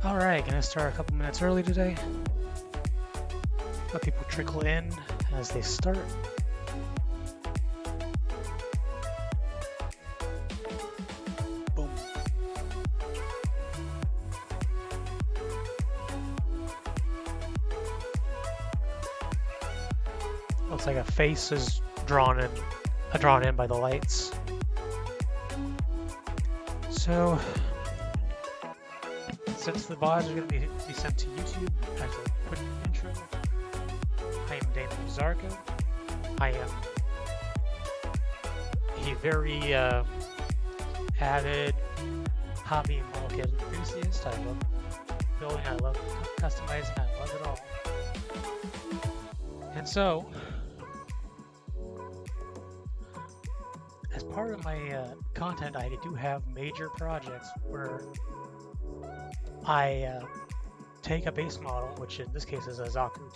Alright, gonna start a couple minutes early today. Let people trickle in as they start. Boom. Looks like a face is drawn in by the lights. So, since the VODs are going to be sent to YouTube, as a quick intro, I am Daniel Zaku. I am a very avid hobby and model kit enthusiast. I love building, I love customizing, I love it all. And so, as part of my content, I do have major projects where I take a base model, which in this case is a Zaku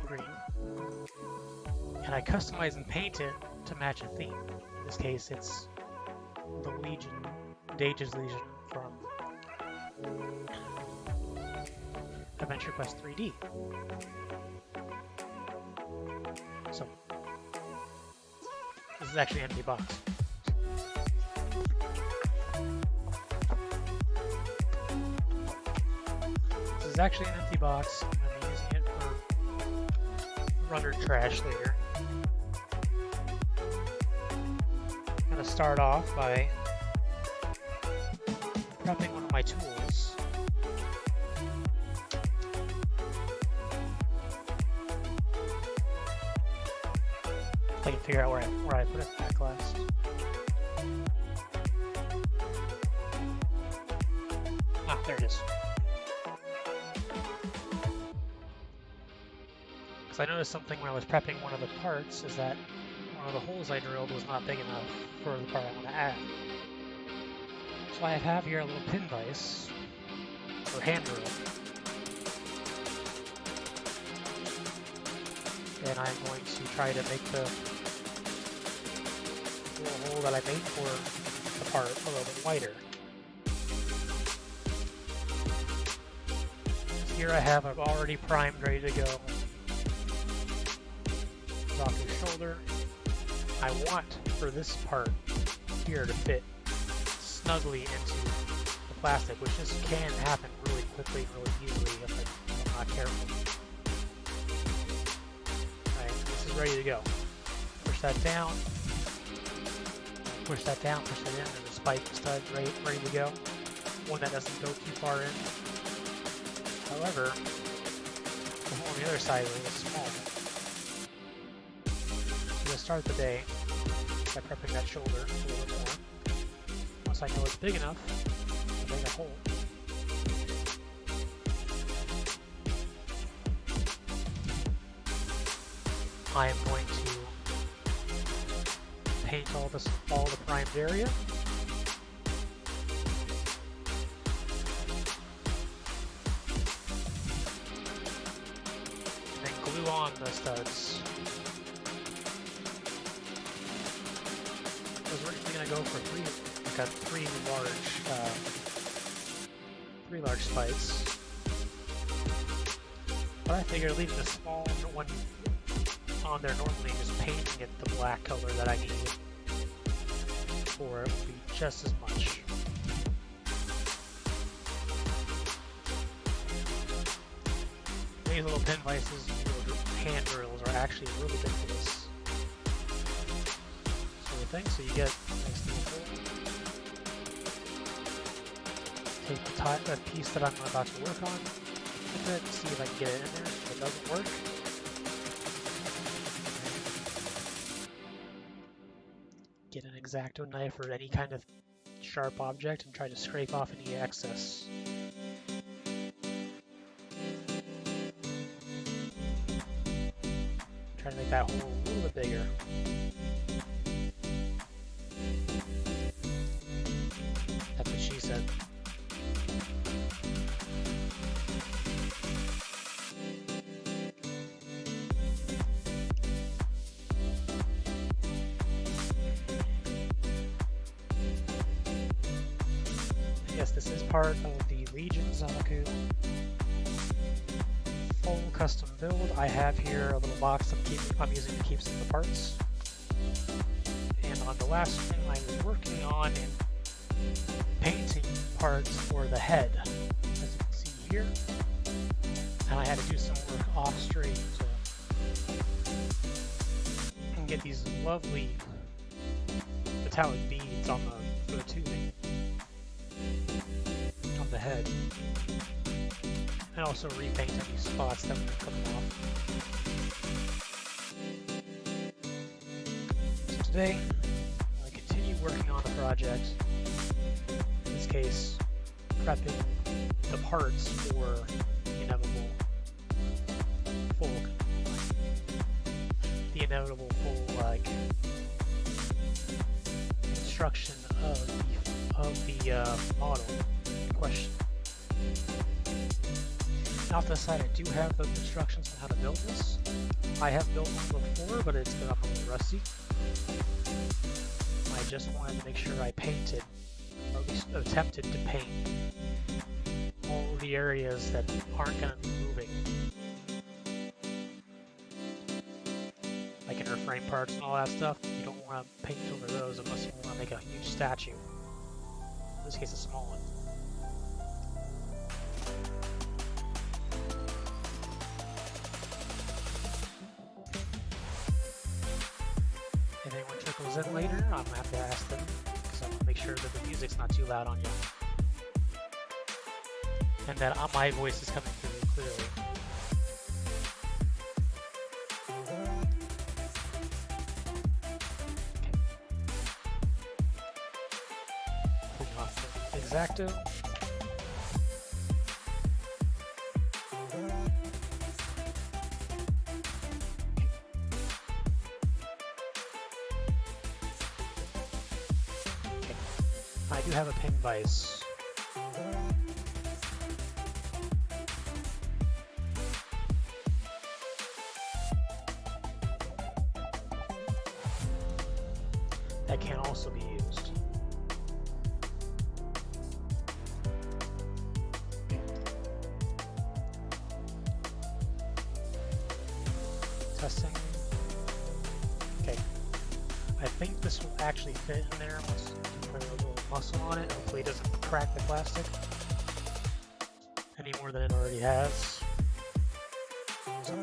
green, and I customize and paint it to match a theme. In this case, it's the Legion, Dage's Legion from Adventure Quest 3D. So, this is actually an empty box. This is actually an empty box. I'm going to be using it for runner trash later. I'm going to start off by prepping one of my tools. I can figure out where I put it back last. Ah, there it is. Because I noticed something when I was prepping one of the parts is that one of the holes I drilled was not big enough for the part I want to add. So I have here a little pin vise, or hand drill. And I'm going to try to make the little hole that I made for the part a little bit wider. Here I have I've already primed, ready to go. Zaku's shoulder. I want for this part here to fit snugly into the plastic, which just can happen really quickly, really easily if I'm not careful. Alright, this is ready to go. Push that down. Push that down, push that in, and the spike stud ready to go. One that doesn't go too far in. However, the hole on the other side is a little small. I'm going to start the day by prepping that shoulder a little bit more. Once I know it's big enough, I'll make a hole. I am going to paint all the primed area. And then glue on the studs. I was originally going to go for three large spikes, but I figured leaving the small one on there normally and just painting it the black color that I need for it would be just as much. These little pin vices, hand drills are actually really good for this sort of thing. So you get a nice little hole. Take the piece that I'm about to work on with it, see if I can get it in there. If it doesn't work, get an X-Acto knife or any kind of sharp object and try to scrape off any excess. Try to make that hole a little bit bigger. That's what she said. part of the Legion Zaku full custom build. I have here a little box I'm using to keep some of the parts. And on the last thing I was working on painting parts for the head, as you can see here. And I had to do some work off stream to get these lovely metallic beads on the tubing on the head, and also repaint any spots that were coming off. So today, I continue working on the project. In this case, prepping the parts for the inevitable full construction of the model in question. Off to the side, I do have the instructions on how to build this. I have built one before, but it's been a little rusty. I just wanted to make sure I painted, or at least attempted to paint, all the areas that aren't going to be moving. Like inner frame parts and all that stuff. You don't want to paint over those unless you want to make a huge statue. In this case, a small one. If anyone trickles in later, I'm going to have to ask them, because I want to make sure that the music's not too loud on you. And that my voice is coming through clearly. Putting off the X-Acto. I do have a pin vise. That can also be used. Testing. Okay. I think this will actually fit in there once you put a little muscle on it. Hopefully it doesn't crack the plastic any more than it already has. So,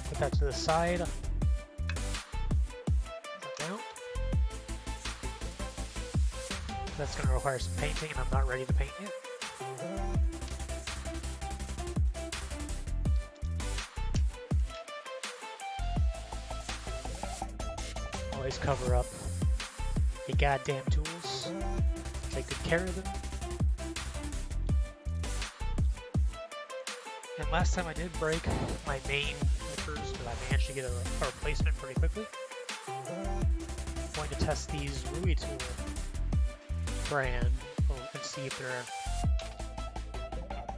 put that to the side. Down. That's going to require some painting, and I'm not ready to paint yet. Always cover up your goddamn tools. Take good care of them. And last time I did break my main nippers, but I managed to get a replacement pretty quickly. I'm going to test these Rui Tool brand and see if they're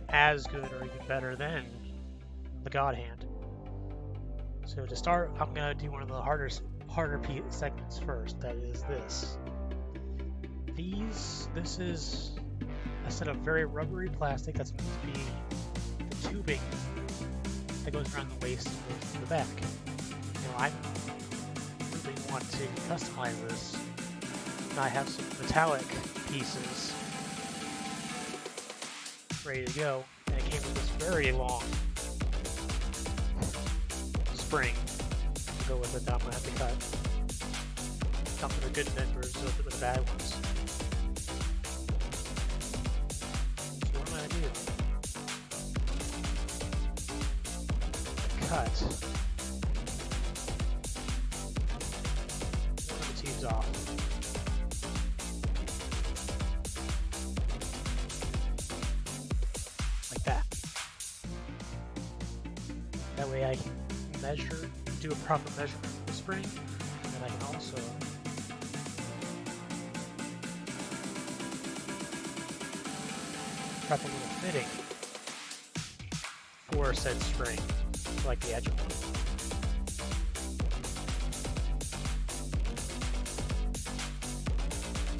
as good or even better than the God Hand. So to start, I'm going to do one of the harder segments first. That is this. This is a set of very rubbery plastic that's meant to be the tubing that goes around the waist and goes to the back. Now I really want to customize this. And I have some metallic pieces ready to go, and it came with this very long spring to go with it that I'm going to have to cut. Some of the good members of the bad ones. So what am I going to do? Cut one of the tubes off. Like that. That way I can measure, do a proper measurement of the spring, and then I can also prep a little fitting for said spring, like the edge of one.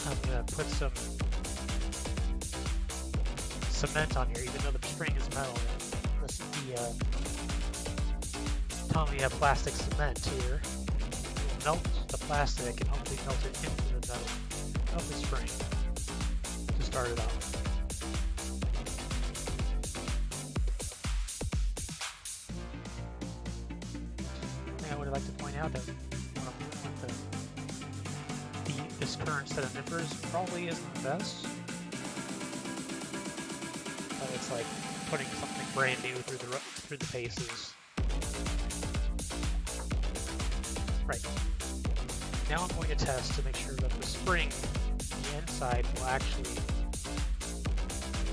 I'm going to put some cement on here, even though the spring is metal. This is the Tamiya plastic cement here. Melt the plastic and hopefully melt it into the metal of the spring to start it off. I would like to point out that this current set of nippers probably isn't the best. But it's like putting something brand new through the paces. Right. Now I'm going to test to make sure that the spring on the inside will actually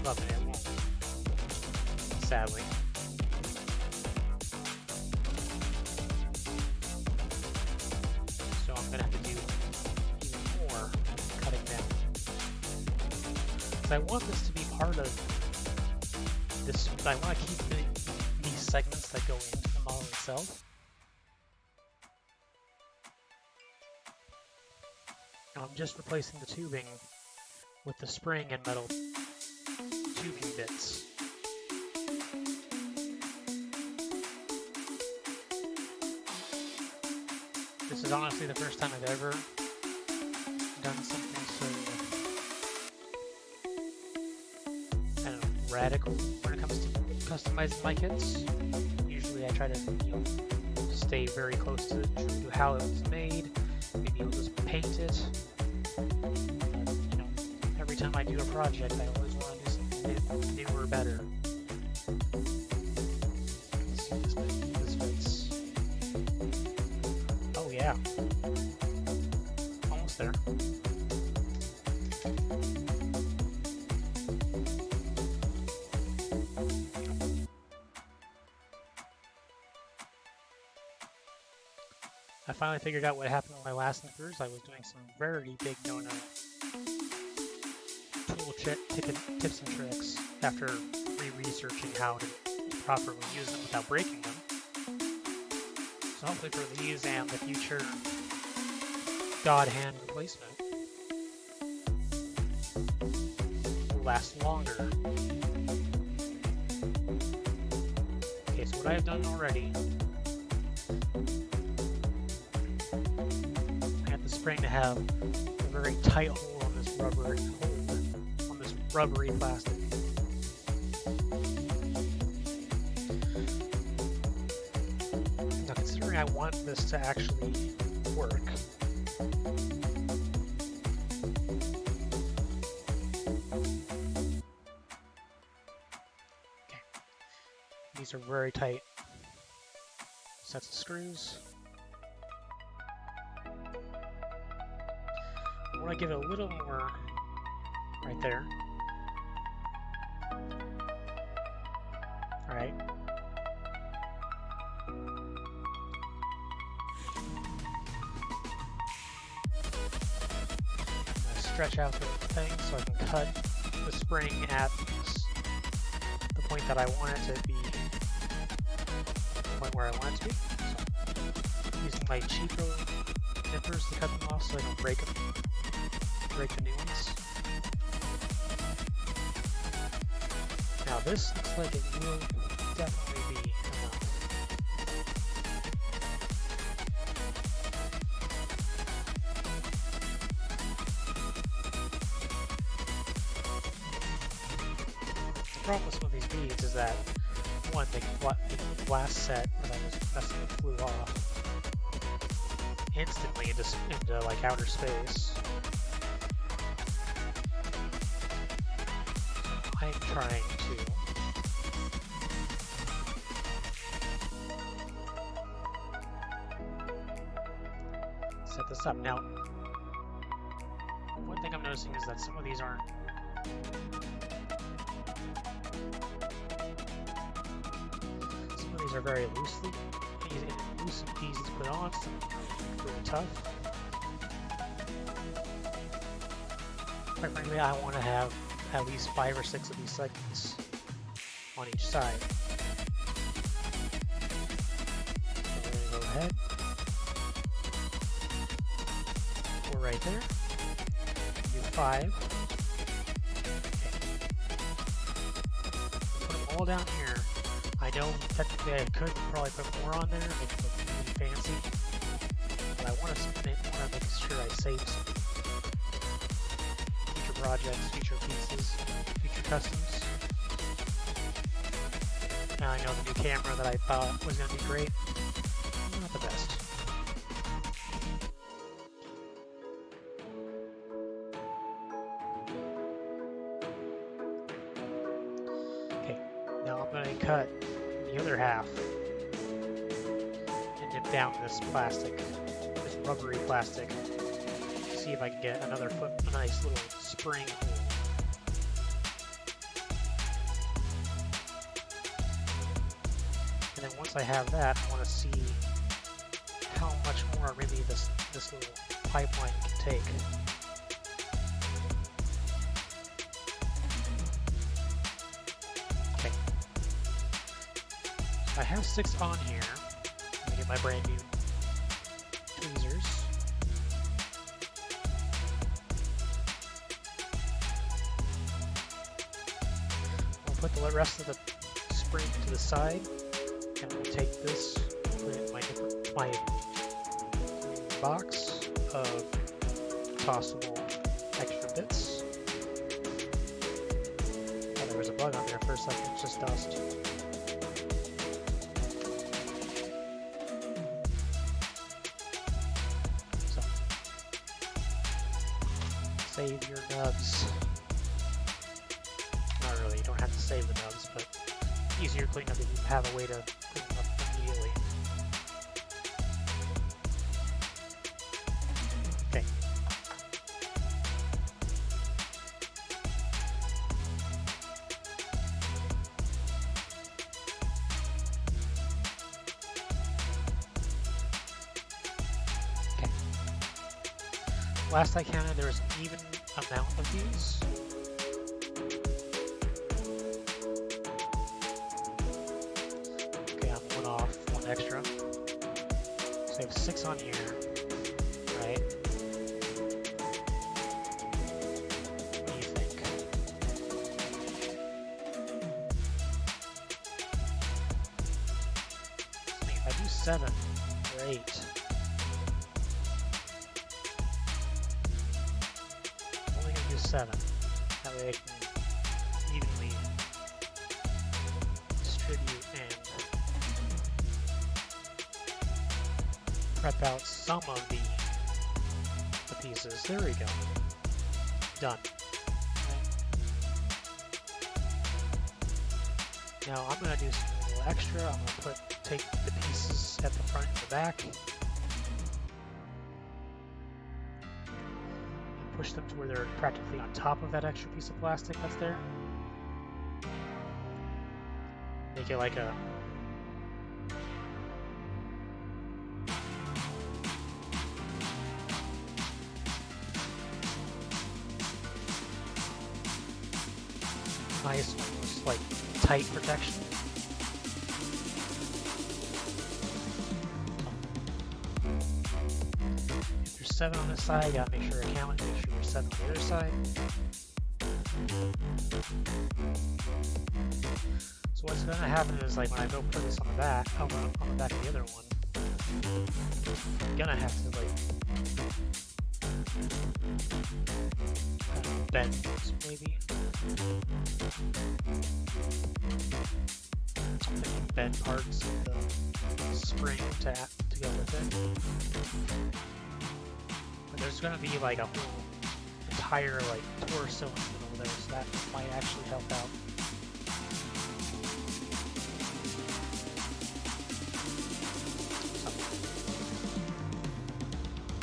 love it. It won't, sadly. So I'm going to have to do even more cutting down. Because I want this to be part of this. I want to keep these segments that go into the model itself. Now I'm just replacing the tubing with the spring and metal tubing bits. This is honestly the first time I've ever done something so, I don't know, radical when it comes to customizing my kits. Usually I try to, stay very close to how it was made. Maybe I'll just paint it. Every time I do a project, I always want to do something new or better. Let's see if this fits. Oh yeah. Almost there. I finally figured out what happened with my last nippers. I was doing some very big no-no tool tips and tricks after re-researching how to properly use them without breaking them. So hopefully for these and the future God hand replacement will last longer. Okay, so what I have done already, I have the spring to have a very tight hole on this rubbery plastic. Now considering I want this to actually work, okay, these are very tight sets of screws. I want to give it a little more right there. Alright. I'm going to stretch out the thing so I can cut the spring at the point that I want it to be, the point where I want it to be. So, using my cheaper nippers to cut them off so I don't break them. Break the new ones. Now this looks like it will definitely be enough. The problem with some of these beads is that one, the glass set that I was messing with flew off instantly into like outer space. I'm trying to set this up. Now, one thing I'm noticing is that some of these aren't are very loose and easy to put on, some really tough. Quite frankly, I want to have at least 5 or 6 of these segments on each side. So we're going to go ahead. 4 right there. Do 5. all down here. I know technically I could probably put more on there, make it look really fancy, but I want to make sure I save some future projects, future pieces, future customs. Now I know the new camera that I thought was going to be great, not the best. Okay, now I'm going to cut the other half and dip down this plastic, this rubbery plastic, to see if I can get a nice little spring hole. And then once I have that, I want to see how much more maybe this little pipeline can take. Okay. I have 6 on here. Let me get my brand new tweezers. I'll put the rest of the spring to the side. And we'll take this, put it in my box of tossable extra bits. Oh, there was a bug on there for a second, it's just dust. So, save your nubs. Not really, you don't have to save the nubs, but easier to clean up if you have a way to clean them up immediately. Okay. Okay. Last I counted, there was an even amount of these. Extra. So I have 6 on here, right? What do you think? I mean, if I do 7 or 8, I'm only going to do 7. That way I can evenly distribute and prep out some of the pieces. There we go. Done. Now I'm going to do something a little extra. I'm going to take the pieces at the front and the back and push them to where they're practically on top of that extra piece of plastic that's there. Make it like a nice, almost like tight protection. If there's 7 on this side, you gotta make sure to count and make sure there's 7 on the other side. So what's gonna happen is, like, when I go put this on the back, on the back of the other one, I'm gonna have to like bend this maybe. Bend parts of the spring to go with it. But there's going to be like a whole entire like torso in the middle there, so that might actually help out. So,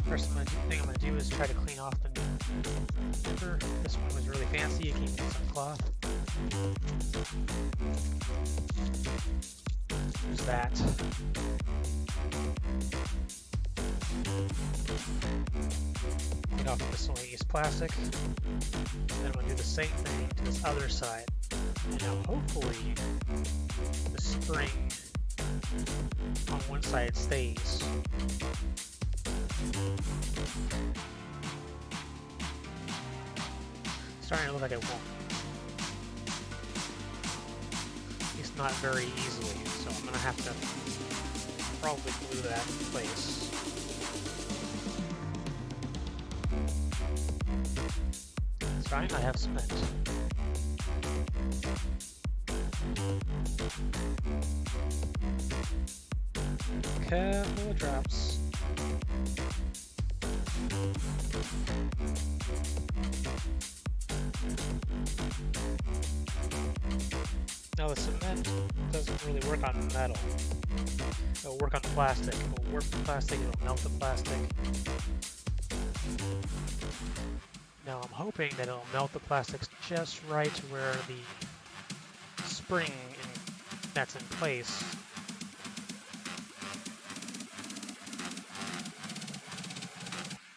first thing I'm going to do is try to clean off the zipper. This one was really fancy, it came with some cloth. There's that. Get off the miscellaneous plastic. Then I'm going to do the same thing to this other side. And now hopefully the spring on one side stays. Starting to look like it won't. not very easily, so I'm gonna have to probably glue that in place. It's fine, I have cement. Careful drops. Now the cement doesn't really work on metal. It'll work on plastic. It'll work the plastic, it'll melt the plastic. Now I'm hoping that it'll melt the plastics just right where the spring that's in place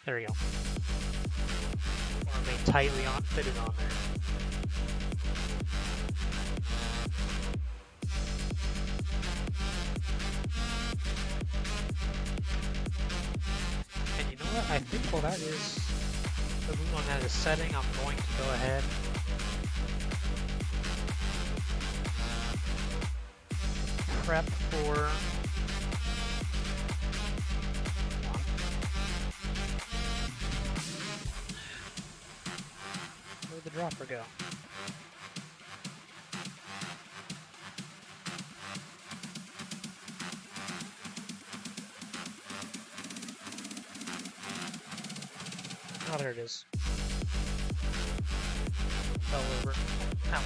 there you go. Or remain tightly fitted on there. And you know what? I think while that is the glue on that is setting, I'm going to go ahead prep for where'd the dropper go? Oh, there it is. Fell over. Ow.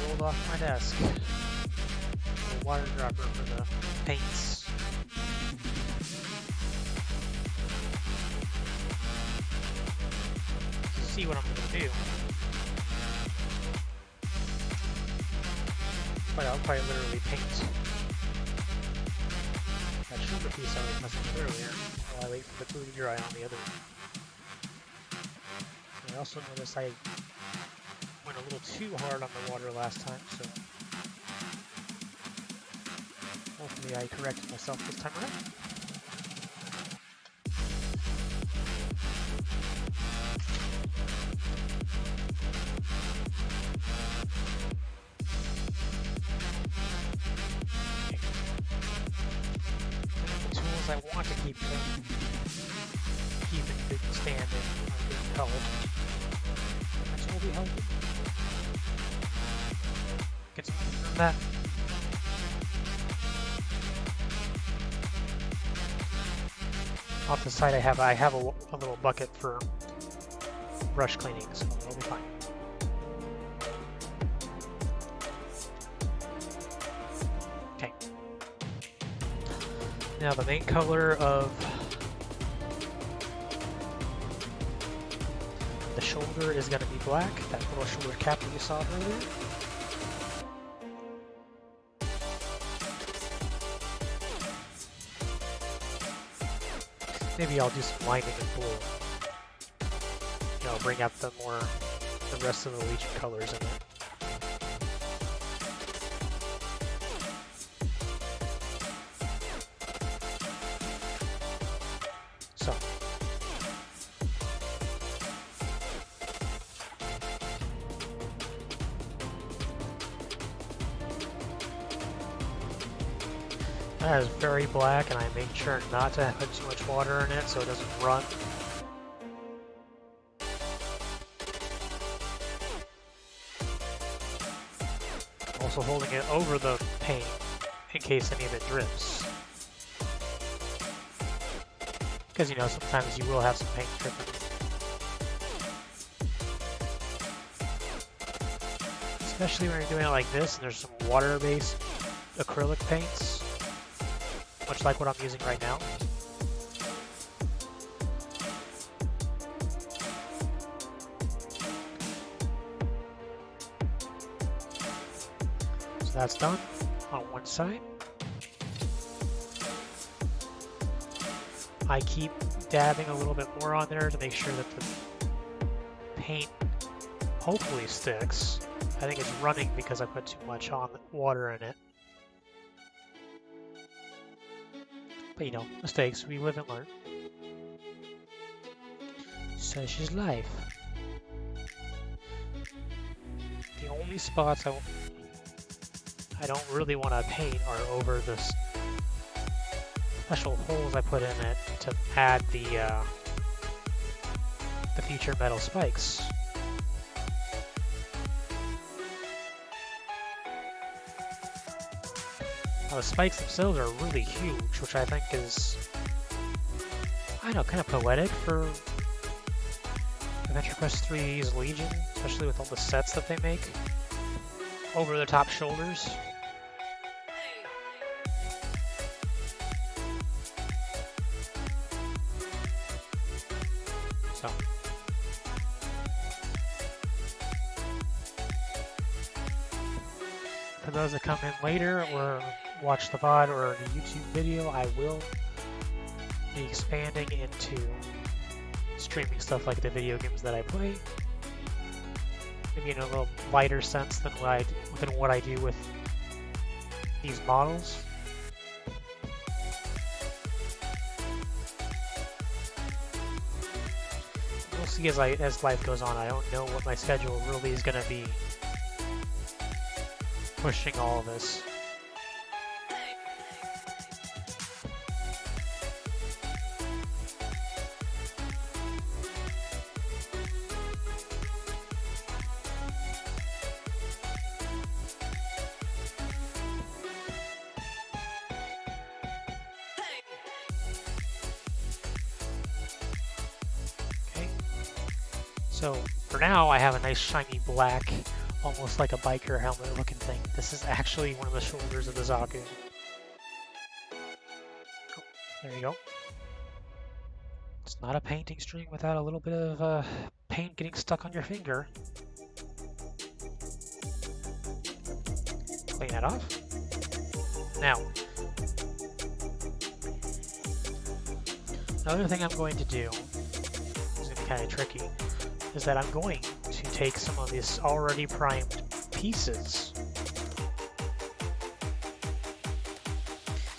Rolled off my desk. A water dropper for the paints. See what I'm gonna do. But I'll quite literally paint that shoulder piece I was messing with earlier while I wait for the glue to dry on the other one. I also noticed I went a little too hard on the water last time, so hopefully I corrected myself this time around. I want to keep it good standing or good health. That's will be healthy. Get some from that. Off the side, I have a little bucket for brush cleaning, so it'll be fine. Okay. Now the main color of the shoulder is going to be black, that little shoulder cap that you saw earlier. Maybe I'll do some lining in blue. You know, bring out the rest of the Legion colors in it. So. That is very black, and I made sure not to put too much water in it so it doesn't run. Also holding it over the paint in case any of it drips. Because, you know, sometimes you will have some paint dripping. Especially when you're doing it like this and there's some water-based acrylic paints. Much like what I'm using right now. So that's done on one side. I keep dabbing a little bit more on there to make sure that the paint hopefully sticks. I think it's running because I put too much water in it. But you know, mistakes, we live and learn. Such is life. these spots I don't really want to paint are over the special holes I put in it to add the future metal spikes. Now, the spikes themselves are really huge, which I think is, I don't know, kind of poetic for Adventure Quest 3's Legion, especially with all the sets that they make. Over the top shoulders. So. For those that come in later or watch the VOD or the YouTube video, I will be expanding into streaming stuff like the video games that I play. Maybe in a little lighter sense than what I do with these models. We'll see as life goes on. I don't know what my schedule really is going to be pushing all of this. So for now, I have a nice shiny black, almost like a biker helmet looking thing. This is actually one of the shoulders of the Zaku. Oh, there you go. It's not a painting string without a little bit of paint getting stuck on your finger. Clean that off. Now, another thing I'm going to do, is going to be kind of tricky, is that I'm going to take some of these already primed pieces.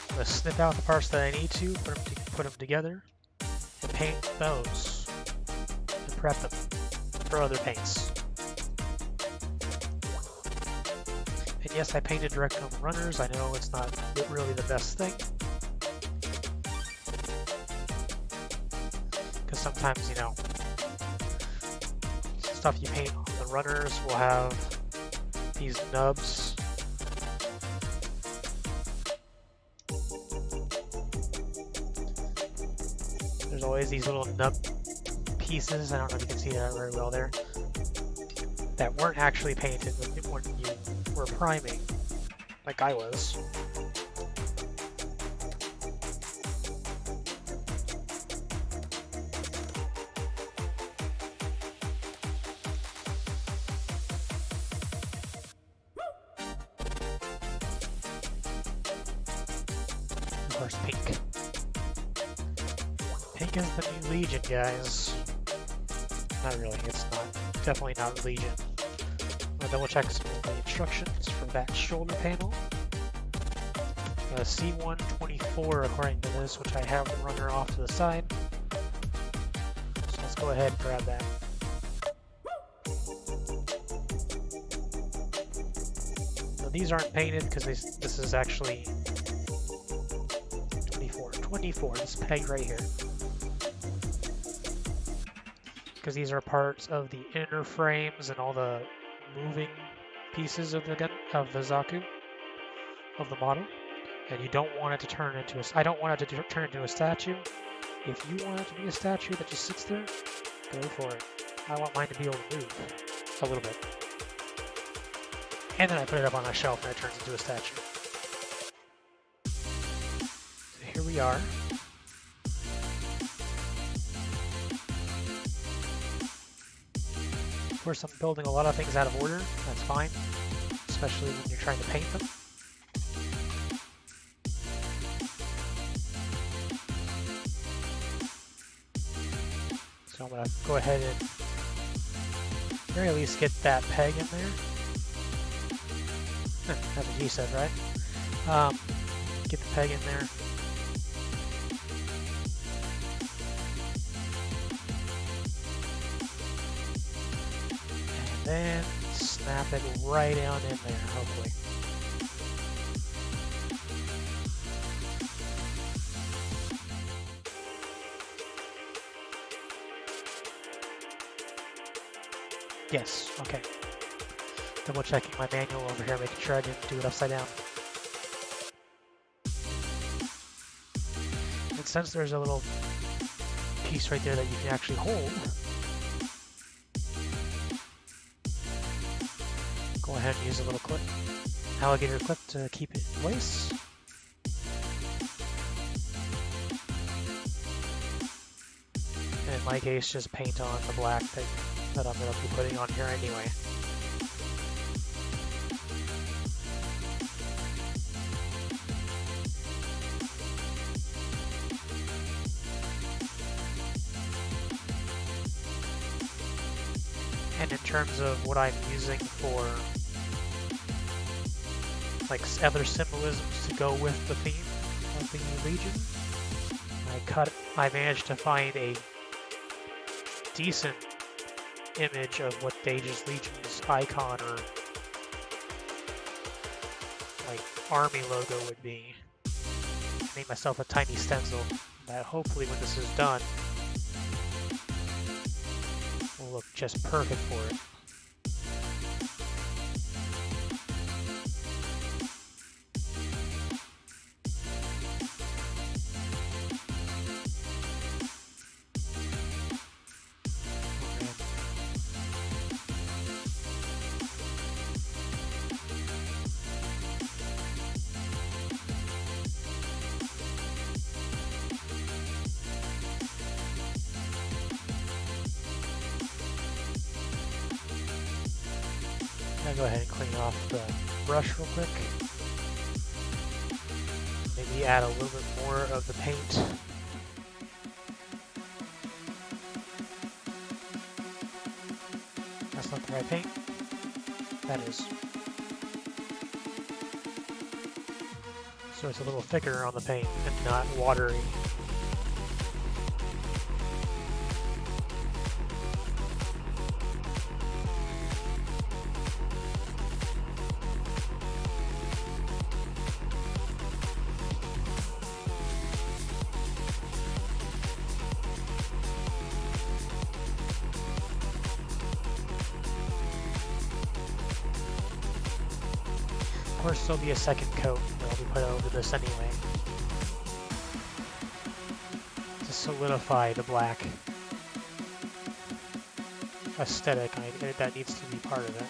I'm going to snip out the parts that I need to, put them together, and paint those, and prep them for other paints. And yes, I painted direct on runners. I know it's not really the best thing, because sometimes, you know, stuff you paint on the runners will have these nubs. There's always these little nub pieces, I don't know if you can see that very well there, that weren't actually painted when you were priming, like I was. Pink. Pink is the new Legion, guys. Not really, it's not. Definitely not Legion. I'm gonna double check some of the instructions for that shoulder panel. C124 according to this, which I have the runner off to the side. So let's go ahead and grab that. Now these aren't painted because this is actually 24, this peg right here. Because these are parts of the inner frames and all the moving pieces of the Zaku, of the model. And you don't want it to turn into I don't want it to turn into a statue. If you want it to be a statue that just sits there, go for it. I want mine to be able to move a little bit. And then I put it up on a shelf and it turns into a statue. Here we are. Of course, I'm building a lot of things out of order. That's fine, especially when you're trying to paint them. So I'm going to go ahead and at the very least get that peg in there. That's what he said, right? Get the peg in there. And then snap it right down in there, hopefully. Yes, okay. Double checking my manual over here, making sure I didn't do it upside down. And since there's a little piece right there that you can actually hold, go ahead and use a little clip, alligator clip to keep it in place. And in my case, just paint on the black that I'm going to be putting on here anyway. And in terms of what I'm using for like other symbolisms to go with the theme of the Legion, I managed to find a decent image of what Dage's Legion's icon or like army logo would be. I made myself a tiny stencil that hopefully when this is done will look just perfect for it. I'll go ahead and clean off the brush real quick. Maybe add a little bit more of the paint. That's not the right paint. That is. So it's a little thicker on the paint and not watery. Of course, there'll be a second coat that'll be put over this anyway to solidify the black aesthetic. That needs to be part of it.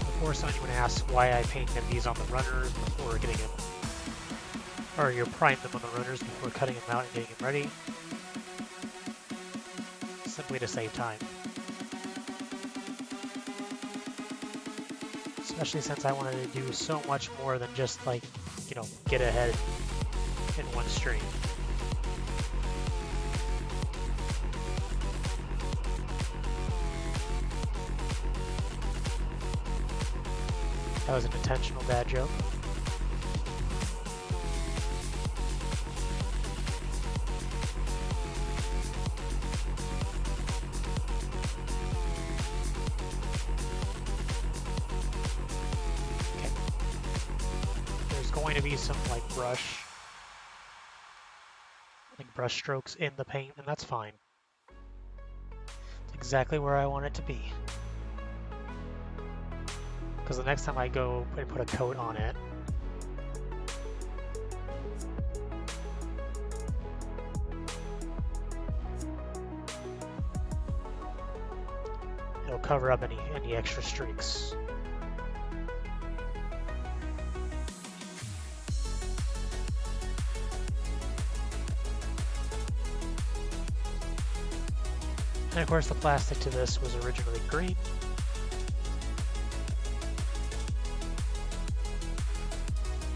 Of course, anyone asks why I painted these on the runners before getting them, or you prime them on the runners before cutting them out and getting them ready. Simply to save time. Especially since I wanted to do so much more than just like, you know, get ahead in one stream. That was an intentional bad joke. Okay. There's going to be some like brush strokes in the paint, and that's fine. It's exactly where I want it to be. Because the next time I go and put a coat on it, it'll cover up any extra streaks. And of course the plastic to this was originally green.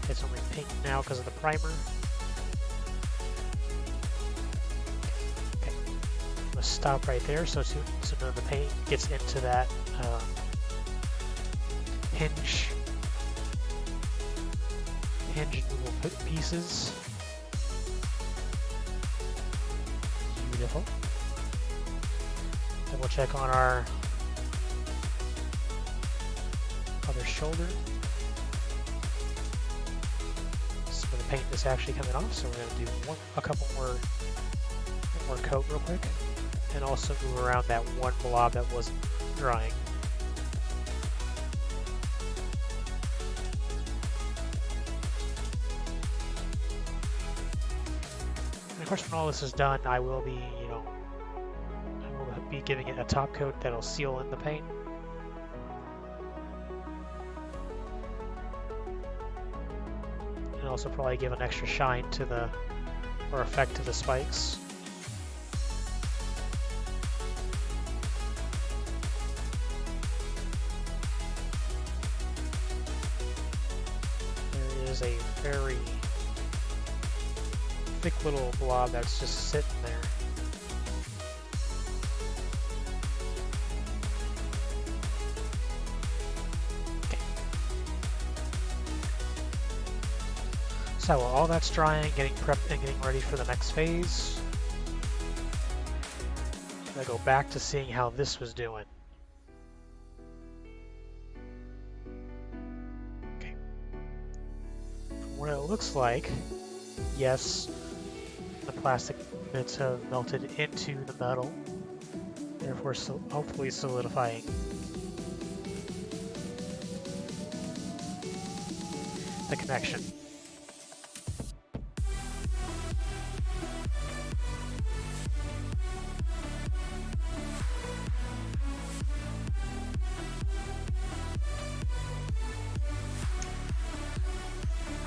It's only pink now because of the primer. Okay, I'm gonna stop right there so none of the paint gets into that hinge little pieces. Beautiful. Then we'll check on our other shoulder. Some of the paint is actually coming off, so we're going to do a couple more coat real quick, and also move around that one blob that wasn't drying. And of course, when all this is done, I will be, giving it a top coat that'll seal in the paint. And also probably give an extra shine to or effect to the spikes. There is a very thick little blob that's just sitting there. So while all that's drying, getting prepped and getting ready for the next phase, I'm gonna go back to seeing how this was doing. Okay. From what it looks like, yes, the plastic bits have melted into the metal, therefore hopefully solidifying. The connection.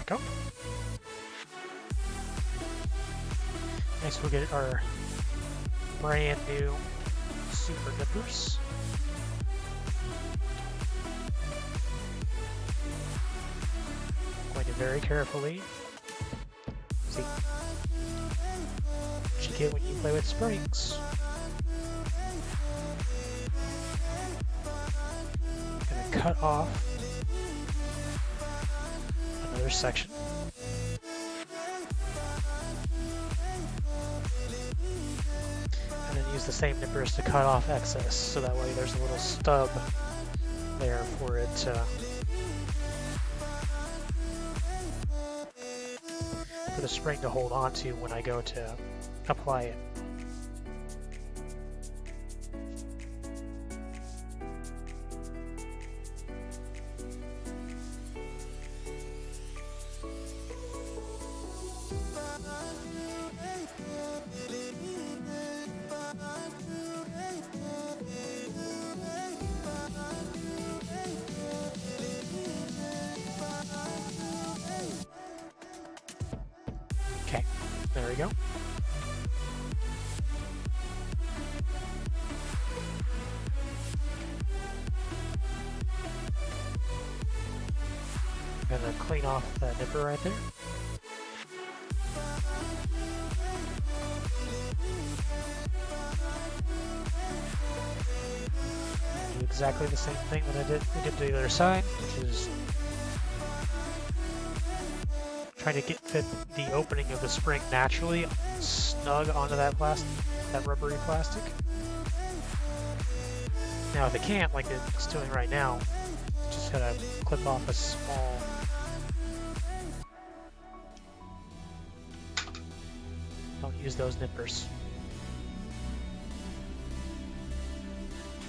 Go. Next we'll get our brand new super nippers. Going to very carefully see what you get when you play with springs. I'm gonna cut off another section. And then use the same nippers to cut off excess, so that way there's a little stub there for it for the spring to hold on to when I go to apply it. Okay, there we go. I'm gonna clean off that nipper right there. Do exactly the same thing that we did to the other side, which is trying to fit the opening of the spring naturally snug onto that rubbery plastic. Now if it can't, like it's doing right now, just gotta clip off a small don't use those nippers.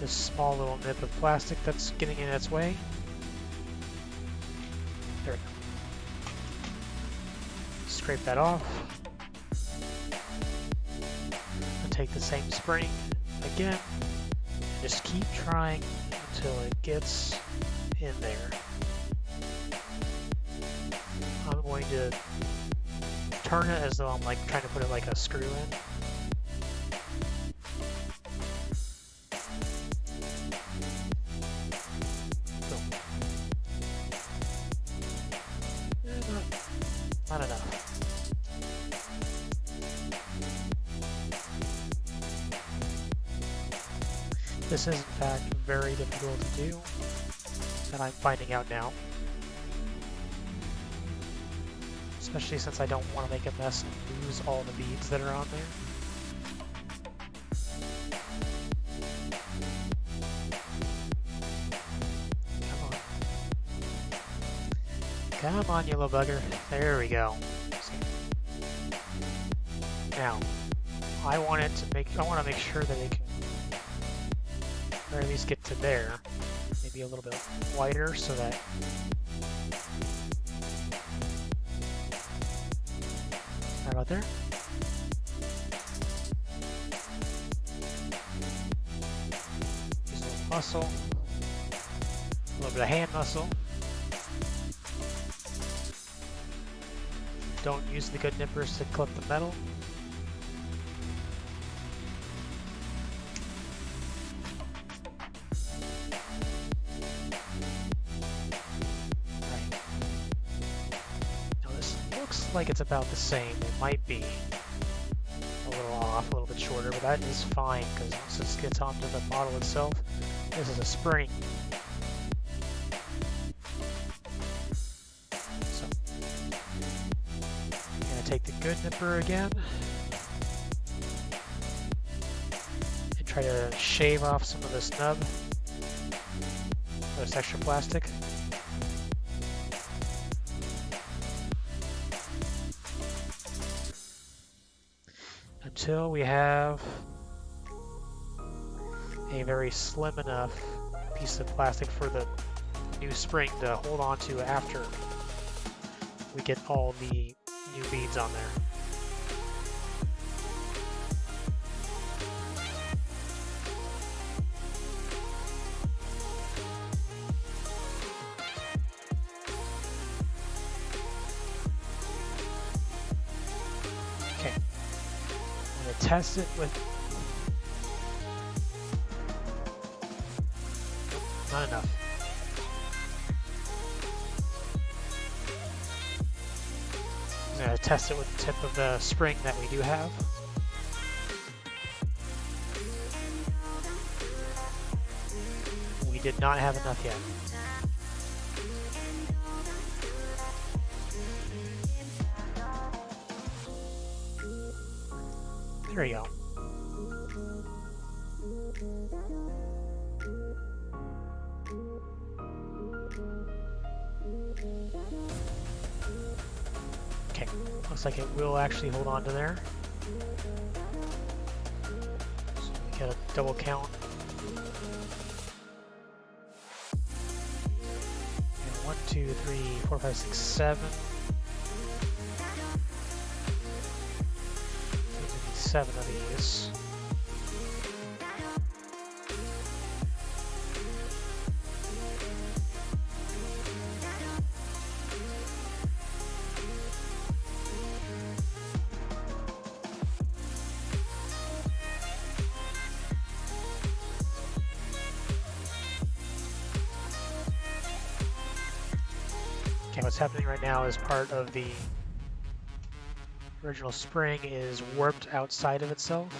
This small little nip of plastic that's getting in its way. There we go. Scrape that off. And take the same spring again. Just keep trying until it gets in there. I'm going to turn it as though I'm like trying to put it like a screw in. This is in fact very difficult to do, and I'm finding out now. Especially since I don't want to make a mess and lose all the beads that are on there. Come on, you little bugger. There we go. Now, I want to make sure that it can, or at least get to there. Maybe a little bit wider so that. Right about there. Use a little muscle, a little bit of hand muscle. Don't use the good nippers to clip the metal. Right. Now this looks like it's about the same. It might be a little off, a little bit shorter, but that is fine because once this gets onto the model itself, this is a spring. Take the good nipper again and try to shave off some of this nub, this extra plastic. Until we have a very slim enough piece of plastic for the new spring to hold on to after we get all the new beads on there. Okay, I'm going to test it with. Not enough. I'm going to test it with the tip of the spring that we do have. We did not have enough yet. There you go. Okay, looks like it will actually hold on to there. So we get a double count. And 1, 2, 3, 4, 5, 6, 7. 7 of these. Okay, what's happening right now is part of the original spring is warped outside of itself.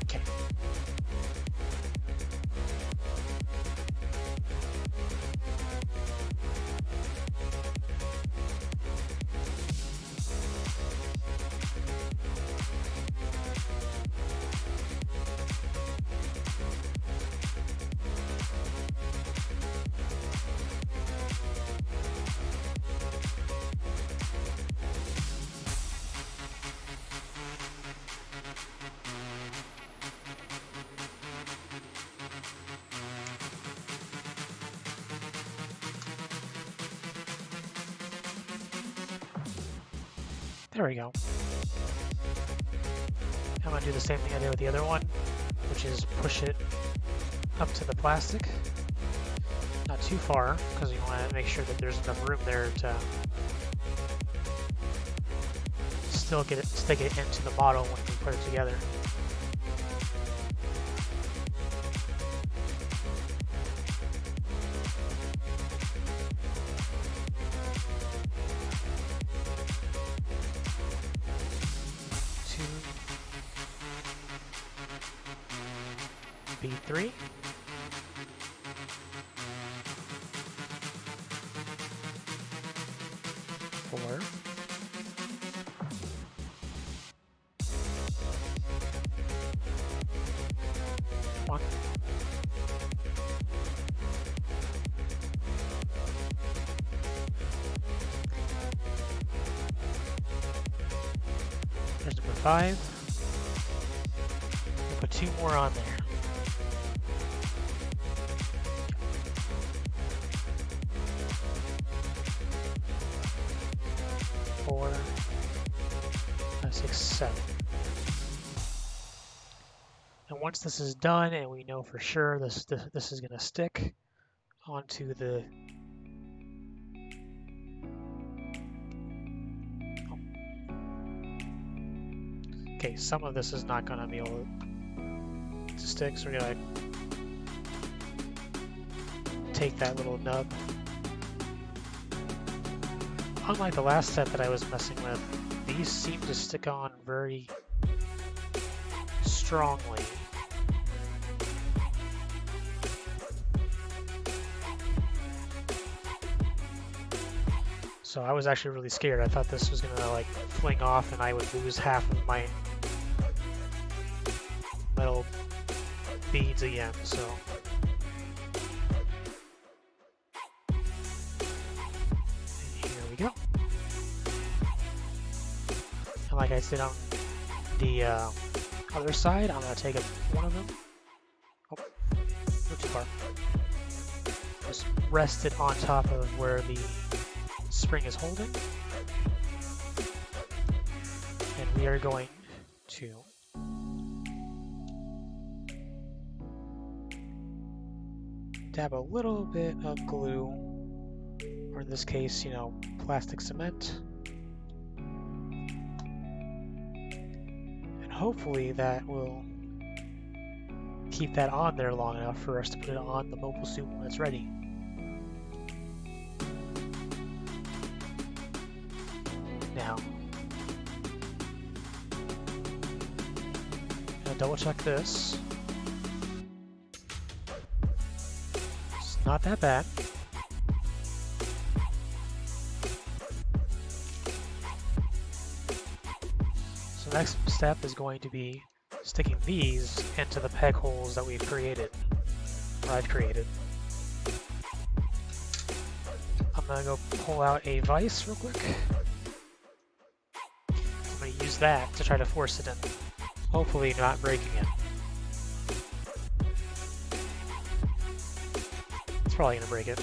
Okay. There we go. I'm going to do the same thing I did with the other one, which is push it up to the plastic. Not too far, because you want to make sure that there's enough room there to still stick it into the model when we put it together. Speed 3. Four. One. There's number 5. We'll put 2 more on there. Four, 5, 6, 7. And once this is done, and we know for sure this is going to stick onto the okay, some of this is not going to be able to stick, so we're going to take that little nub. Unlike the last set that I was messing with, these seem to stick on very strongly. So I was actually really scared. I thought this was gonna like fling off and I would lose half of my metal beads again, so. And here we go. And like I said on the other side, I'm gonna take one of them. Oh, not too far. Just rest it on top of where the spring is holding. And we are going to dab a little bit of glue, or in this case, you know, plastic cement. And hopefully that will keep that on there long enough for us to put it on the mobile suit when it's ready. Now, I'm gonna double check this. It's not that bad. So the next step is going to be sticking these into the peg holes that we've created, or I've created. I'm gonna go pull out a vise real quick. I'm going to use that to try to force it in, hopefully not breaking it. It's probably going to break it.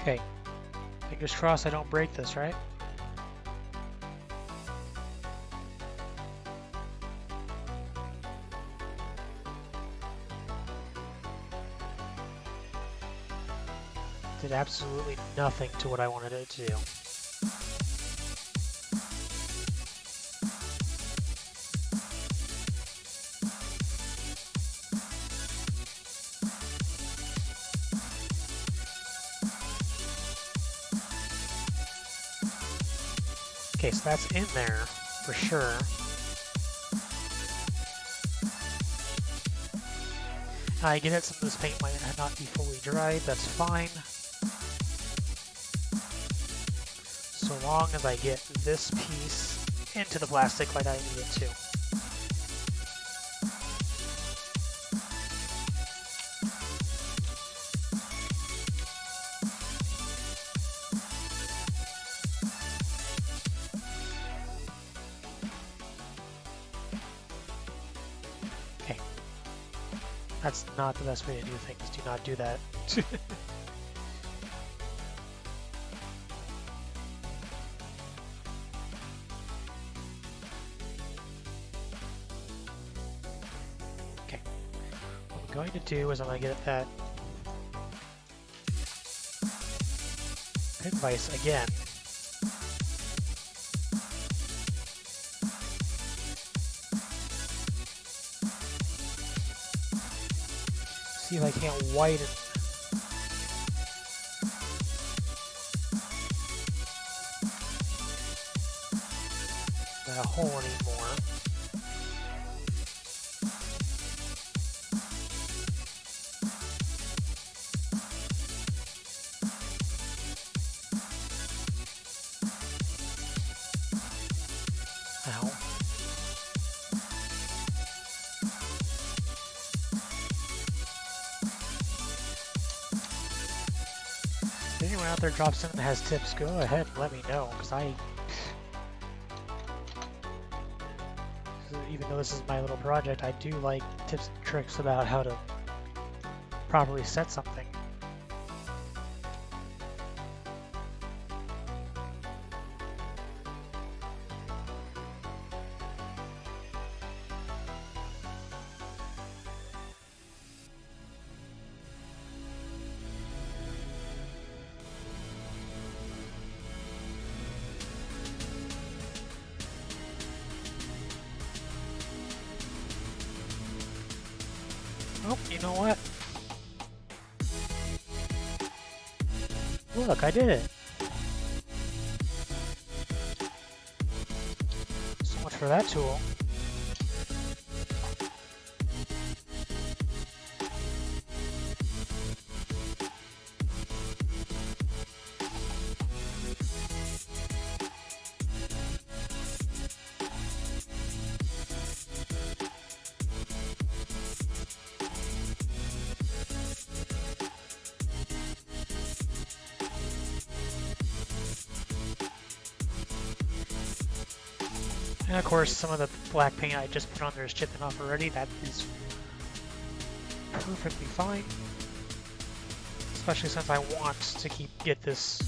Okay. Fingers crossed I don't break this, right? Did absolutely nothing to what I wanted it to do. Okay, so that's in there for sure. I get it, some of this paint might not be fully dried, that's fine. So long as I get this piece into the plastic like I need it to. Okay. That's not the best way to do things. Do not do that. Going to do is I'm going to get that pin vise again. see if I can't widen that hole anymore. Ow. If anyone out there drops something that has tips, go ahead and let me know, because even though this is my little project, I do like tips and tricks about how to properly set something. Oh, you know what? Look, I did it! So much for that tool. And of course, some of the black paint I just put on there is chipping off already. That is perfectly fine. Especially since I want to get this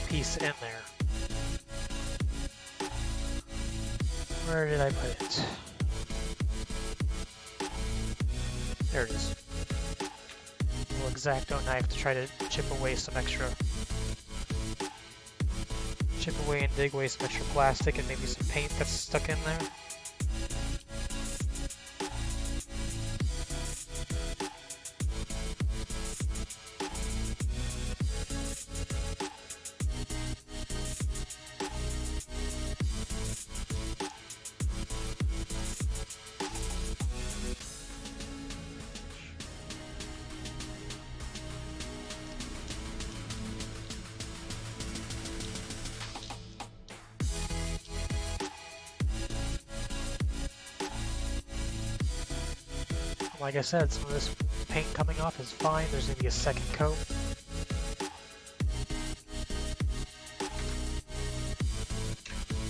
piece in there. Where did I put it? There it is. A little X-Acto knife to try to chip away some extra. Chip away and dig away some extra plastic and maybe some paint that's stuck in there. Like I said, some of this paint coming off is fine. There's going to be a second coat.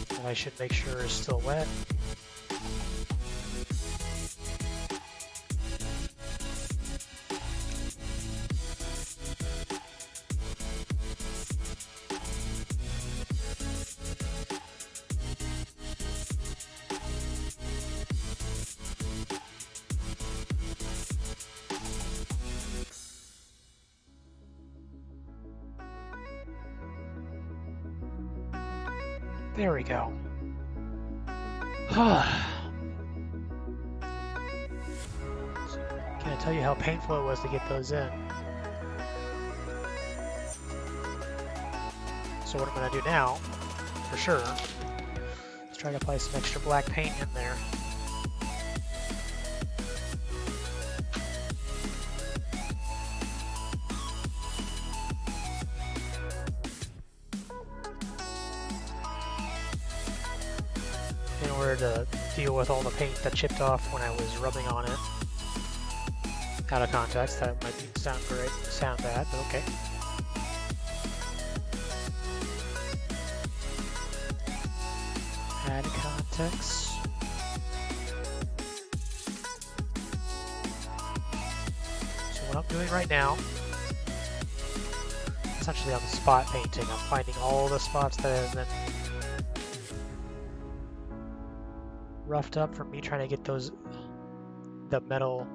That I should make sure is still wet. There we go. Can I tell you how painful it was to get those in? So what I'm going to do now, for sure, is try to apply some extra black paint in there. In order to deal with all the paint that chipped off when I was rubbing on it. Out of context, that might sound bad, but okay. Add context. So what I'm doing right now, essentially on the spot painting, I'm finding all the spots that have been roughed up from me trying to get the metal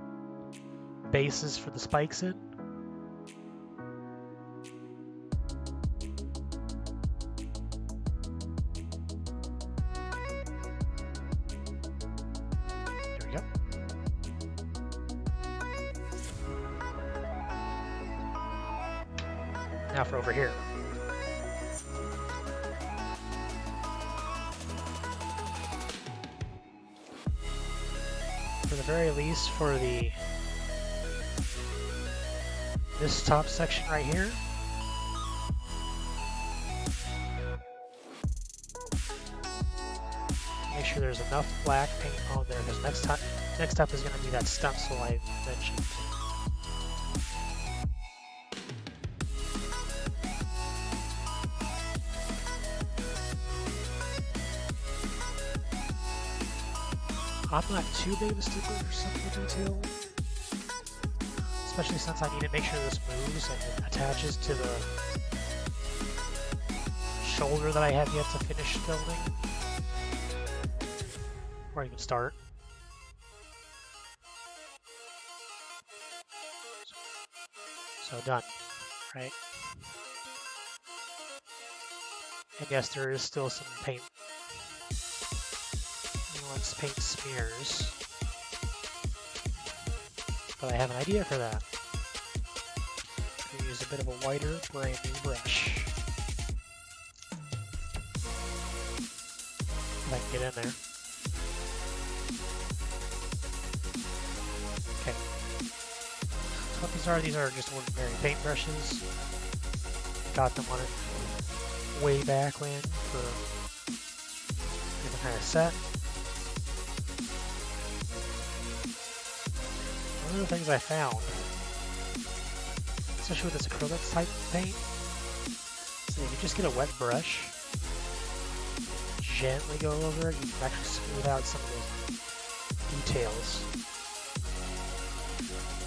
bases for the spikes in. There we go. Now for over here. For the very least, for this top section right here, make sure there's enough black paint on there, because next up is going to be that stencil I mentioned. I'm not too big of a stickler for some of the detail, especially since I need to make sure this moves and it attaches to the shoulder that I have yet to finish building, or even start. So done, right? And yes, there is still some paint. Paint smears, but I have an idea for that. I'm gonna use a bit of a whiter, brand new brush. If I can get in there. Okay. So what these are just ordinary paint brushes. Got them on it way back when for different kind of set. One of the things I found, especially with this acrylic type paint, is that if you just get a wet brush, gently go over it, you can actually smooth out some of those details.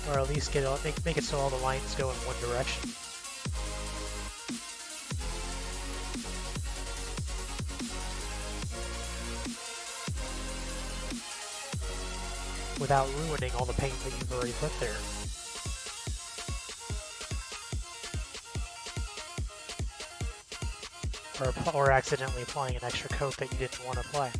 Or at least make it so all the lines go in one direction. Without ruining all the paint that you've already put there. Or accidentally applying an extra coat that you didn't want to apply.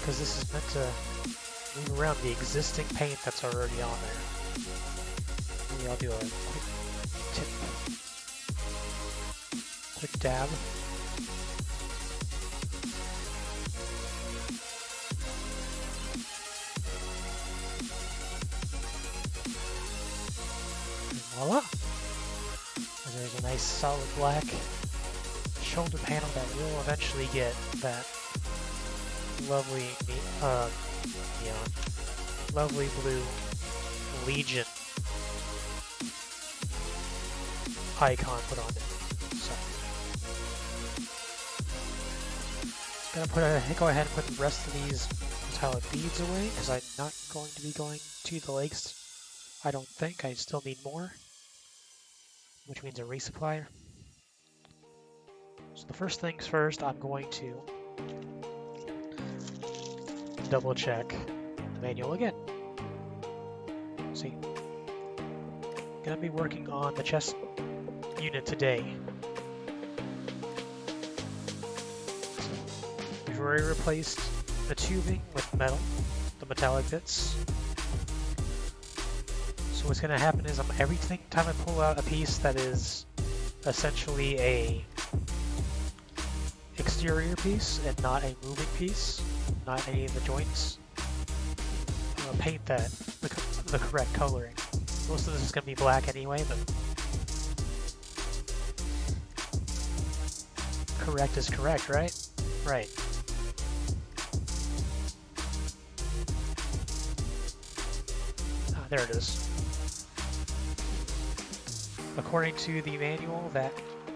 Because this is meant to move around the existing paint that's already on there. Maybe I'll do a quick tip. Quick dab. And voila! And there's a nice solid black shoulder panel that will eventually get that lovely, lovely blue Legion icon put on it. So, go ahead and put the rest of these metallic beads away because I'm not going to be going to the lakes. I don't think. I still need more, which means a resupply. So the first things first, I'm going to double check the manual again. See, gonna be working on the chest unit today. We've already replaced the tubing with metal, the metallic bits. So what's gonna happen is every time I pull out a piece that is essentially a exterior piece and not a moving piece, not any of the joints, I'll paint that the correct coloring. Most of this is going to be black anyway, but correct is correct, right? Right. Ah, there it is. According to the manual, that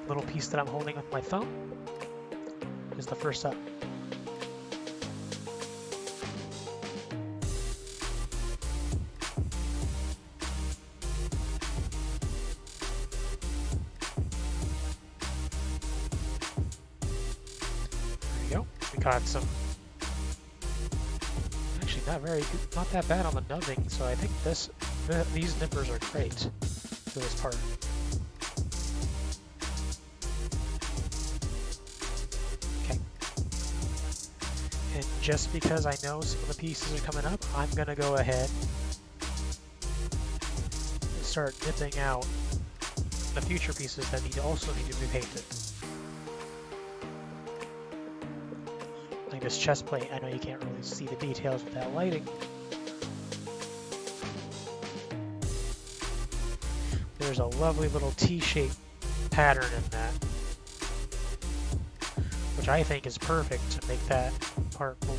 little piece that I'm holding with my thumb is the first up. Got some, actually not very good, not that bad on the nubbing, so I think these nippers are great for this part. Okay. And just because I know some of the pieces are coming up, I'm gonna go ahead and start nipping out the future pieces that also need to be painted. Like this chest plate, I know you can't really see the details with that lighting. There's a lovely little T-shaped pattern in that, which I think is perfect to make that part blue,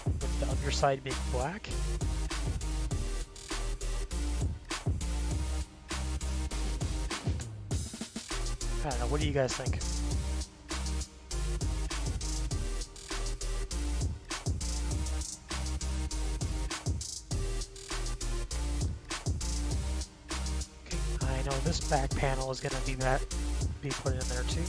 with the underside being black. I don't know, what do you guys think? Okay, I know this back panel is going to be put in there too.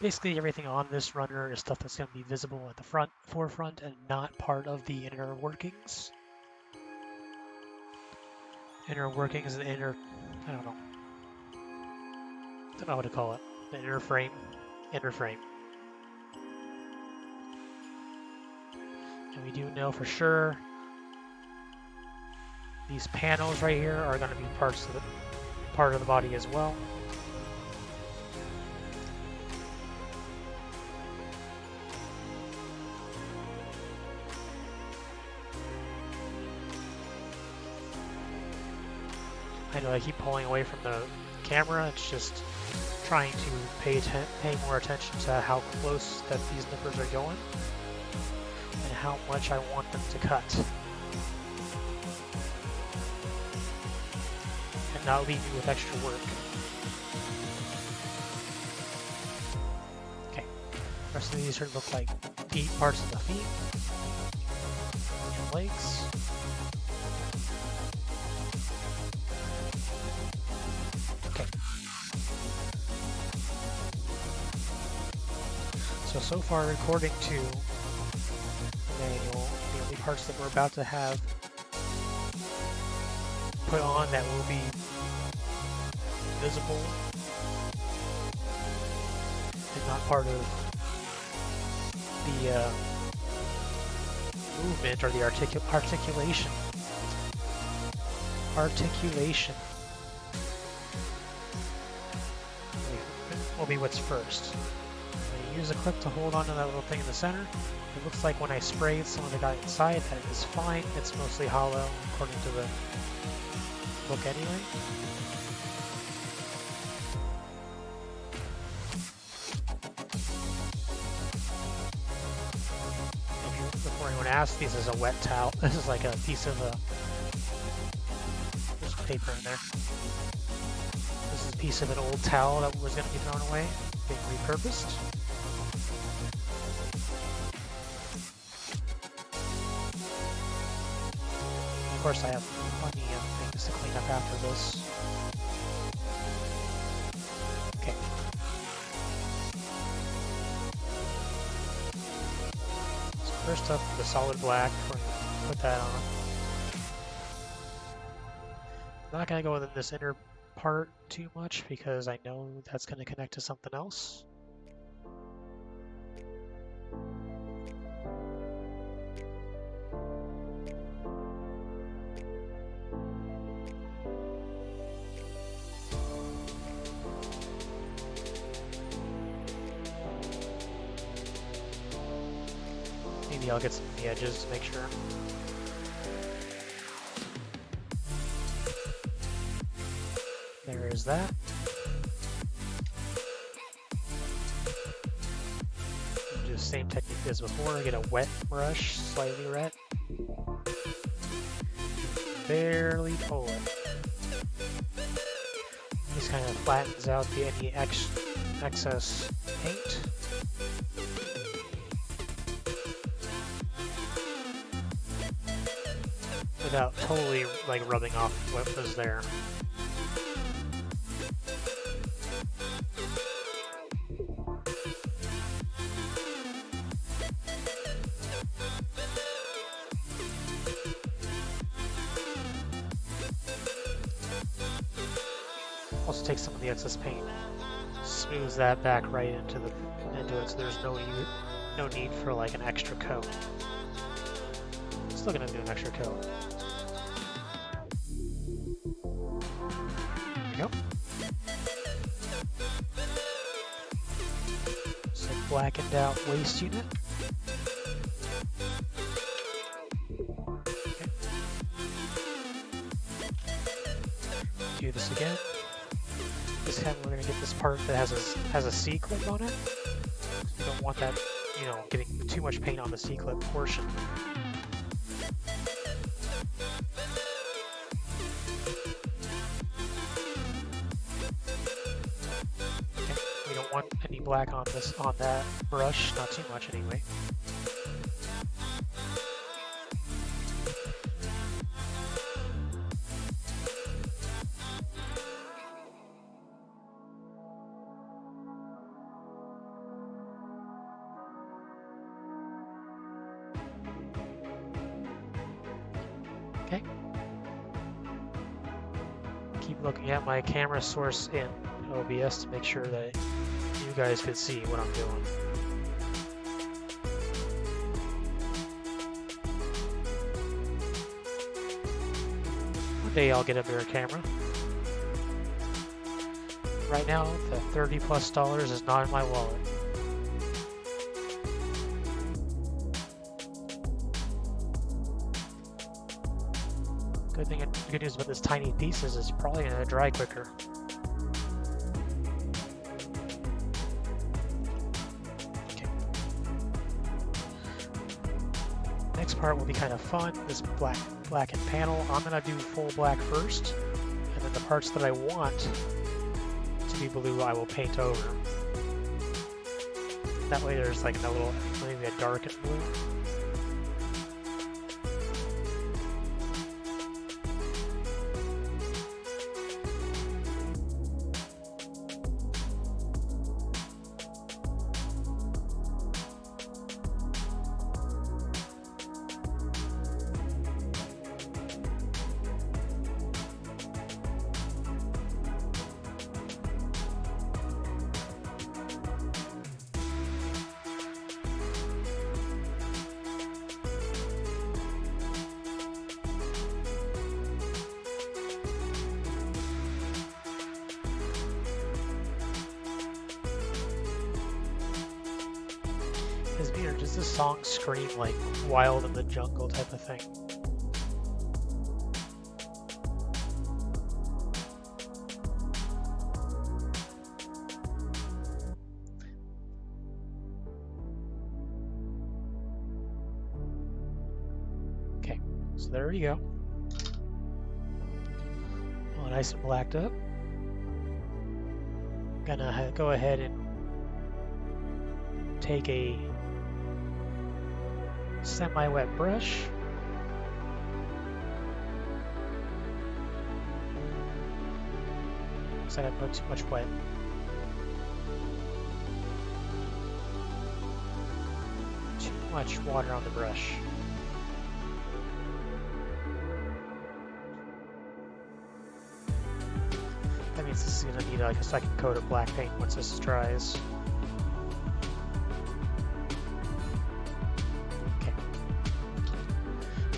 Basically everything on this runner is stuff that's going to be visible at the forefront and not part of the inner workings. Inner workings and inner, I don't know what to call it. The inner frame. And we do know for sure these panels right here are going to be part of the body as well. I know I keep pulling away from the camera, it's just trying to pay more attention to how close that these nippers are going and how much I want them to cut. And not leave you with extra work. Okay, the rest of these sort of look like parts of the feet and legs. So far, according to the manual, the only parts that we're about to have put on that will be visible and not part of the movement or the articulation. Articulation will be what's first. Use a clip to hold on to that little thing in the center. It looks like when I sprayed some of the guy inside that it is fine. It's mostly hollow according to the book anyway. Before anyone asks, this is a wet towel. This is like a piece of there's paper in there. This is a piece of an old towel that was going to be thrown away, being repurposed. Of course, I have plenty of things to clean up after this. Okay. So first up, the solid black. We're going to put that on. I'm not going to go within this inner part too much because I know that's going to connect to something else. Maybe I'll get some of the edges to make sure. There is that. Do the same technique as before, get a wet brush, slightly wet. Barely pull it. This kind of flattens out any excess paint. Without totally like rubbing off what was there. Also take some of the excess paint, smear smooths that back right into it, so there's no need for like an extra coat. Still gonna do an extra coat. There we go. So blackened out waist unit. Okay. Do this again. This time we're gonna get this part that has a C-clip on it. You don't want that, you know, getting too much paint on the C-clip portion. Okay. We don't want any black on that brush, not too much anyway. Okay. Keep looking at my camera source in OBS to make sure that you guys could see what I'm doing. One day I'll get a better camera. Right now, the $30+ is not in my wallet. Good news about this tiny piece is it's probably gonna dry quicker. Okay. Next part will be kind of fun. This blackened panel. I'm gonna do full black first, and then the parts that I want to be blue, I will paint over. That way, there's like maybe a darkened blue. Or does this song scream like Wild in the Jungle type of thing? Okay, so there we go. All nice and blacked up. Gonna go ahead and take a semi-wet brush. Looks like I put too much wet. Too much water on the brush. That means this is gonna need like a second coat of black paint once this dries.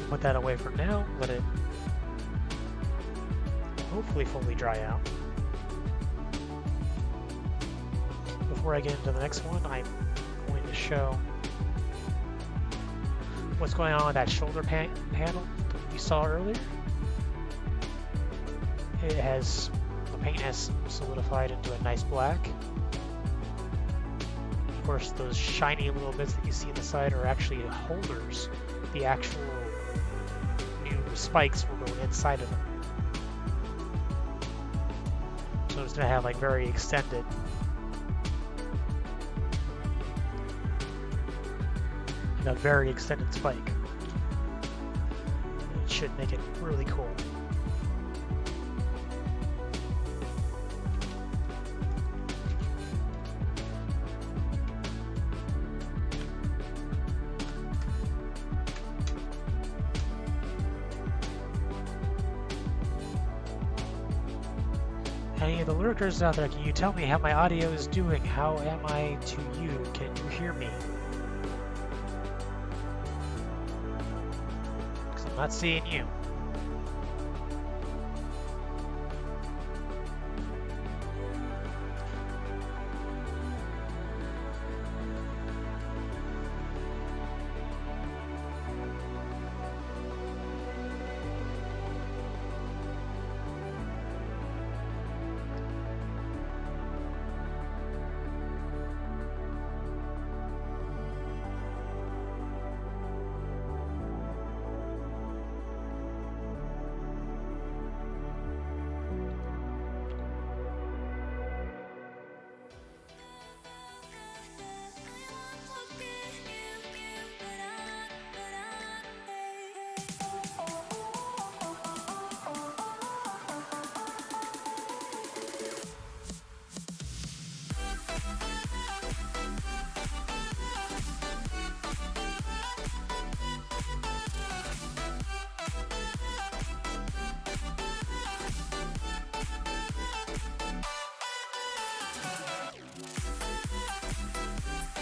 Put that away for now, let it hopefully fully dry out. Before I get into the next one, I'm going to show what's going on with that shoulder panel that we saw earlier. The paint has solidified into a nice black. Of course, those shiny little bits that you see on the side are actually holders. The actual spikes will go inside of them. So it's going to have like very extended a very extended spike. It should make it really cool. Any of the lurkers out there, can you tell me how my audio is doing? How am I to you? Can you hear me? Because I'm not seeing you.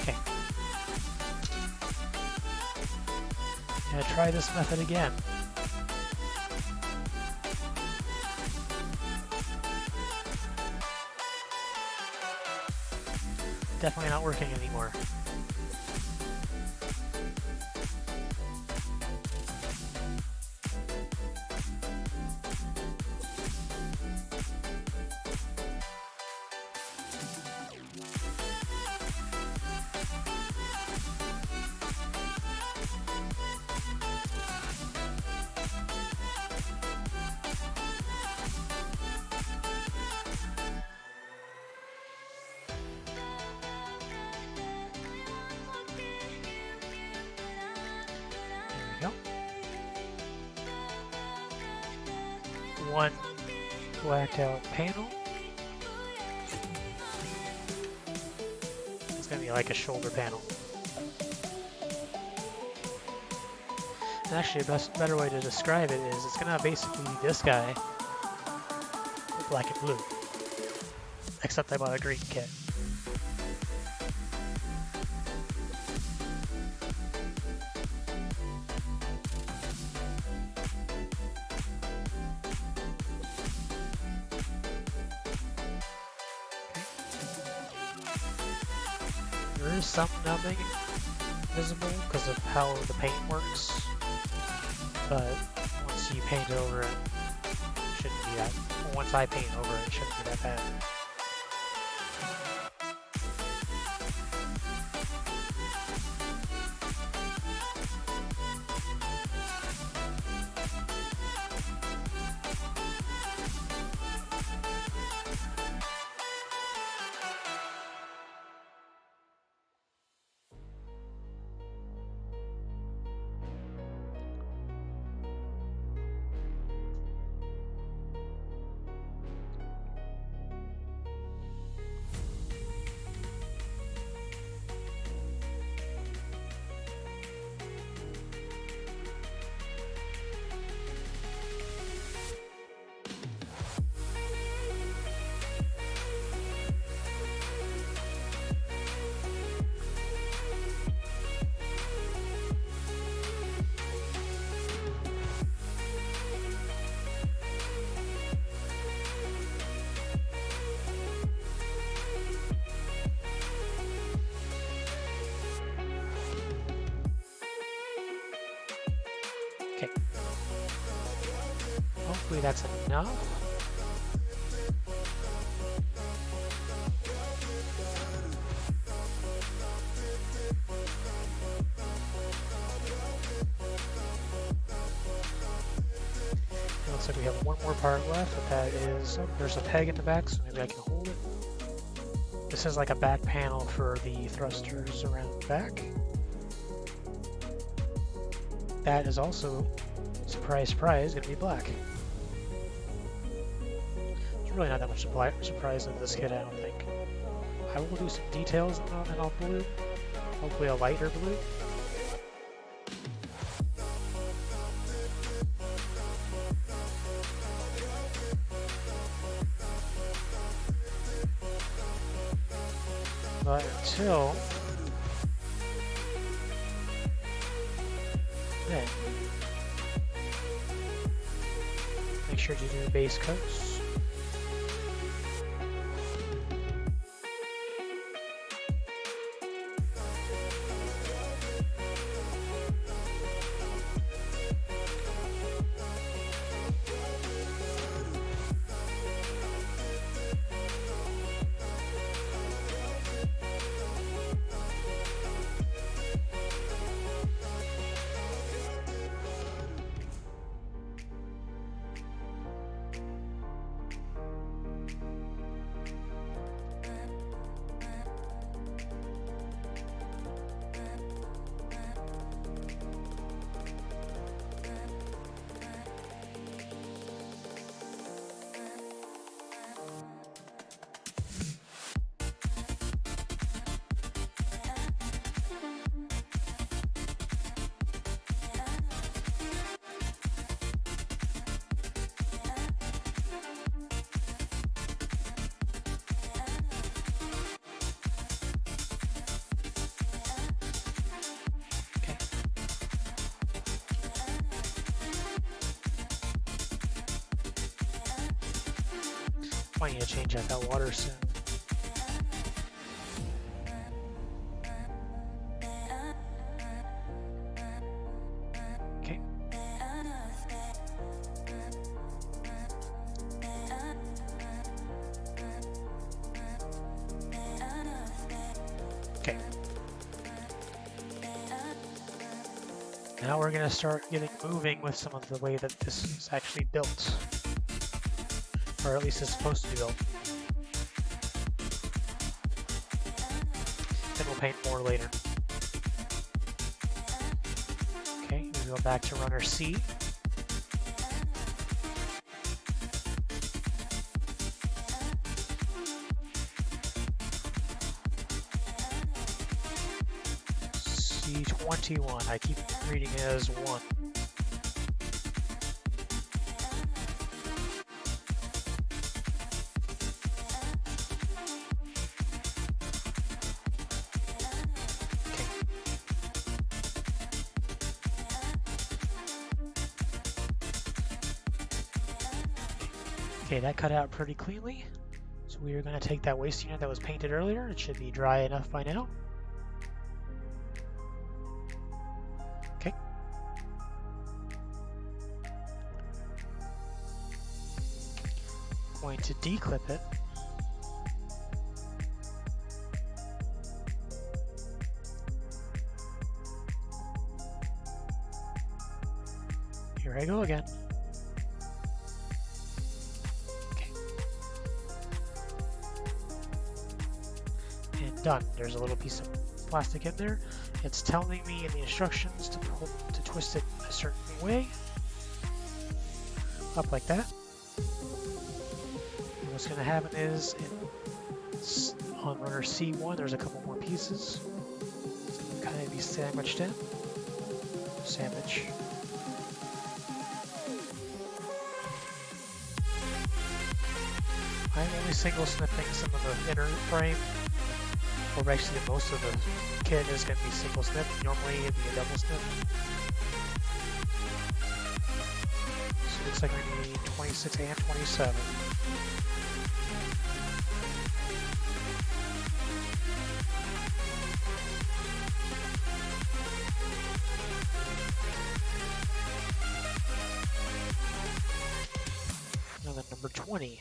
Okay. Gonna try this method again. Definitely not working anymore. One blacked out panel. It's gonna be like a shoulder panel. And actually, a better way to describe it is it's gonna basically be this guy with black and blue, except I bought a green kit. There is some numbing visible because of how the paint works, but once you paint over it, shouldn't be that. Well, once I paint over it, shouldn't be that bad. Okay. Hopefully that's enough. It looks like we have one more part left, but that is, oh, there's a peg in the back, so maybe I can hold it. This is like a back panel for the thrusters around the back. That is also, surprise, surprise, going to be black. There's really not that much surprise in this kit, I don't think. I will do some details in all blue, hopefully a lighter blue. But until then, make sure to do base coats. I need to change out that water soon. Okay. Okay. Now we're going to start getting moving with some of the way that this is actually built. Or at least it's supposed to be built. Then we'll paint more later. Okay, we go back to runner C. C21, I keep reading it as 1. Okay, that cut out pretty cleanly. So we are going to take that waste unit that was painted earlier. It should be dry enough by now. Okay. Going to declip it. Here I go again. Done. There's a little piece of plastic in there. It's telling me in the instructions to twist it a certain way. Up like that. And what's going to happen is on runner C1 there's a couple more pieces. It's going to kind of be sandwiched in. Sandwich. I'm only single snipping some of the inner frame. Or actually most of the kit is going to be single snip. Normally it'd be a double snip. So it looks like we need 26 and 27. Now then number 20.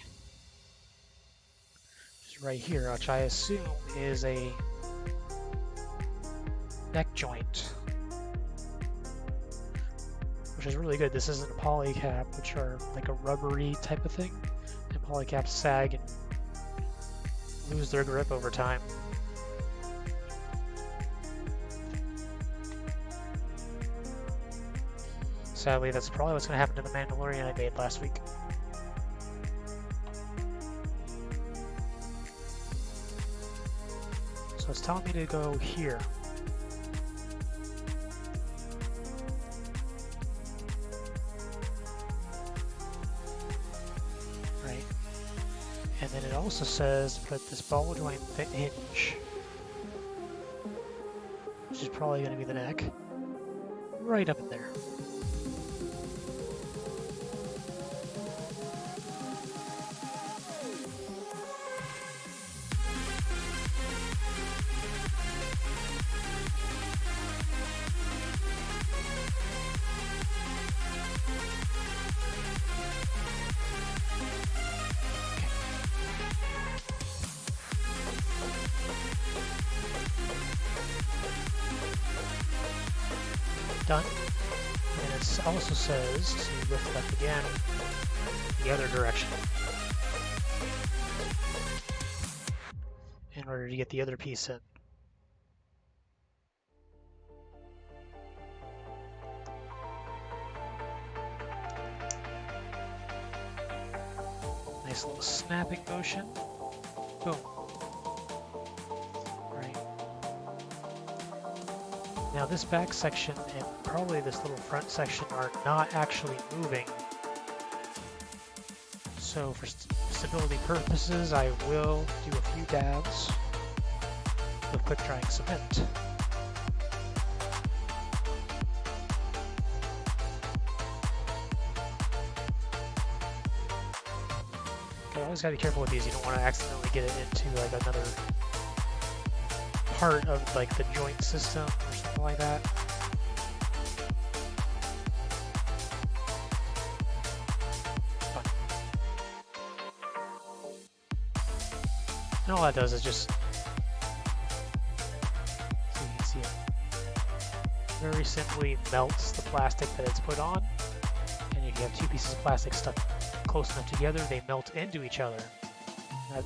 Right here, which I assume is a neck joint, which is really good. This isn't a polycap, which are like a rubbery type of thing, and polycaps sag and lose their grip over time. Sadly, that's probably what's going to happen to the Mandalorian I made last week. So it's telling me to go here. Right. And then it also says put this ball joint hinge which is probably going to be the neck, right up in there. Done. And it also says to lift it up again the other direction in order to get the other piece in. Nice little snapping motion. Boom. Right. Now this back section and probably this little front section are not actually moving. So for stability purposes, I will do a few dabs with quick drying cement. Okay, always gotta be careful with these. You don't want to accidentally get it into like another part of like the joint system or something like that. And all that does is just, so you can see it, very simply melts the plastic that it's put on. And if you have two pieces of plastic stuck close enough together, they melt into each other.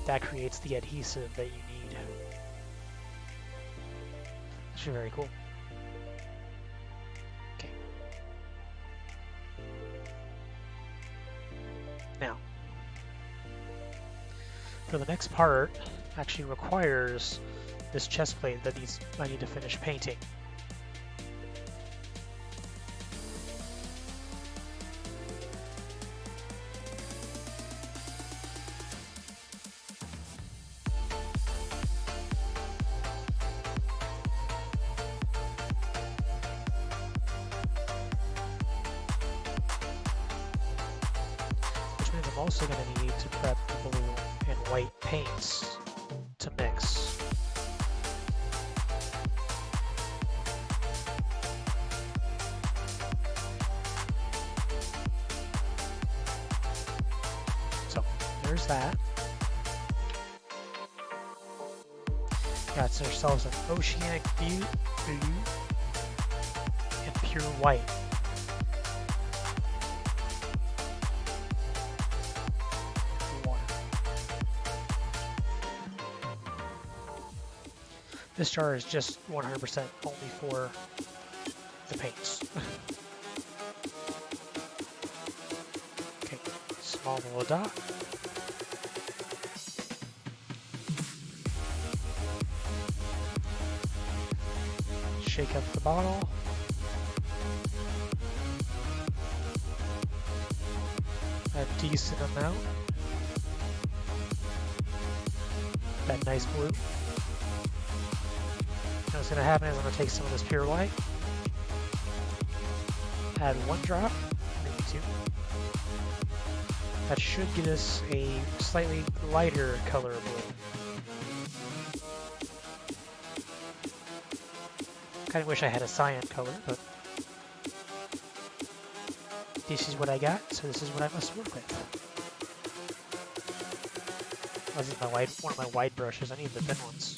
That creates the adhesive that you need. Actually very cool. Okay. Now, for the next part, actually requires this chest plate that I need to finish painting. Which means I'm also going to need to prep the blue and white paints to mix. So there's that. Got ourselves an oceanic blue and pure white. This jar is just 100% only for the paints. Okay, small little dot. Shake up the bottle. A decent amount. That nice blue. What's going to happen is I'm going to take some of this pure white, add one drop, maybe two. That should get us a slightly lighter color of blue. Kind of wish I had a cyan color, but this is what I got, so this is what I must work with. This is one of my wide brushes. I need the thin ones.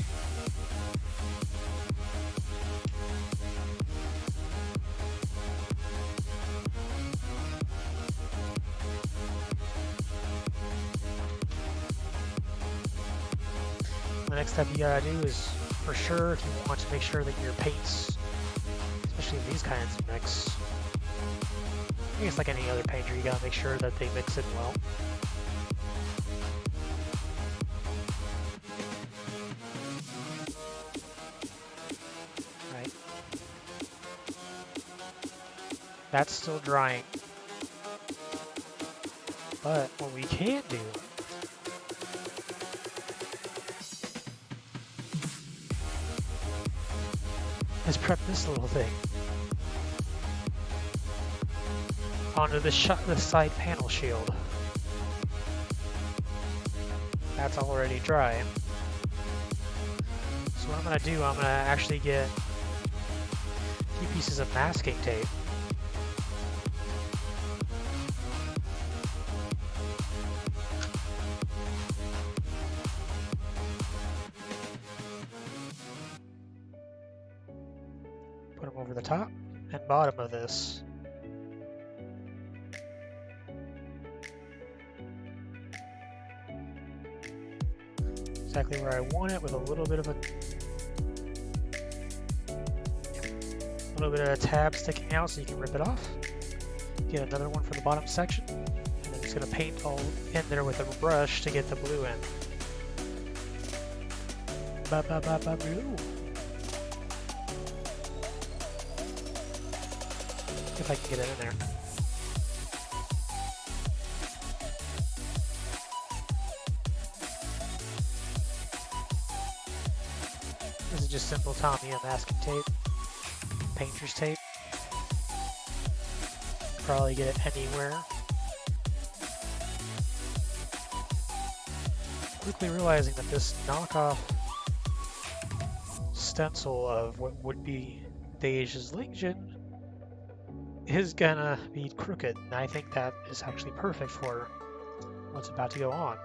The next step you gotta do is, for sure, if you want to make sure that your paints, especially in these kinds of mix, I guess like any other painter, you gotta make sure that they mix it well. Right. That's still drying. But what we can do Let's prep this little thing. Onto the side panel shield. That's already dry. So what I'm going to do, I'm going to actually get a few pieces of masking tape. Put them over the top and bottom of this. Exactly where I want it, with a little bit of a tab sticking out so you can rip it off. Get another one for the bottom section, and I'm just gonna paint all in there with a brush to get the blue in. Blue. If I can get it in there. This is just simple Tamiya masking tape, painter's tape. Probably get it anywhere. Quickly realizing that this knockoff stencil of what would be Deja's Legion is gonna be crooked, and I think that is actually perfect for what's about to go on.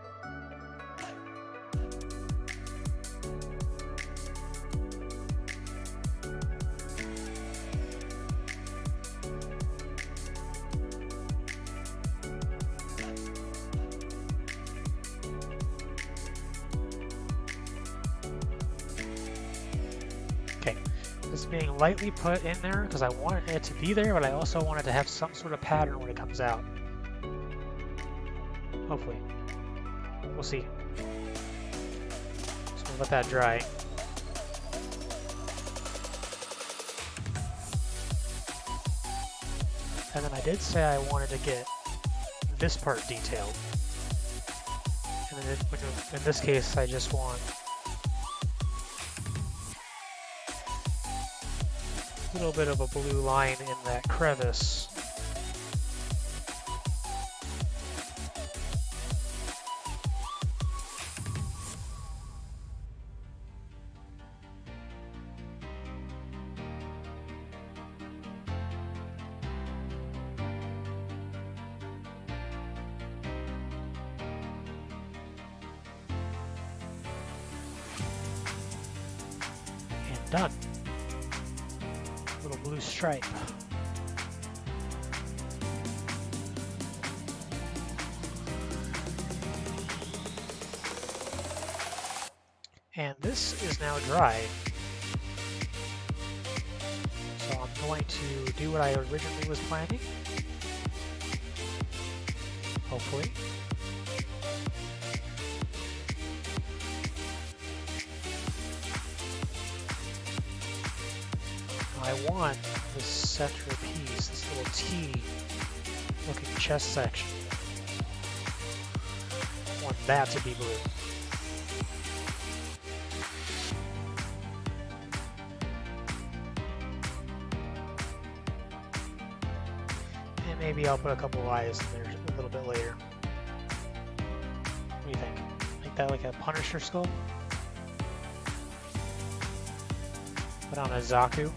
Okay, this is being lightly put in there because I want it to be there, but I also want it to have some sort of pattern when it comes out. Hopefully. We'll see. So we'll let that dry. And then I did say I wanted to get this part detailed. And then in this case, I just want a little bit of a blue line in that crevice. And done. Little blue stripe. And this is now dry. So I'm going to do what I originally was planning. Hopefully. I want this center piece, this little T looking chest section. I want that to be blue. And maybe I'll put a couple eyes in there a little bit later. What do you think? Make that like a Punisher skull? Put on a Zaku.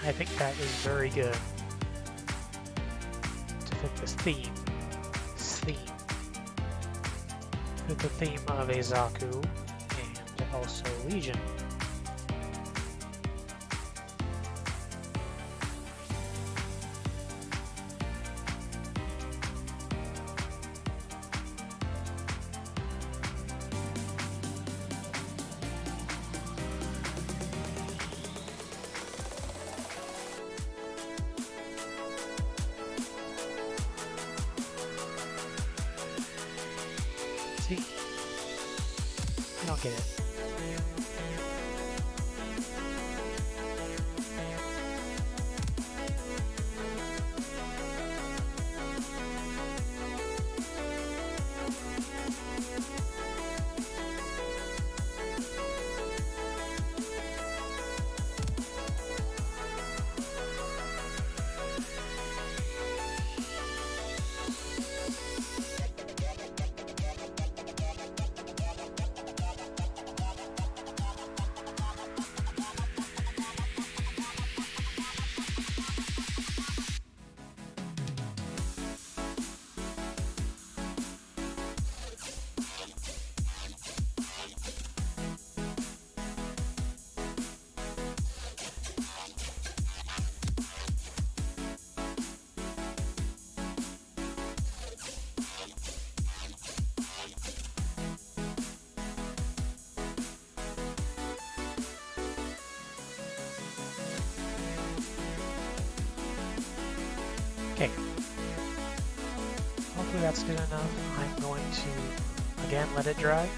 I think that is very good to fit this theme. Fit the theme of a Zaku and also Legion. get it. Okay, hopefully that's good enough. I'm going to, again, let it dry.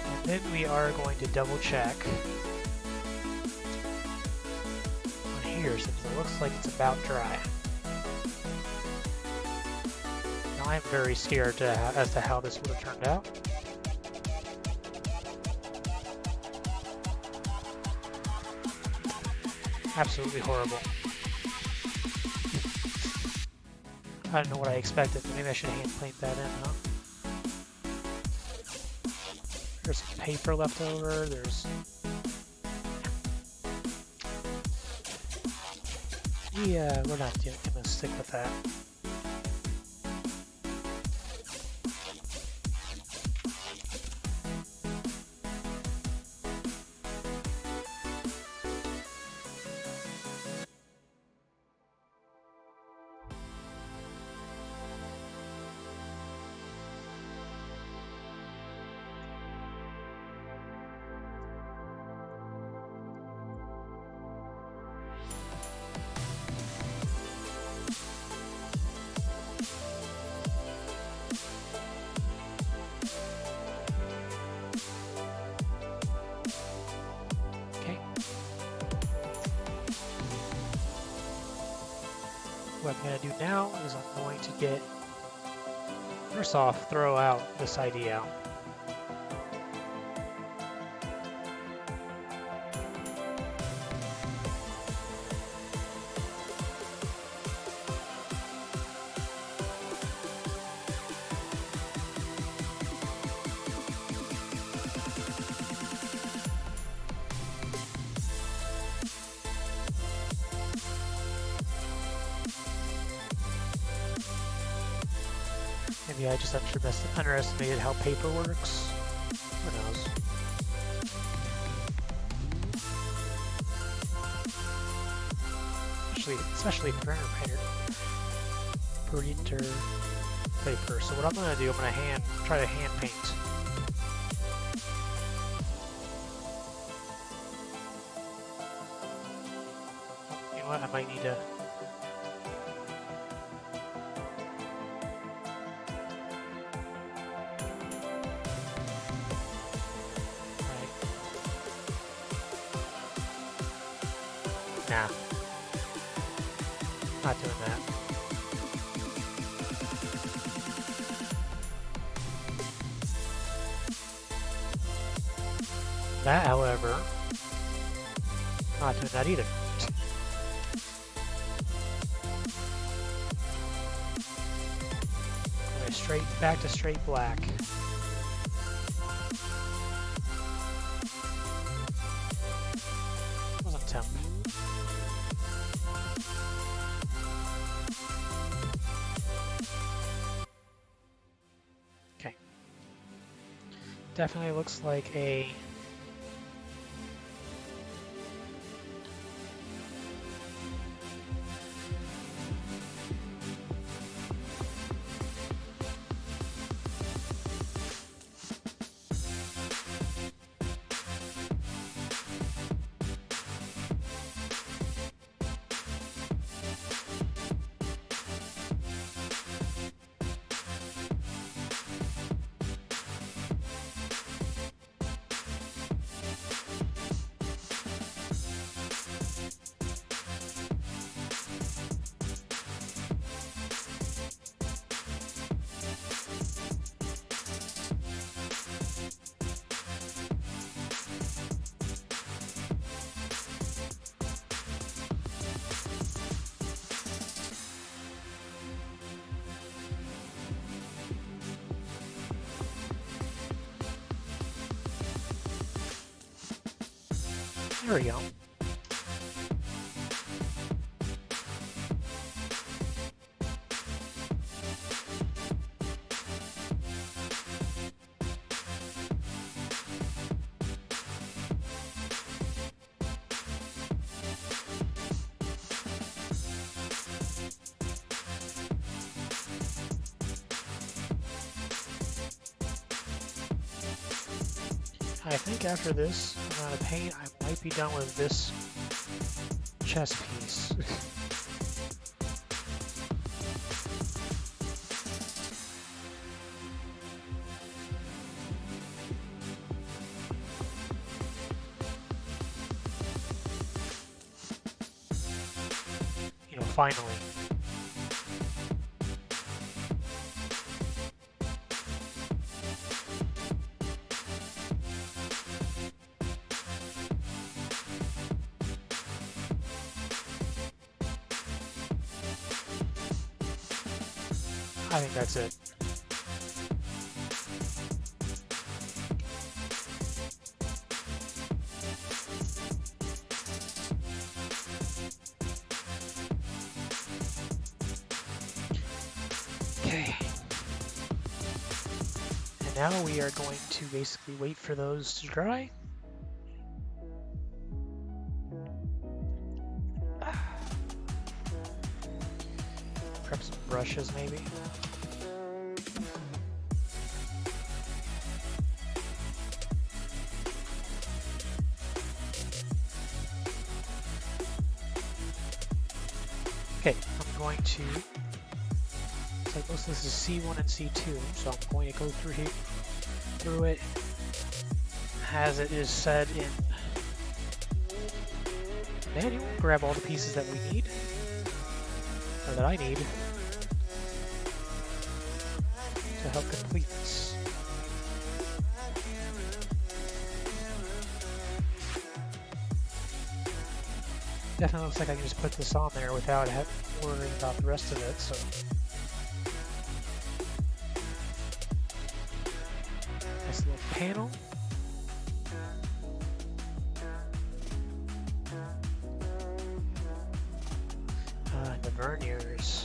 And then we are going to double check on here since it looks like it's about dry. Now I'm very scared as to how this would have turned out. Absolutely horrible. I don't know what I expected, but maybe I should hand paint that in, huh? There's some paper left over, there's... Yeah, we're not gonna stick with that. What I'm going to do now is I'm going to get, first off, throw out this ID out. Maybe I just underestimated how paper works. Who knows? Especially printer paper. So what I'm going to do, I'm going to try to hand paint. You know what? I might need to. Nah, not doing that. That, however, not doing that either. Going back to straight black. Wasn't temp. Okay. Definitely looks like a There we go. I think after this amount of paint, I might be done with this chest piece. You know, finally. I think that's it. Okay. And now we are going to basically wait for those to dry. Grab some brushes maybe. Okay, I'm going to, it's like most of this is C1 and C2, so I'm going to go through it as it is said in the manual. Grab all the pieces that we need, or that I need, to help complete this. Definitely looks like I can just put this on there without worrying about the rest of it, so. Nice little panel. And the verniers.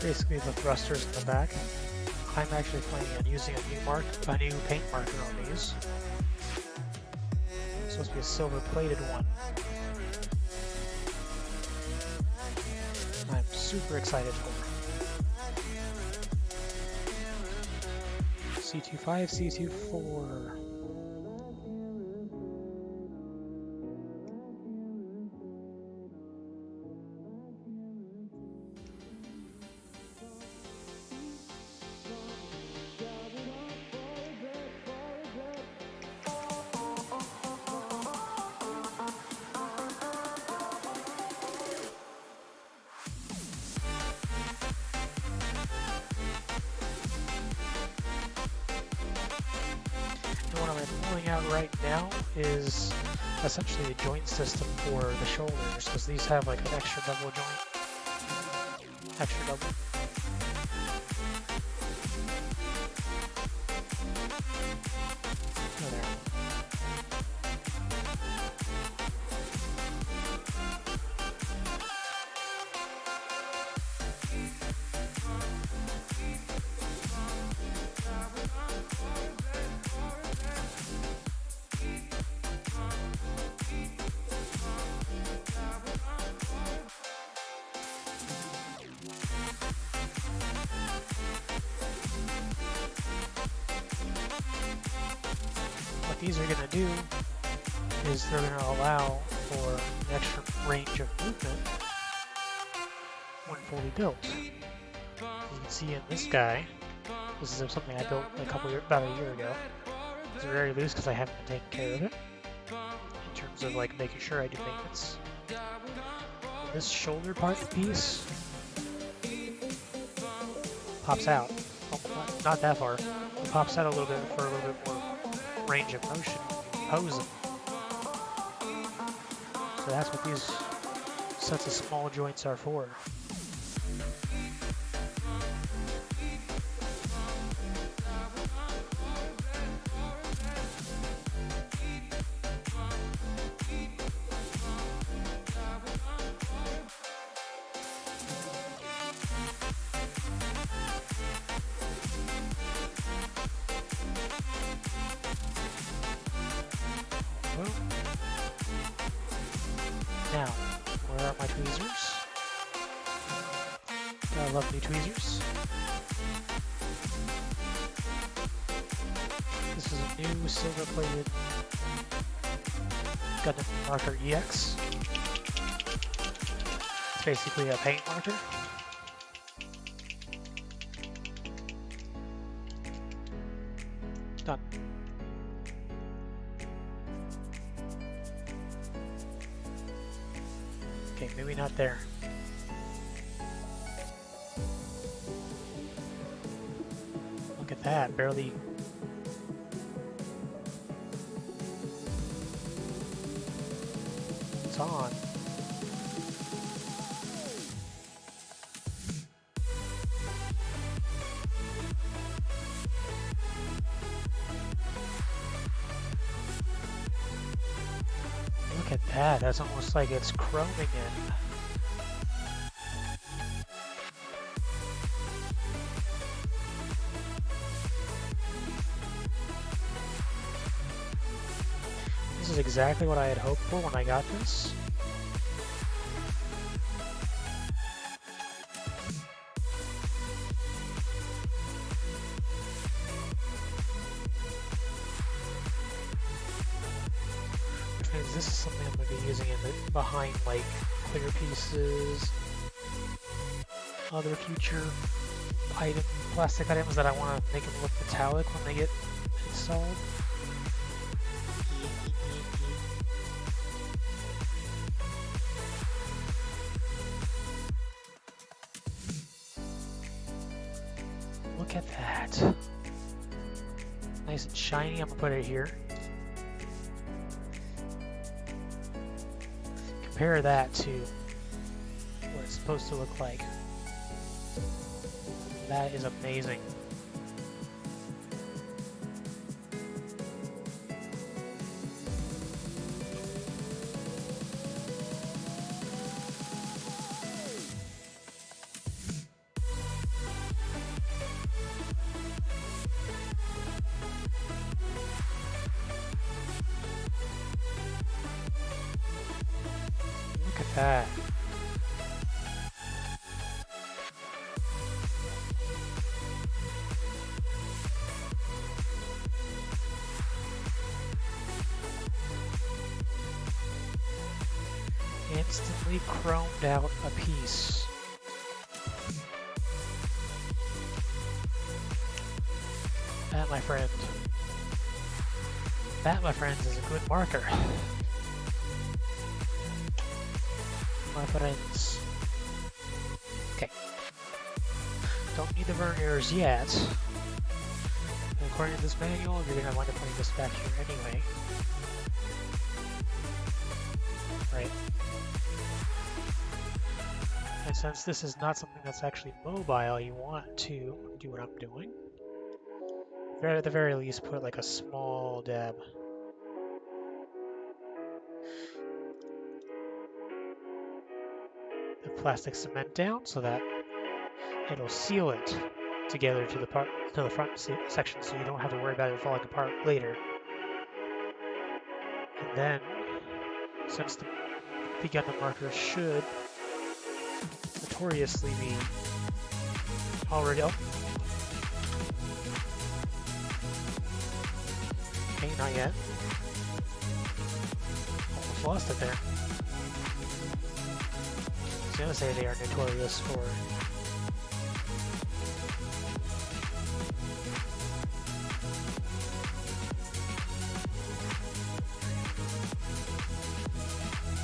Basically the thrusters in the back. I'm actually planning on using a new paint marker on these. It's supposed to be a silver plated one. I'm super excited for it. C25, C24. What I'm pulling out right now is essentially a joint system for the shoulders, because these have like an extra double joint. Extra double. Oh, there. What these are going to do is they're going to allow for an extra range of movement when fully built. As you can see in this guy, this is something I built about a year ago. It's very loose because I haven't been taking care of it in terms of like making sure I do maintenance. This shoulder part piece pops out. Oh, not that far. It pops out a little bit for a little bit more range of motion. Pose them. So that's what these sets of small joints are for. Now, where are my tweezers? Gotta love new tweezers. This is a new silver-plated Gunpla marker EX. It's basically a paint marker. Done. Okay, maybe not there. Look at that, barely. It's on. Look at that, that's almost like it's chroming in. This is exactly what I had hoped for when I got this. Which means this is something I'm going to be using behind like clear pieces, other future plastic items that I want to make them look metallic when they get installed. Look at that. Nice and shiny. I'm gonna put it here. Compare that to what it's supposed to look like. That is amazing. Look at that. Instantly chromed out a piece. That, my friend. That, my friends, is a good marker. My friends. Okay. Don't need the verniers yet. And according to this manual, you're gonna wind up putting this back here anyway. Right. And since this is not something that's actually mobile, you want to do what I'm doing. At the very least, put like a small dab. The plastic cement down so that it'll seal it together to the front section, so you don't have to worry about it falling apart later. And then, since the Gunpla marker should notoriously be already up. Okay, not yet. Almost lost it there. I was gonna say they are notorious for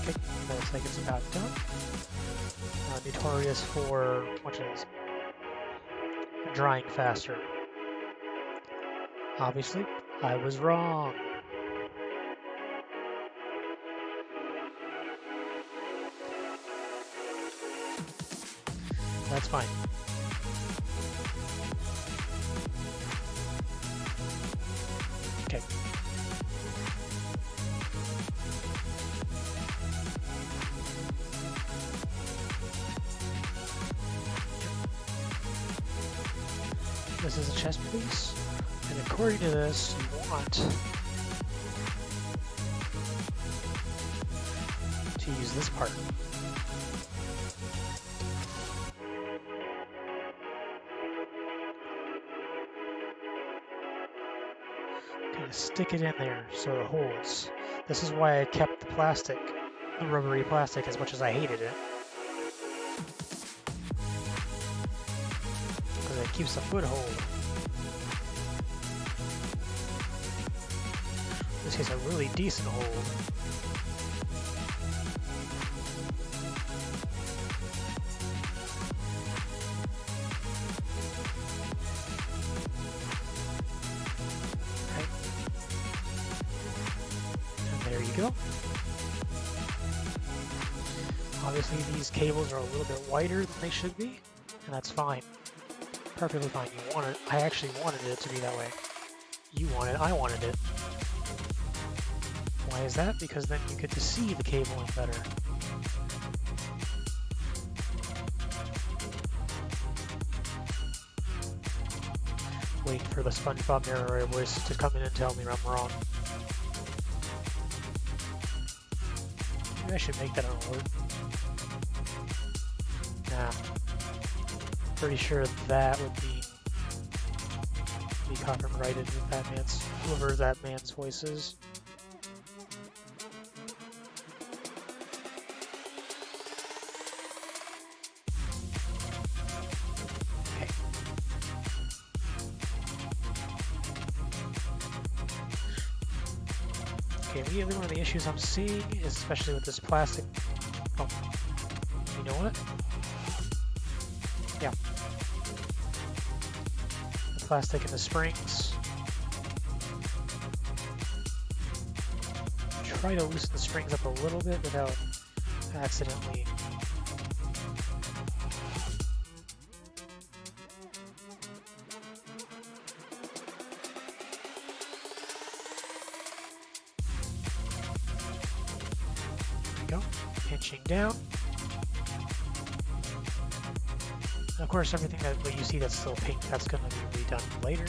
okay, looks like it's about done. Notorious for drying faster. Obviously, I was wrong. That's fine. Okay. This is a chest piece, and according to this, you want to use this part. Okay, stick it in there so it holds. This is why I kept the plastic, the rubbery plastic, as much as I hated it. Because it keeps the foothold. This is a really decent hold. Okay. And there you go. Obviously these cables are a little bit wider than they should be, and that's fine. Perfectly fine. You want it. I actually wanted it to be that way. You wanted it, I wanted it. Why is that? Because then you get to see the cabling better. Waiting for the SpongeBob narrator voice to come in and tell me I'm wrong. Maybe I should make that an alert. Nah. Pretty sure that would be copyrighted with that man's, whoever that man's voice is. Okay. Okay, immediately one of the issues I'm seeing is, especially with this plastic. Oh, you know what? Yeah. The plastic in the springs. Try to loosen the springs up a little bit without accidentally. There we go. Pinching down. And of course, everything that you see that's still pink, that's going to be redone later.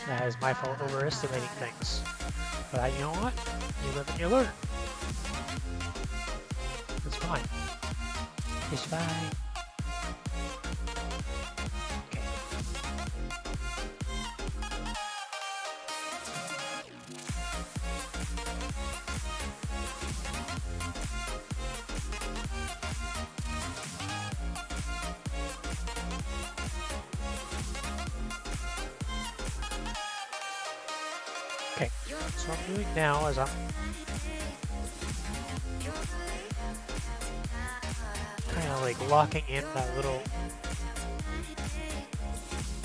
That is my fault overestimating things. But you know what? You live and you learn. It's fine. It's fine. Okay. Okay, so what I'm doing now is I'm kind of like locking in that little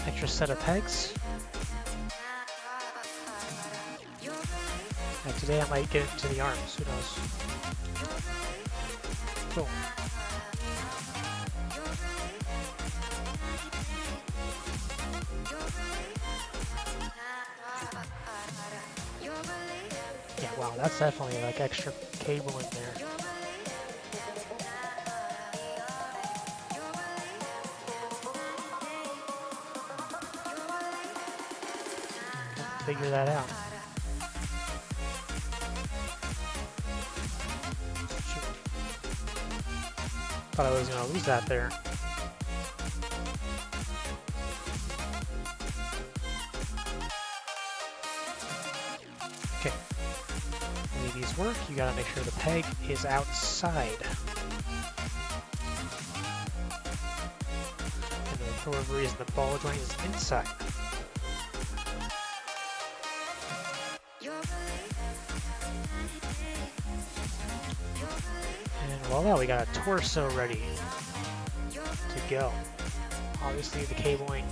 extra set of pegs. And today I might get into the arms, who knows. Cool. Yeah, wow, that's definitely like extra cable in there. Figure that out. Thought I was gonna lose that there. Okay. The way these work, you gotta make sure the peg is outside. And for whatever reason, the ball joint is inside. And voila, we got a torso ready to go. Obviously, the cabling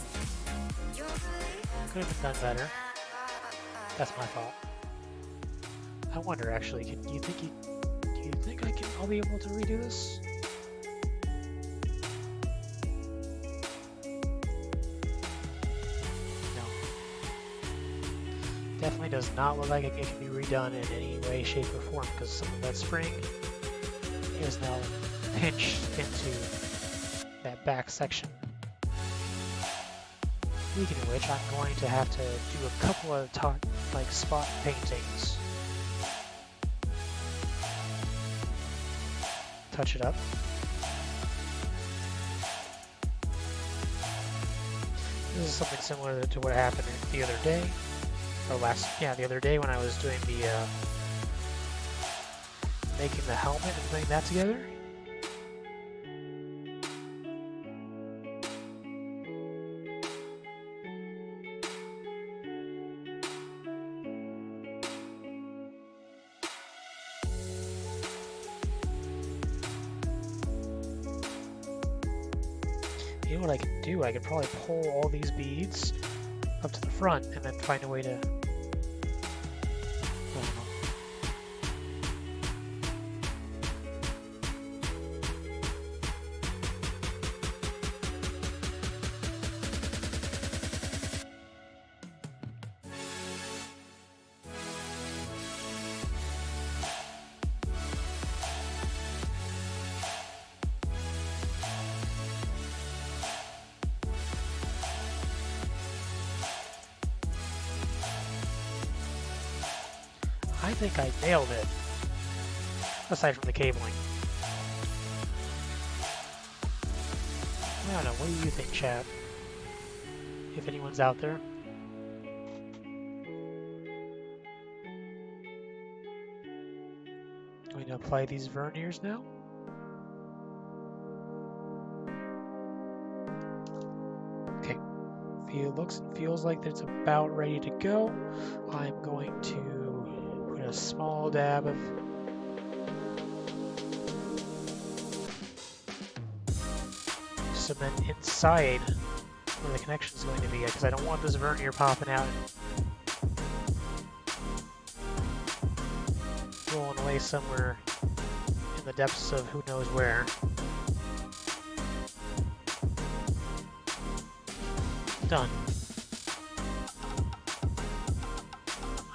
could have been done better. That's my fault. I wonder, actually, do you think I'll be able to redo this? No. Definitely does not look like it can be redone in any way, shape, or form, because some of that spring is now pinched into that back section. Speaking of which, I'm going to have to do a couple of spot paintings. Touch it up. This is something similar to what happened the other day, or the other day when I was doing the making the helmet and putting that together. You know what I could do? I could probably pull all these beads up to the front and then find a way to... I think I nailed it, aside from the cabling. I don't know, what do you think, chat? If anyone's out there. I'm going to apply these verniers now. Okay, looks and feels like it's about ready to go. I'm going to a small dab of cement inside where the connection is going to be, because I don't want this vernier popping out and rolling away somewhere in the depths of who knows where. Done.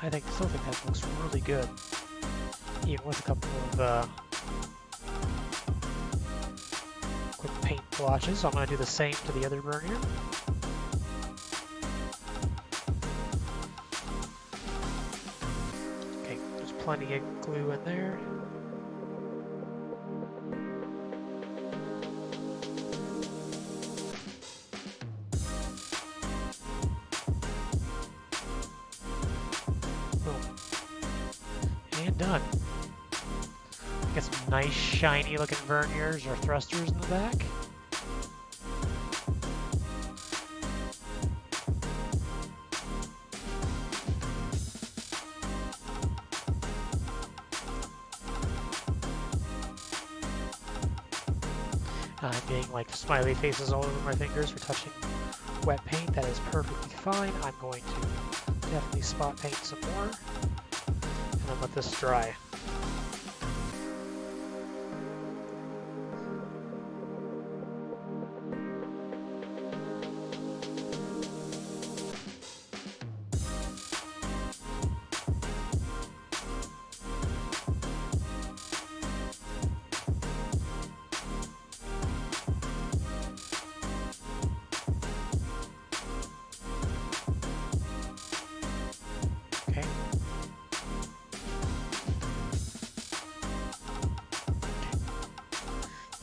I still think that looks really good, even with a couple of quick paint blotches. I'm going to do the same to the other vernier. Okay, there's plenty of glue in there. Done. Get some nice shiny looking verniers or thrusters in the back. I'm getting like smiley faces all over my fingers for touching wet paint. That is perfectly fine. I'm going to definitely spot paint some more. And then let this dry.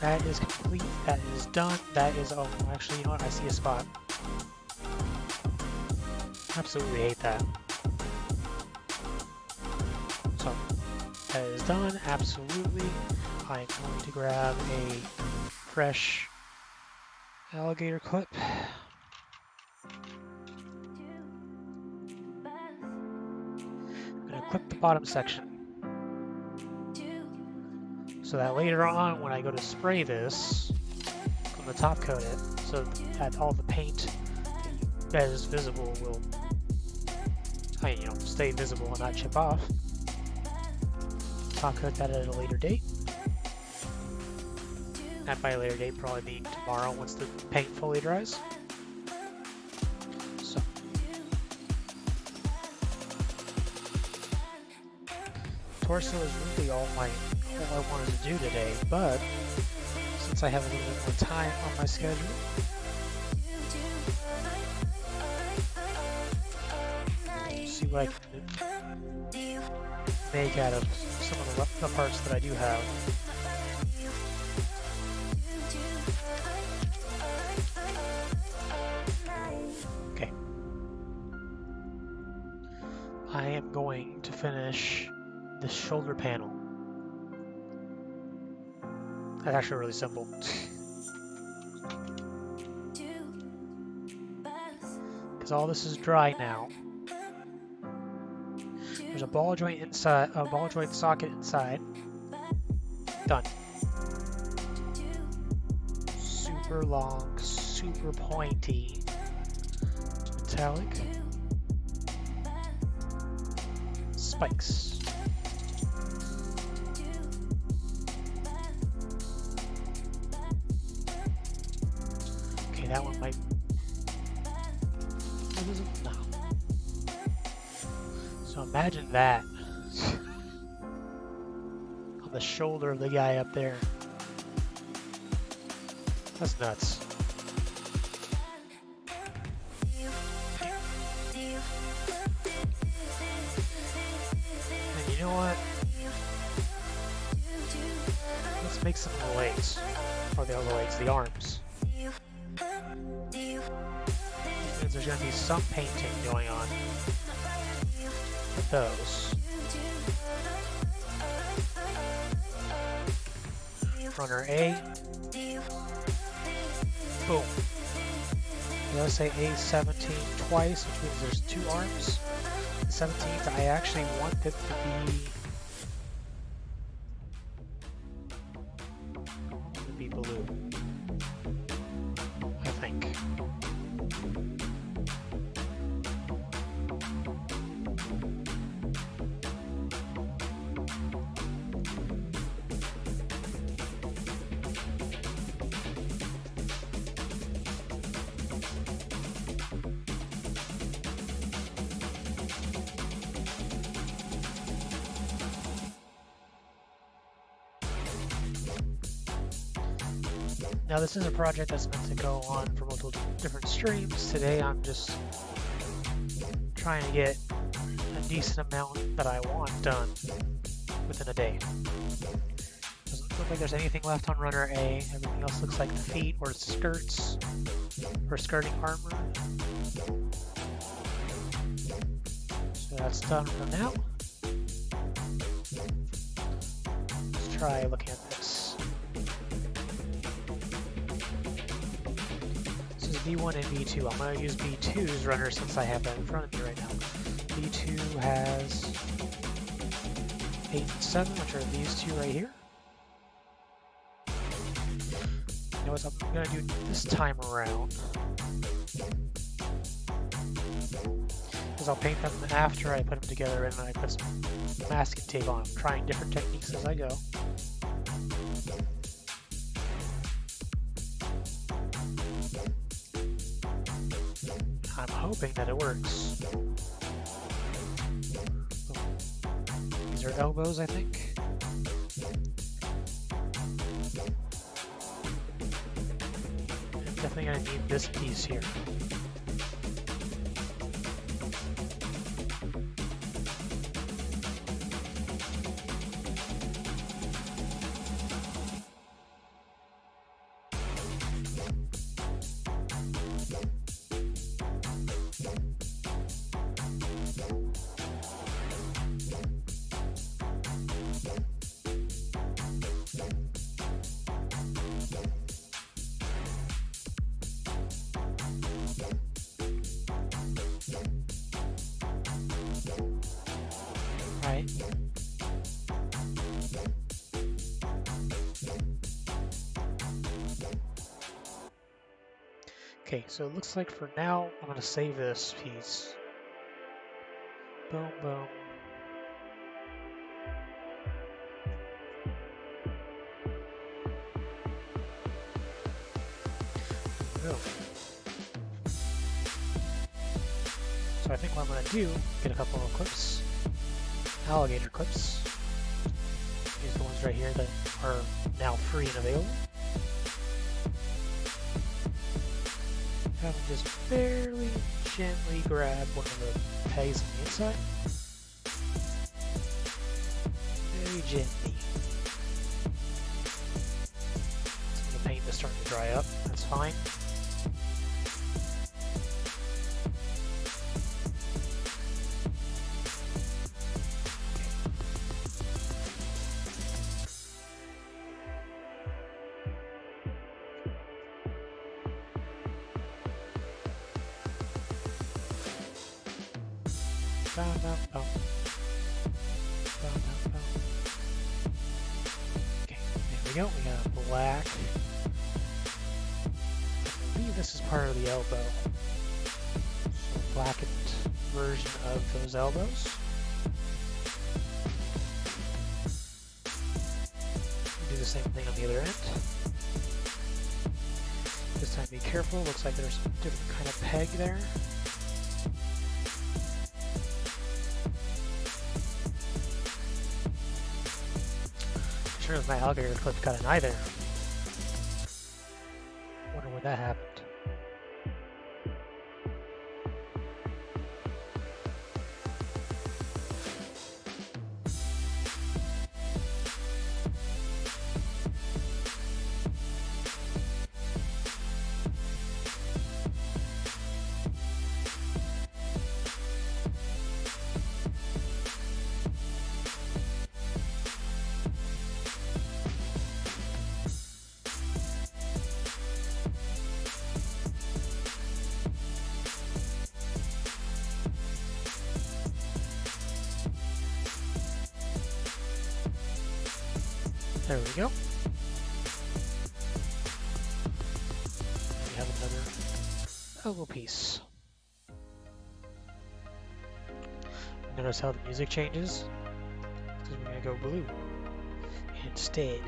That is complete. That is done. That is, oh, actually, you know what? I see a spot. Absolutely hate that. So, that is done. Absolutely. I'm going to grab a fresh alligator clip. I'm going to clip the bottom section so that later on when I go to spray this, I'm going to top coat it so that all the paint that is visible will, stay visible and not chip off. Top coat that at a later date. That by a later date probably being tomorrow once the paint fully dries. So. Torso is really all I wanted to do today, but since I have a little bit more time on my schedule, see what I can make out of some of the parts that I do have. Okay. I am going to finish this shoulder panel. That's actually really simple. Because all this is dry now. There's a ball joint inside, a ball joint socket inside. Done. Super long, super pointy, metallic spikes. Okay, that one might. What is it? No. So imagine that on the shoulder of the guy up there. That's nuts. And you know what? Let's make some of the legs. Or the other legs, the arms. Because there's going to be some painting going on with those. Runner A. Boom. Let's say A17 twice, which means there's two arms. The 17th, I actually want it to be blue. I think. Now this is a project that's meant to go on for multiple different streams. Today I'm just trying to get a decent amount that I want done within a day. Doesn't look like there's anything left on runner A. Everything else looks like the feet or skirts or skirting armor. So that's done for now. Let's try looking at this. B1 and B2. I'm going to use B2's runner since I have that in front of me right now. B2 has 8 and 7, which are these two right here. You know what I'm going to do this time around? Because I'll paint them after I put them together and then I put some masking tape on them, trying different techniques as I go. I'm hoping that it works. These are elbows, I think. I'm definitely going to need this piece here. Alright. Okay, so it looks like for now, I'm going to save this piece. Boom, boom. Boom. So I think what I'm going to do, get a couple of clips, alligator clips. These are the ones right here that are now free and available. Have them just fairly gently grab one of the pegs on the inside. Very gently. So the paint is starting to dry up. That's fine. Okay, there we go. We got a black. I believe this is part of the elbow. So blackened version of those elbows. Do the same thing on the other end. This time be careful. Looks like there's a different kind of peg there. Sure as my alligator clip got an eye there. Wonder when that happened. There we go. And we have another elbow piece. Notice how the music changes? Because we're going to go blue instead.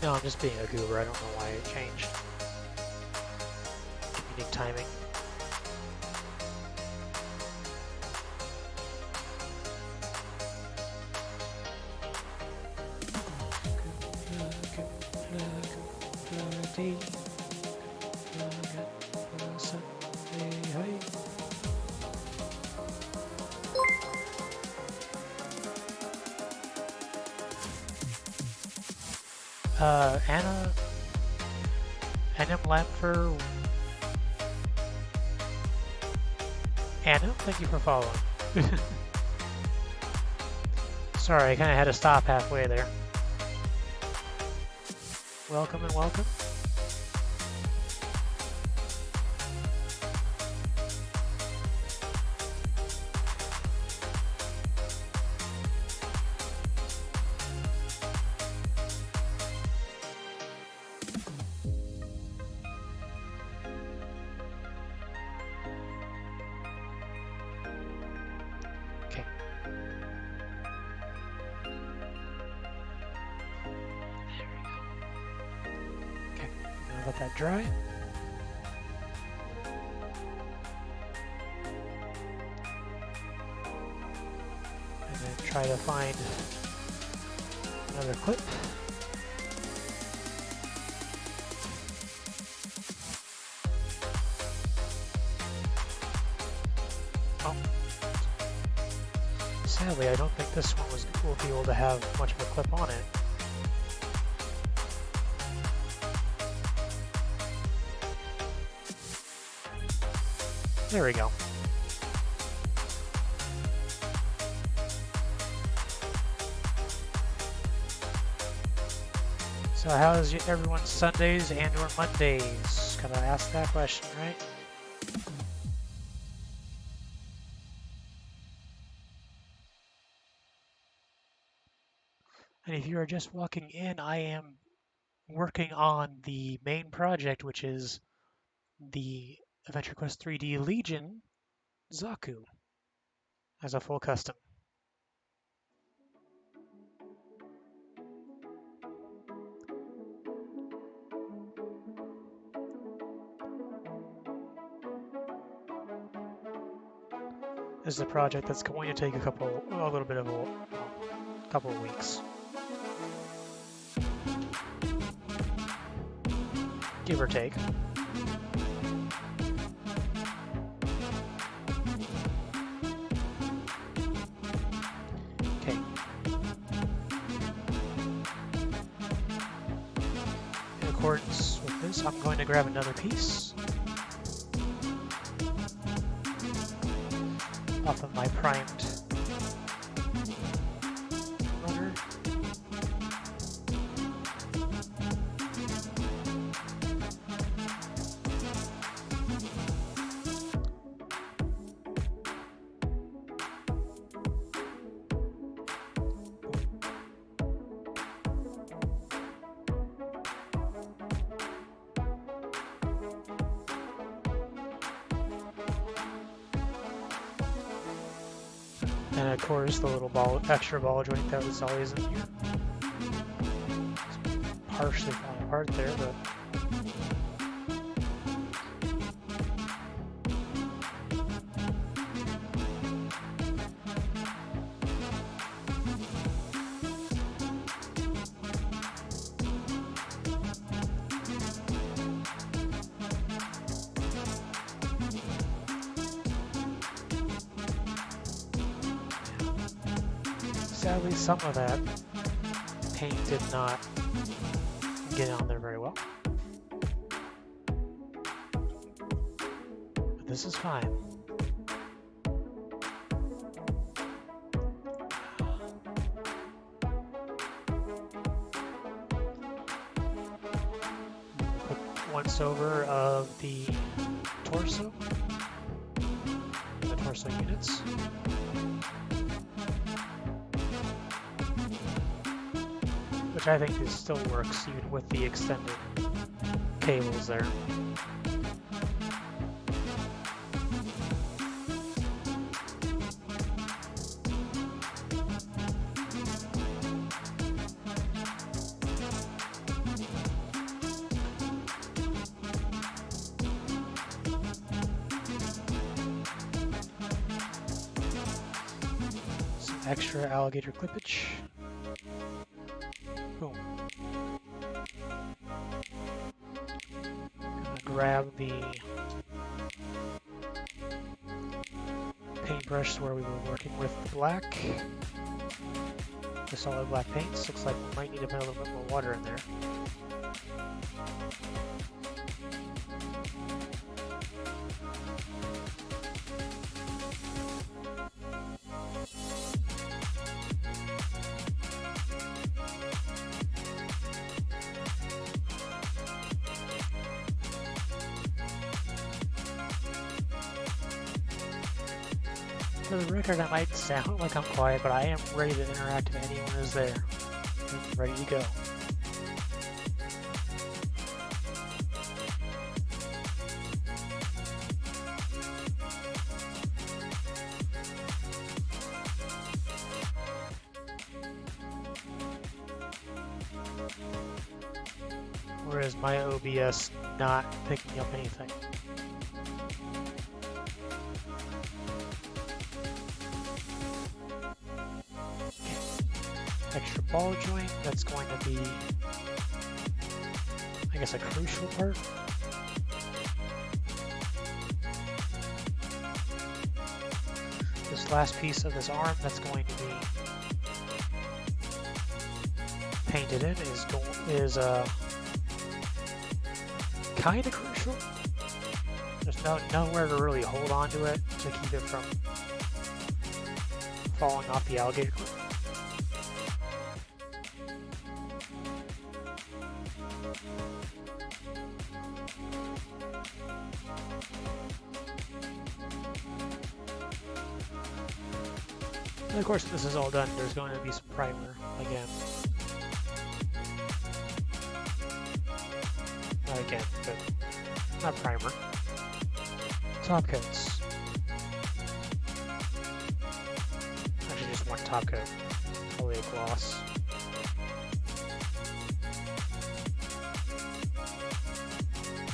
No, I'm just being a goober. I don't know why it changed. Unique timing. Anna Lamfer. Anna, thank you for following. Sorry, I kind of had to stop halfway there. Welcome and welcome. Let that dry. And then try to find another clip. Oh. Sadly, I don't think this one will be able to have much of a clip on it. There we go. So how's everyone's Sundays and or Mondays? Gotta ask that question, right? And if you are just walking in, I am working on the main project, which is the Adventure Quest 3D Legion Zaku as a full custom. This is a project that's going to take a little bit of a couple of weeks, give or take. Okay. In accordance with this, I'm going to grab another piece off of my primed runner. And of course the little extra ball joint that was always in here. It's partially falling apart there, but sadly some of that paint did not get on there very well. But this is fine. Put once over of the torso, the torso units. Which I think this still works even with the extended cables there. Some extra alligator clippage. Boom. Gonna grab the paintbrush where we were working with black. The solid black paints. Looks like we might need to put a little bit more water in there. For the record, I might sound like I'm quiet, but I am ready to interact if anyone is there. I'm ready to go. Or is my OBS not picking up anything? Extra ball joint, that's going to be, I guess, a crucial part. This last piece of this arm that's going to be painted in is kind of crucial. There's nowhere to really hold on to it to keep it from falling off the alligator clip. And of course, when this is all done, there's going to be some primer again. Not again, but not primer. Top coats. Actually, just one top coat. Probably a gloss.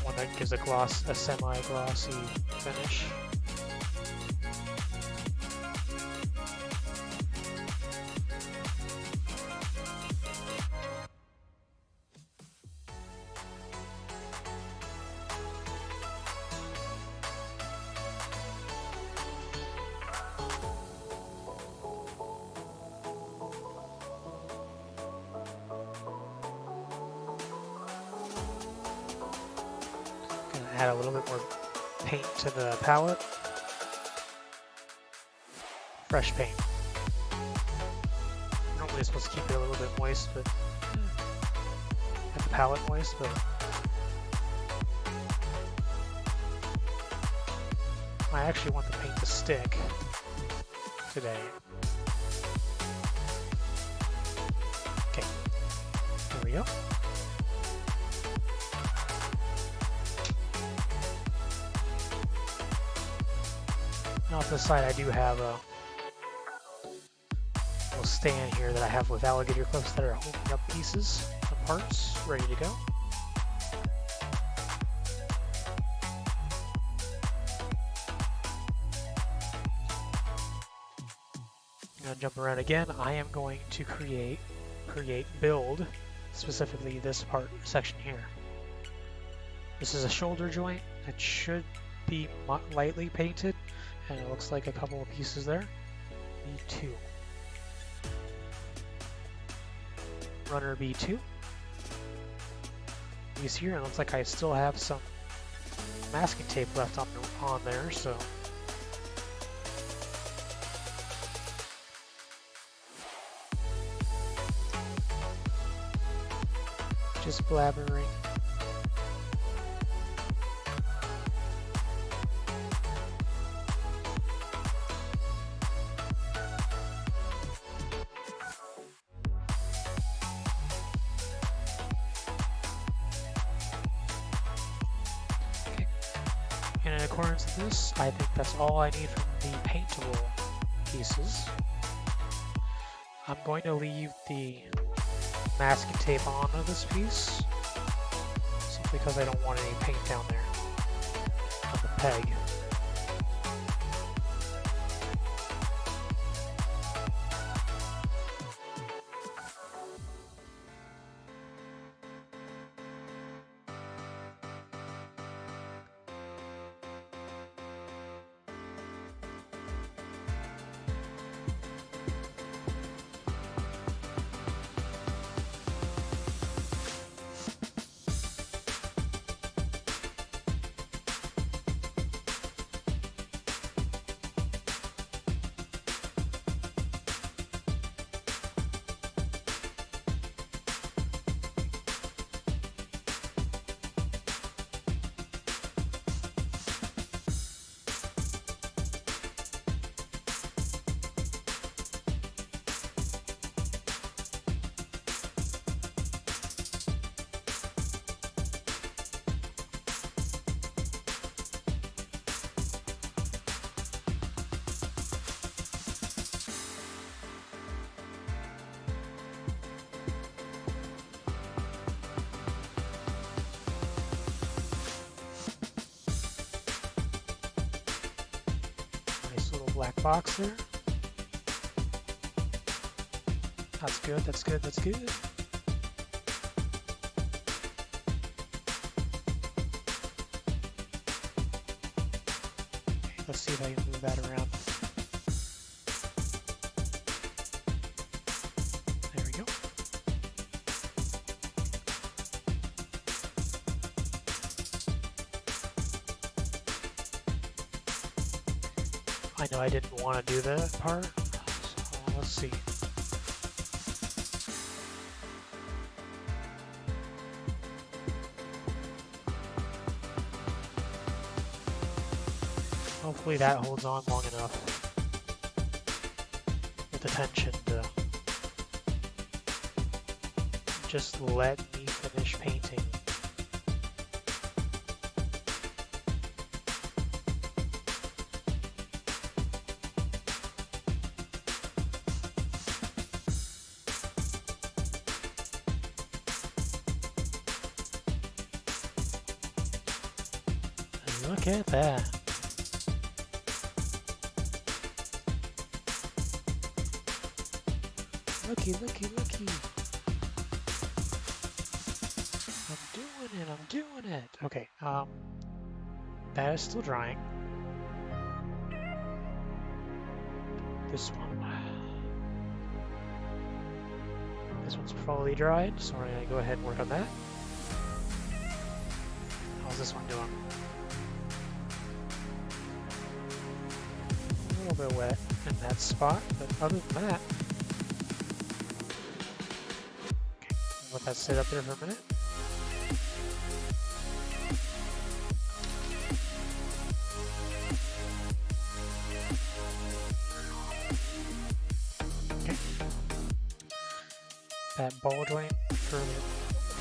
One that gives a gloss, a semi-glossy finish. Add a little bit more paint to the palette. Fresh paint. Normally it's supposed to keep it a little bit moist, but have the palette moist, but I actually want the paint to stick today. Okay, there we go. Now off this side I do have a little stand here that I have with alligator clips that are holding up pieces and parts ready to go. I'm going to jump around again. I am going to build specifically this section here. This is a shoulder joint. It should be lightly painted. And it looks like a couple of pieces there. B2. Runner B2. These here, and it looks like I still have some masking tape left on there, so. Just blabbering. And in accordance with this, I think that's all I need from the paintable pieces. I'm going to leave the masking tape on this piece, simply because I don't want any paint down there on the peg. Black box there. That's good, that's good, that's good. Okay, let's see if I can move that around. There we go. I know I didn't want to do that part, so let's see. Hopefully that holds on long enough. attention to just let me finish painting. Look at that. Looky, looky, looky. I'm doing it. Okay, that is still drying. This one's probably dried, so we're gonna go ahead and work on that. How's this one doing? A little bit wet in that spot, but other than that, okay, let that sit up there for a minute. That ball joint for the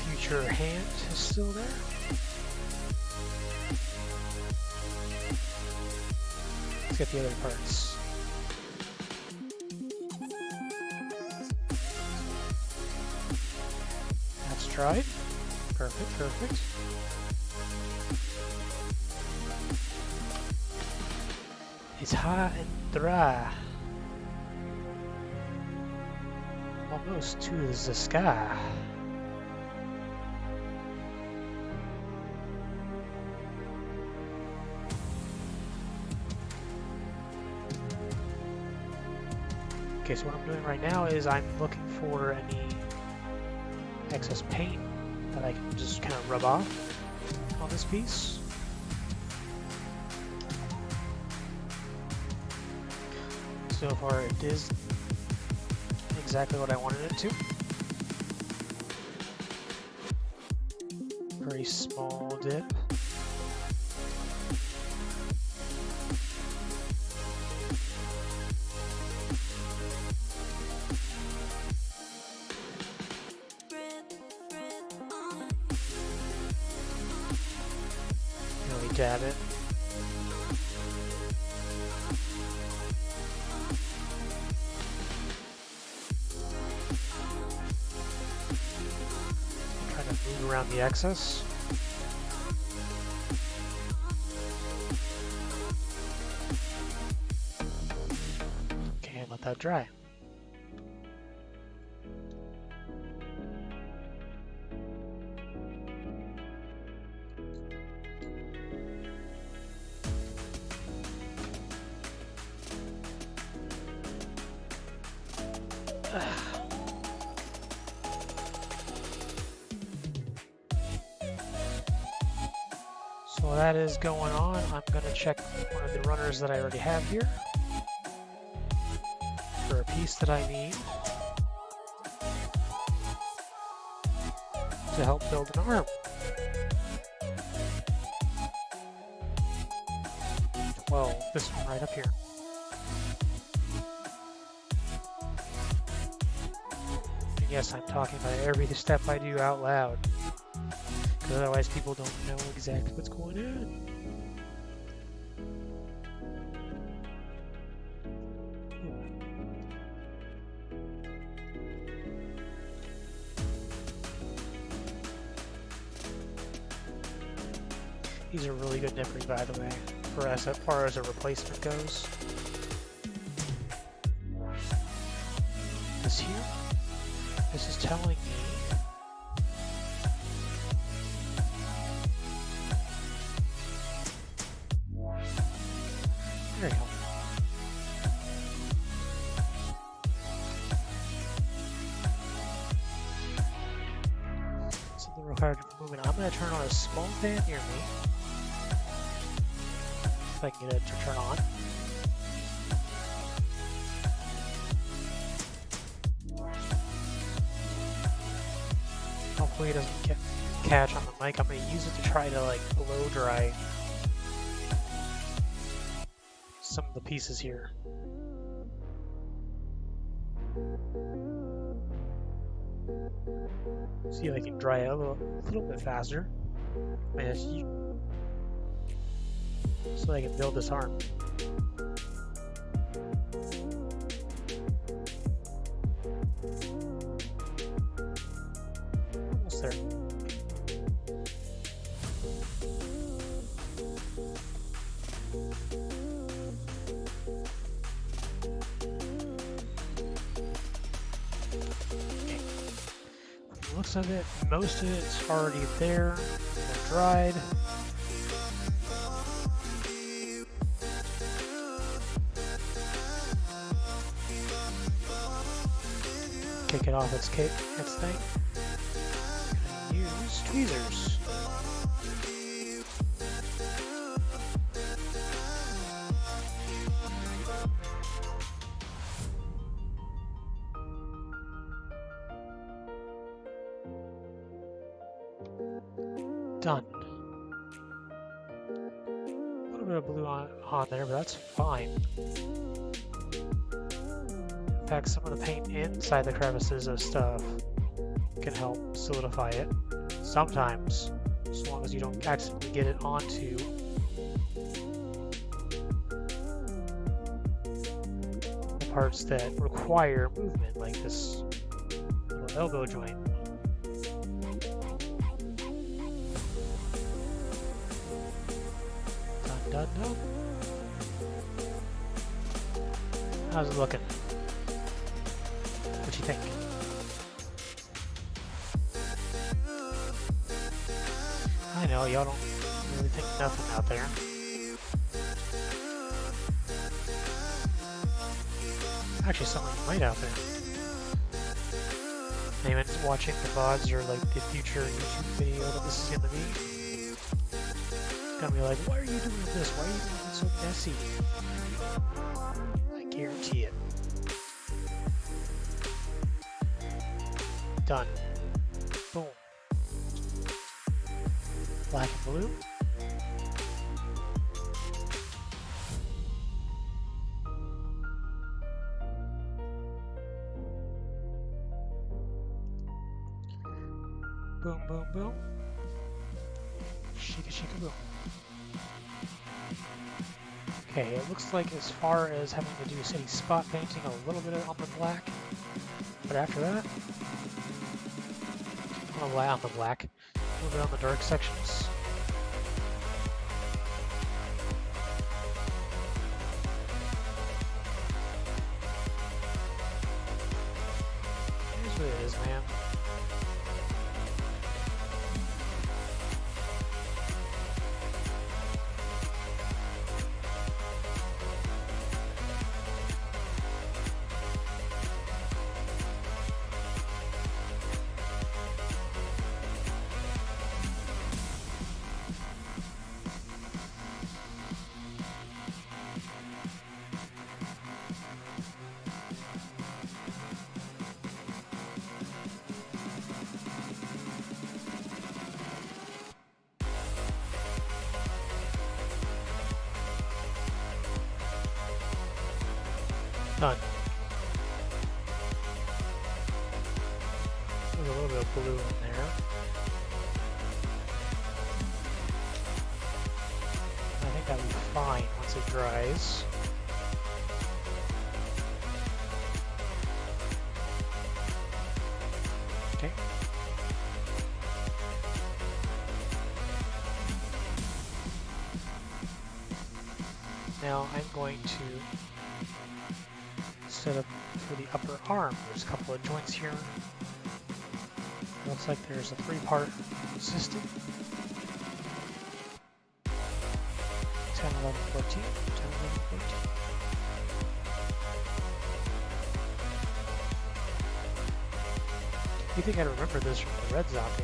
future hand is still there. Let's get the other parts. That's dried. Perfect, perfect. It's hot and dry. Almost to the sky. Okay, so what I'm doing right now is I'm looking for any excess paint that I can just kind of rub off on this piece. So far it is exactly what I wanted it to. Very small dip. Really dab it. Move around the excess. Okay, let that dry. So while that is going on, I'm going to check one of the runners that I already have here for a piece that I need to help build an arm. Well, this one right up here. And yes, I'm talking about every step I do out loud. Otherwise, people don't know exactly what's going on. These are really good nippers, by the way, for as far as a replacement goes. This here, this is telling me there you go. Something required for movement. I'm going to turn on a small fan near me. If I can get it to turn on. Hopefully it doesn't catch on the mic. I'm going to use it to try to like blow dry some of the pieces here. See if I can dry out a little bit faster. So I can build this arm. Almost there. Okay. From the looks of it, most of it's already there and dried. Kick it off its thing. And use tweezers. Done. A little bit of blue on there, but that's fine. In fact, some of the paint inside the crevices of stuff can help solidify it. Sometimes, as long as you don't accidentally get it onto the parts that require movement, like this little elbow joint. Dun dun dun. How's it looking? What you think? I know, y'all don't really think nothing out there. Actually, some of you might out there. Anyone's watching the VODs or like the future YouTube video that this is gonna be. It's gonna be like, why are you doing this? Why are you doing it so messy? I guarantee it. Done. Boom. Black and blue. Boom, boom, boom. Shika, shika, boom. Okay, it looks like as far as having to do any spot painting, a little bit on the black. But after that, I'm gonna rely on the black. A little bit on the dark sections. Here's what it is, man. Done. There's a little bit of blue in there. I think that'll be fine once it dries. Okay. Now I'm going to set up for the upper arm. There's a couple of joints here. Looks like there's a 3-part system. 10, 11, 14. 10, 11, 14. You think I'd remember this from the red Zaku?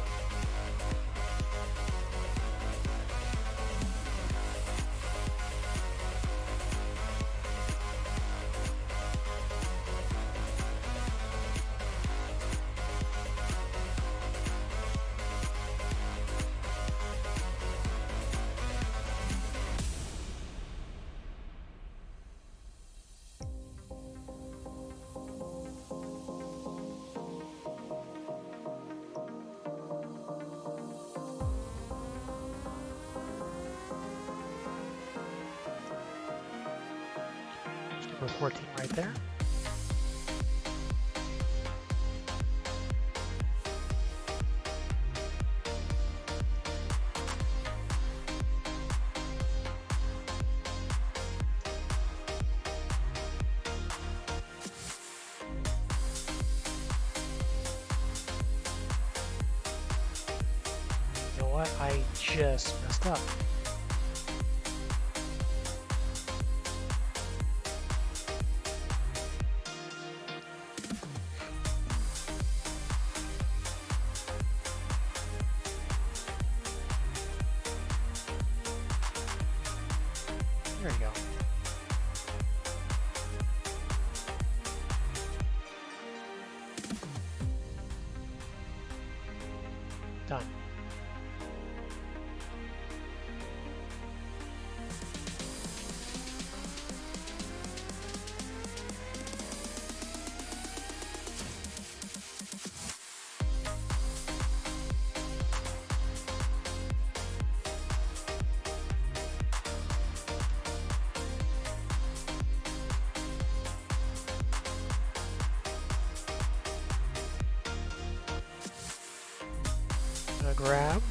number 14 right there. You know what? I just messed up. There you go. Done. Gonna grab.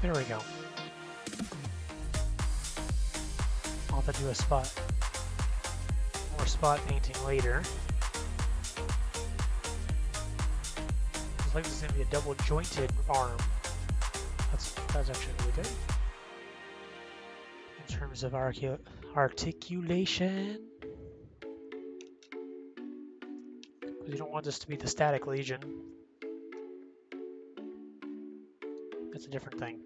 There we go. I'll have to do a more spot painting later. Looks like this is gonna be a double jointed arm. That's actually really good. In terms of articulation. Because you don't want this to be the static legion. That's a different thing.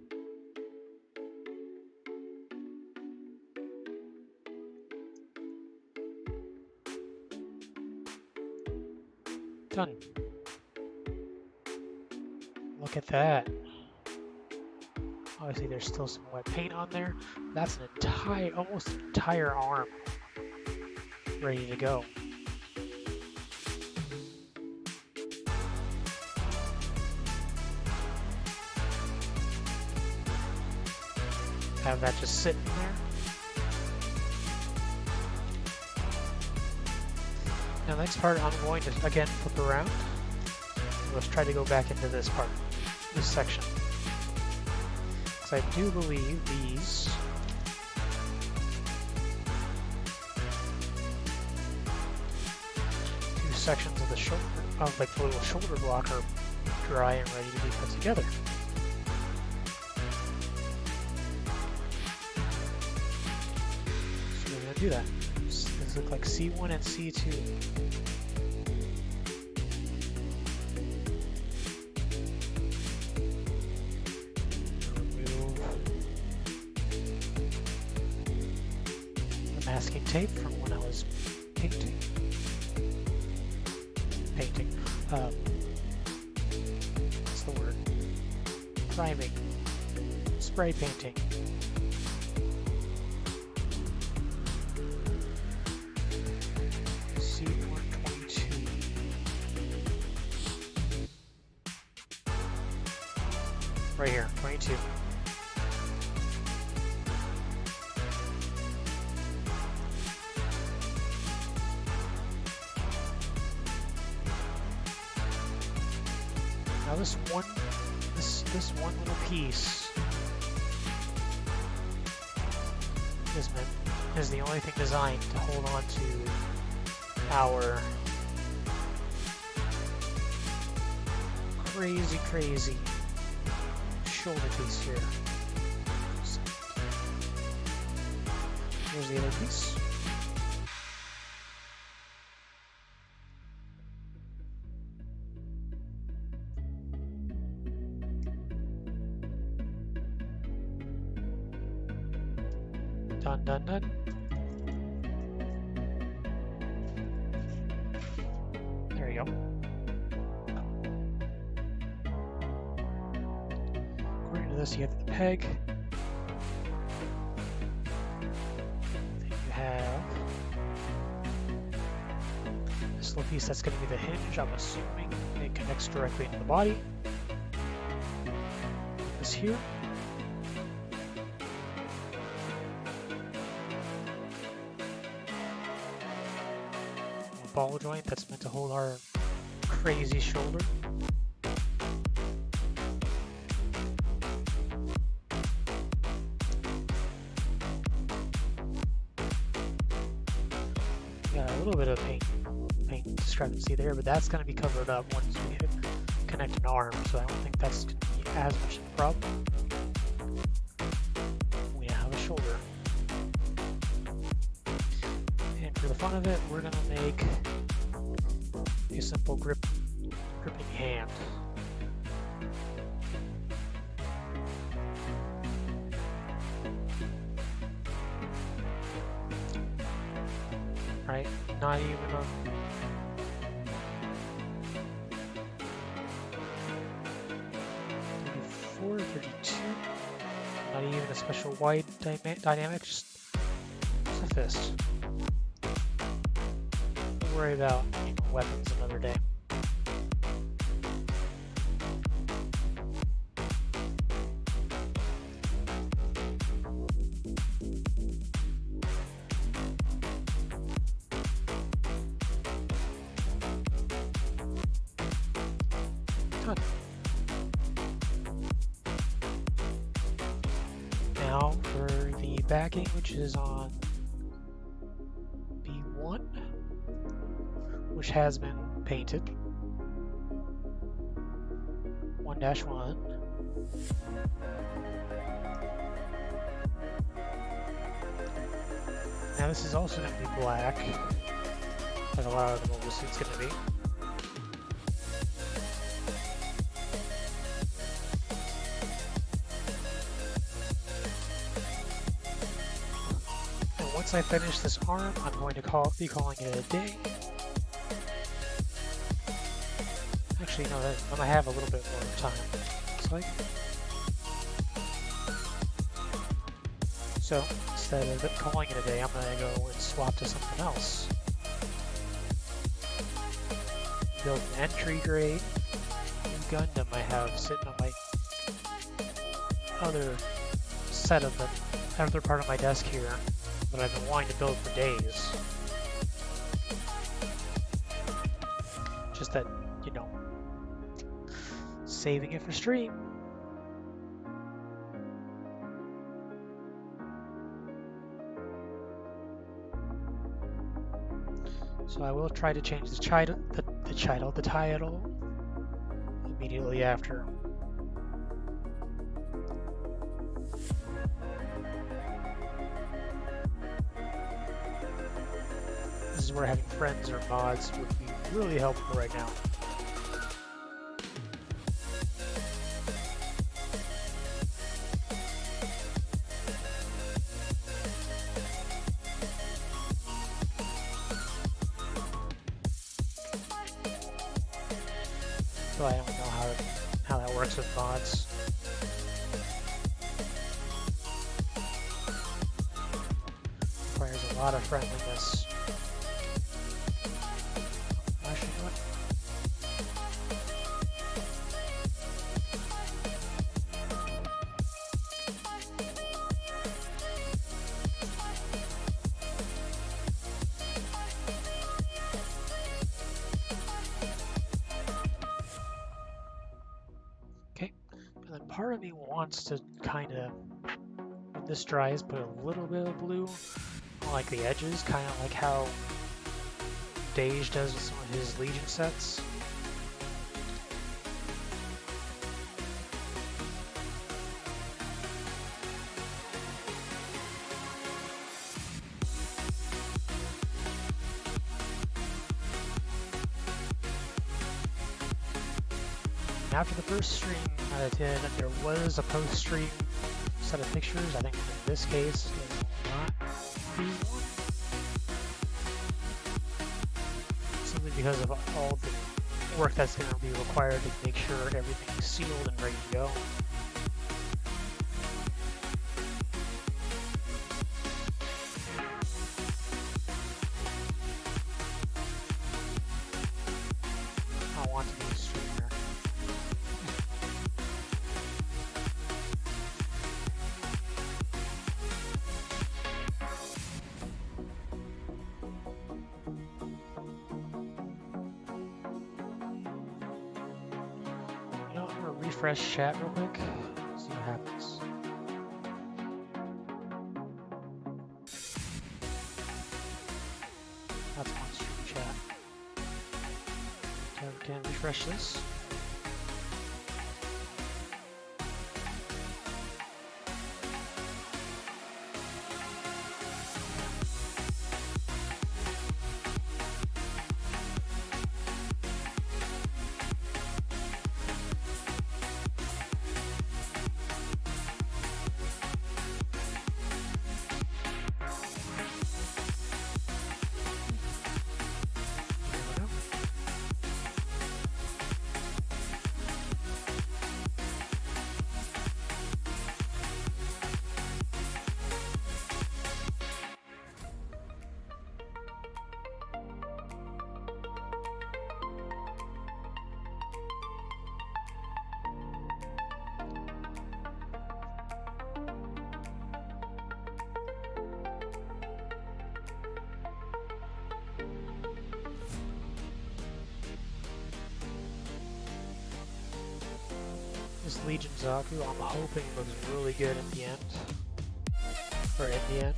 Done. Look at that. Obviously there's still some wet paint on there. That's an almost entire arm ready to go. Have that just sitting there. Now the next part I'm going to again flip around. Let's try to go back into this part, this section. Because I do believe these two sections of the shoulder, of like the little shoulder block, are dry and ready to be put together. So we're going to do that. These look like C1 and C2. Masking tape from when I was painting. What's the word? Priming. Spray painting. C122. Right here, 22. Now this one little piece is the only thing designed to hold on to our crazy shoulder piece here. Here's the other piece. Done. There you go. According to this, you have the peg. Then you have this little piece that's going to be the hinge. I'm assuming it connects directly into the body. This here. A ball joint that's meant to hold our crazy shoulder. Got a little bit of paint discrepancy there, but that's going to be covered up once we connect an arm, so I don't think that's going to be as much of a problem. We have a shoulder. And for the fun of it, we're going to make a simple gripping hand. Right? Not even a 34, 32. Not even a special wide dynamic, just a fist. We'll worry about weapons another day. Now for the backing, which is on B1, which has been painted. 1-1. Now this is also going to be black, like a lot of the mobile suit's going to be. Once I finish this arm, I'm going to be calling it a day. Actually, no, I'm gonna have a little bit more time, looks like. So, instead of calling it a day, I'm gonna go and swap to something else. Build an entry grade Gundam I have sitting on my other set of the other part of my desk here that I've been wanting to build for days. Just that, saving it for stream. So I will try to change the title immediately after. This is where having friends or mods would be really helpful right now. So I don't know how that works with mods. Requires a lot of friendliness. Actually, you know what? Okay, and then part of me wants to kind of, when this dries, put a little bit of blue on like the edges, kind of like how Dage does with some of his Legion sets. After the first stream I did, there was a post-stream set of pictures. I think in this case it will not be one. Simply because of all the work that's going to be required to make sure everything is sealed and ready to go. refresh chat real quick. See what happens. That's on stream chat. Okay, we can refresh this. This Legion Zaku, I'm hoping looks really good in the end. Or in the end.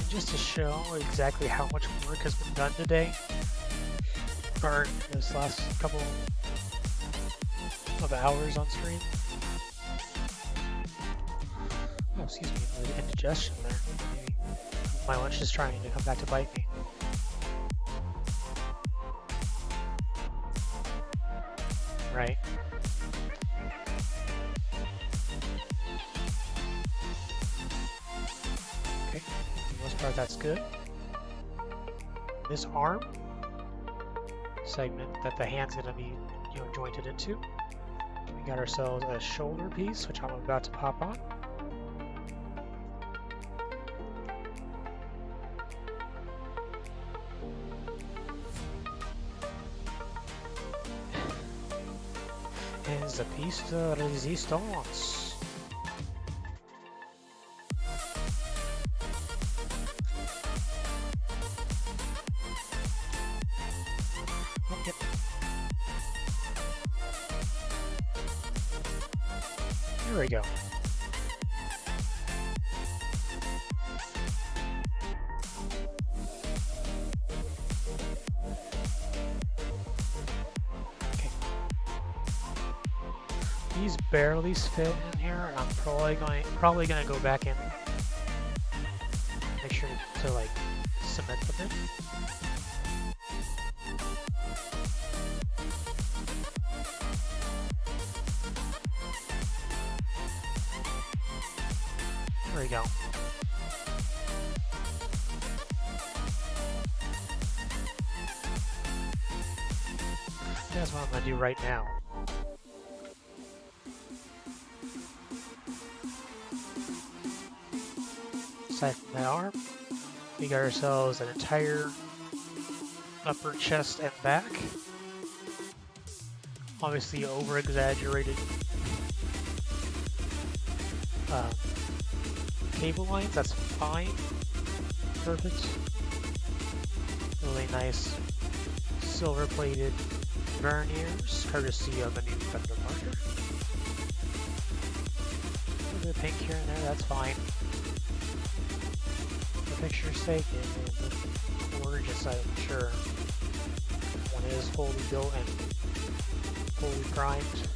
Just to show exactly how much work has been done today, or this last couple of hours on stream. Oh, excuse me, indigestion there. Maybe my lunch is trying to come back to bite me. Right. Okay. Part that's good. This arm segment that the hand's gonna be, jointed into. We got ourselves a shoulder piece, which I'm about to pop on. And the piece de resistance. There we go. Okay. These barely fit in here, and I'm probably gonna go back in, make sure to like cement them in. There we go. That's what I'm going to do right now. Aside from that arm, we got ourselves an entire upper chest and back. Obviously over-exaggerated cable lines, that's fine. Perfect. Really nice silver-plated verniers, courtesy of a new Gunpla marker. A little bit of pink here and there, that's fine. For picture's sake, it looks gorgeous, I'm sure. One is fully built and fully primed.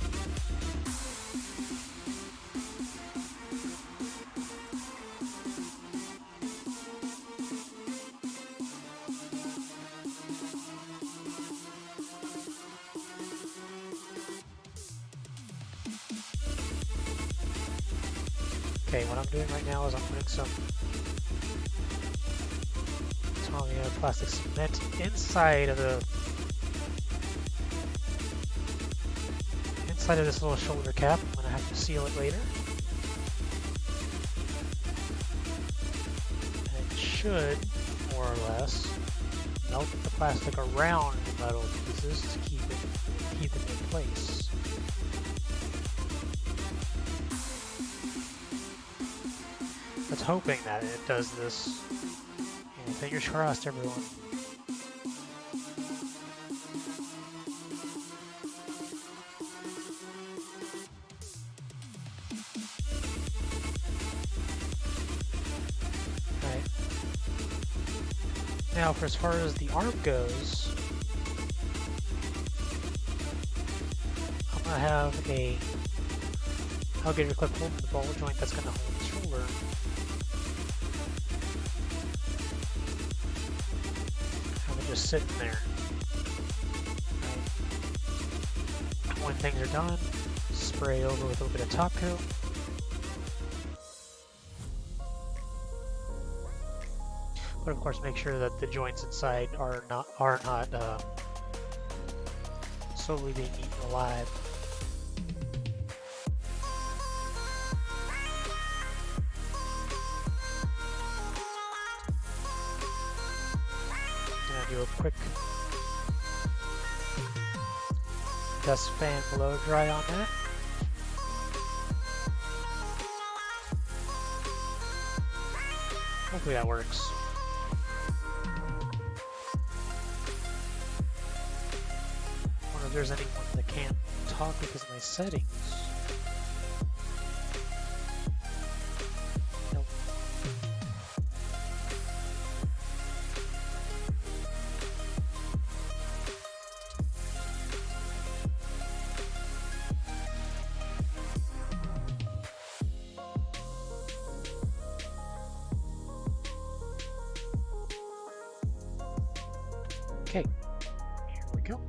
Okay, what I'm doing right now is I'm putting some Tamiya plastic cement inside of this little shoulder cap. I'm gonna have to seal it later. And it should more or plastic around the metal pieces to keep them in place. Let's hoping that it does this. And fingers crossed, everyone. Now, for as far as the arm goes, I'm gonna have a alligator clip holding the ball joint that's gonna hold the shoulder. Have it just sitting there. Right. When things are done, spray over with a little bit of top coat. But of course, make sure that the joints inside are not slowly being eaten alive. Gonna do a quick dust fan blow dry on that. Hopefully that works. There's anyone that can't talk because of my settings. Nope. Okay, here we go.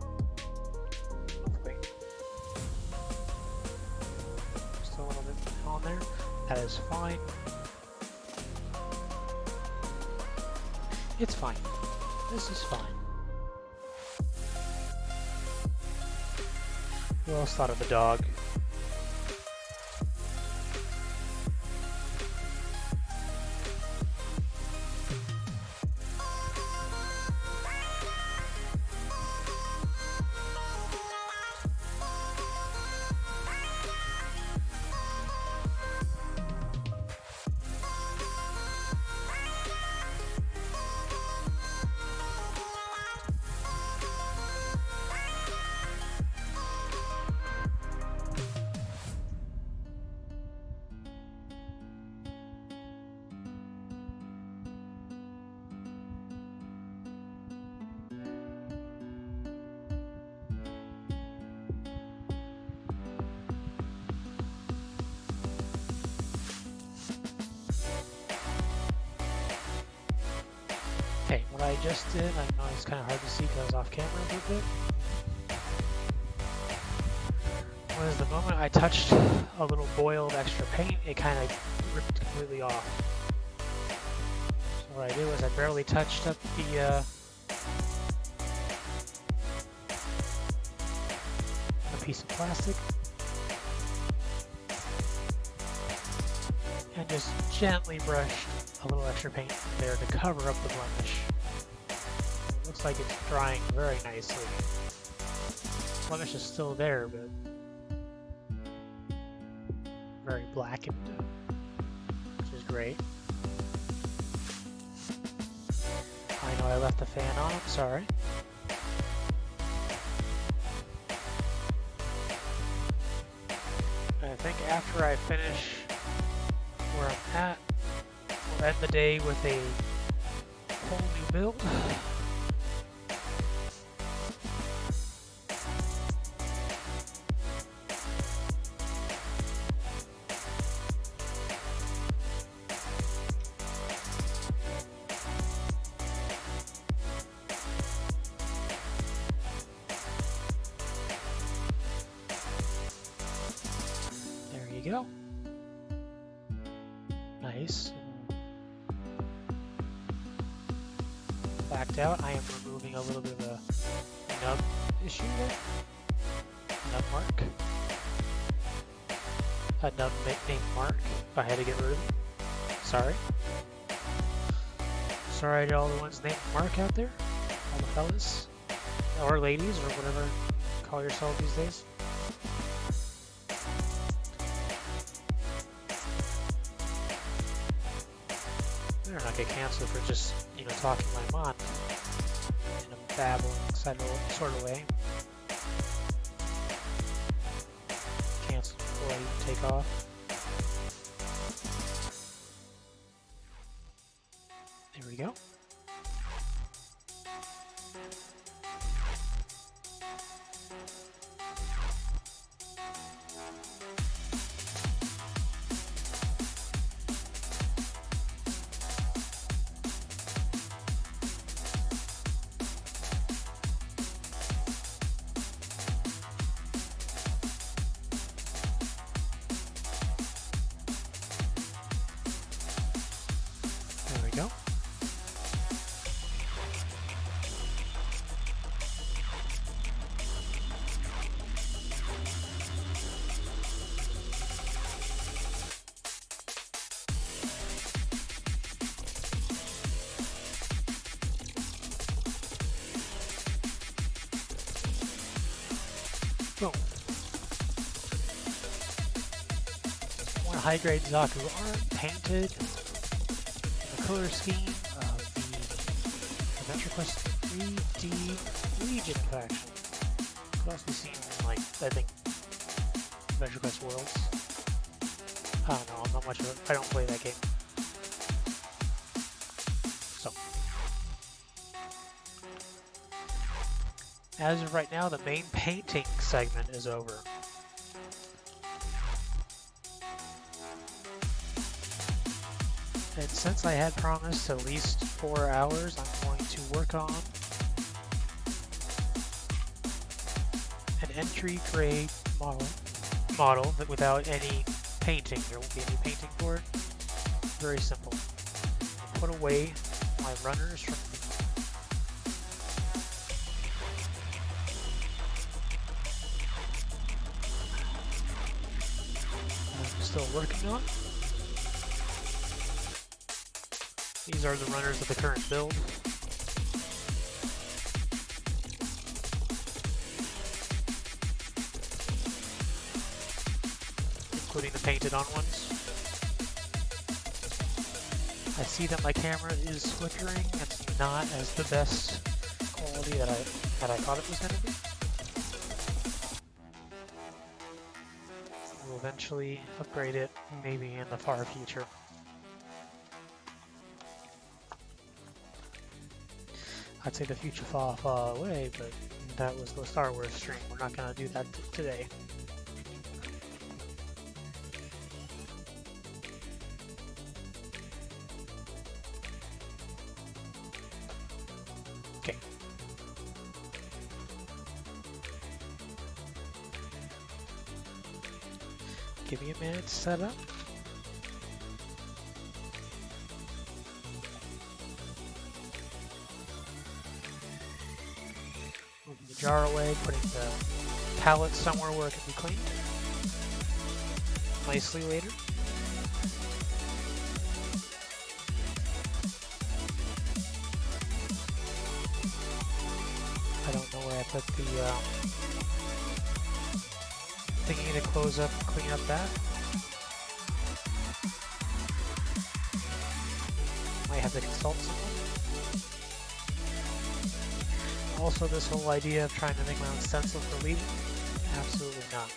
There. That is fine. It's fine. This is fine. Who else thought of the dog? Okay, what I just did, I know it's kind of hard to see because I was off camera a little bit, was the moment I touched a little boiled extra paint, it kind of ripped completely off. So what I did was I barely touched up the piece of plastic and just gently brushed a little extra paint there to cover up the blemish. It looks like it's drying very nicely. The blemish is still there, but very blackened, which is great. I know I left the fan on, I'm sorry. I think after I finish where I'm at, we'll end the day with a whole new build. There you go. Nice. Backed out. I am removing a little bit of a nub issue there. Nub mark. A nub nickname mark. I had to get rid of it. Sorry. Sorry to all the ones named Mark out there. all the fellas, or ladies, or whatever you call yourself these days. Better not get canceled for just, you know, talking my mind in a babbling sort of way. Cancel before I even take off. There we go. There we go. Boom. More high-grade Zaku art painted. Color scheme of the Adventure Quest 3D Legion faction. Could also be seen in, like, I think, Adventure Quest Worlds. I don't know, I'm not much of it. I don't play that game. So. As of right now, the main painting segment is over. And since I had promised at least 4 hours, I'm going to work on an entry grade model that without any painting. There won't be any painting for it. Very simple. I'll put away my runners from I'm still working on. These are the runners of the current build. Including the painted on ones. I see that my camera is flickering. It's not as the best quality that I thought it was going to be. We'll eventually upgrade it, maybe in the far future. I'd say the future far, far away, but that was the Star Wars stream. We're not going to do that today. Okay. Give me a minute to set up. Moving the jar away, putting the palette somewhere where it can be cleaned nicely later. I don't know where I put the thingy to close up and clean up that. Might have to consult someone. Also, this whole idea of trying to make my own stencil for Legion, absolutely not.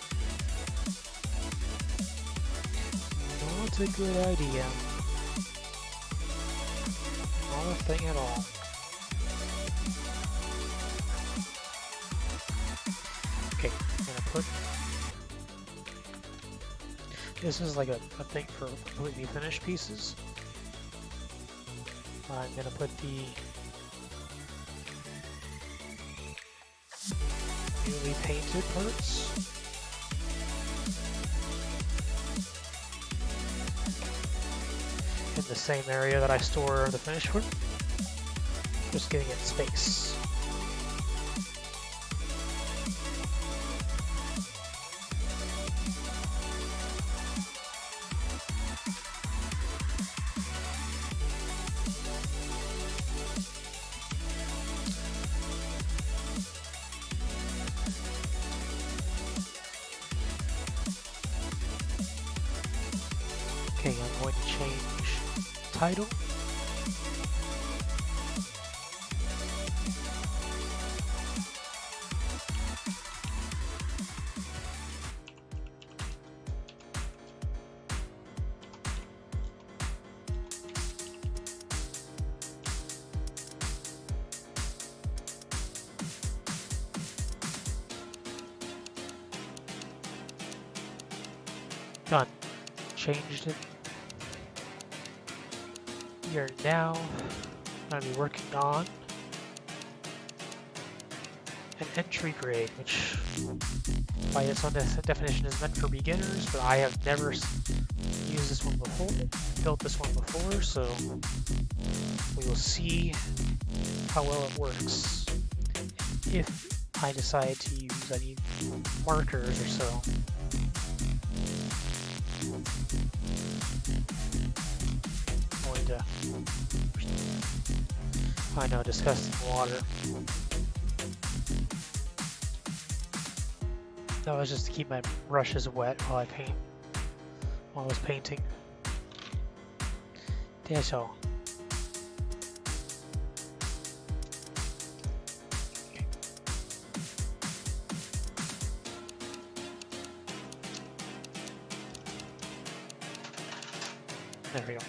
Not a good idea. Not a thing at all. Okay, I'm gonna put... This is like a thing for completely finished pieces. I'm gonna put the newly painted parts. In the same area that I store the finished one. Just giving it space. going to change title. Done. Changed it. We are now going to be working on an entry grade, which by its own definition is meant for beginners, but I have never used this one before, built this one before, so we will see how well it works. If I decide to use any markers or so. Going to, I know, disgusting water. That was just to keep my brushes wet while I was painting. That's all. There we go.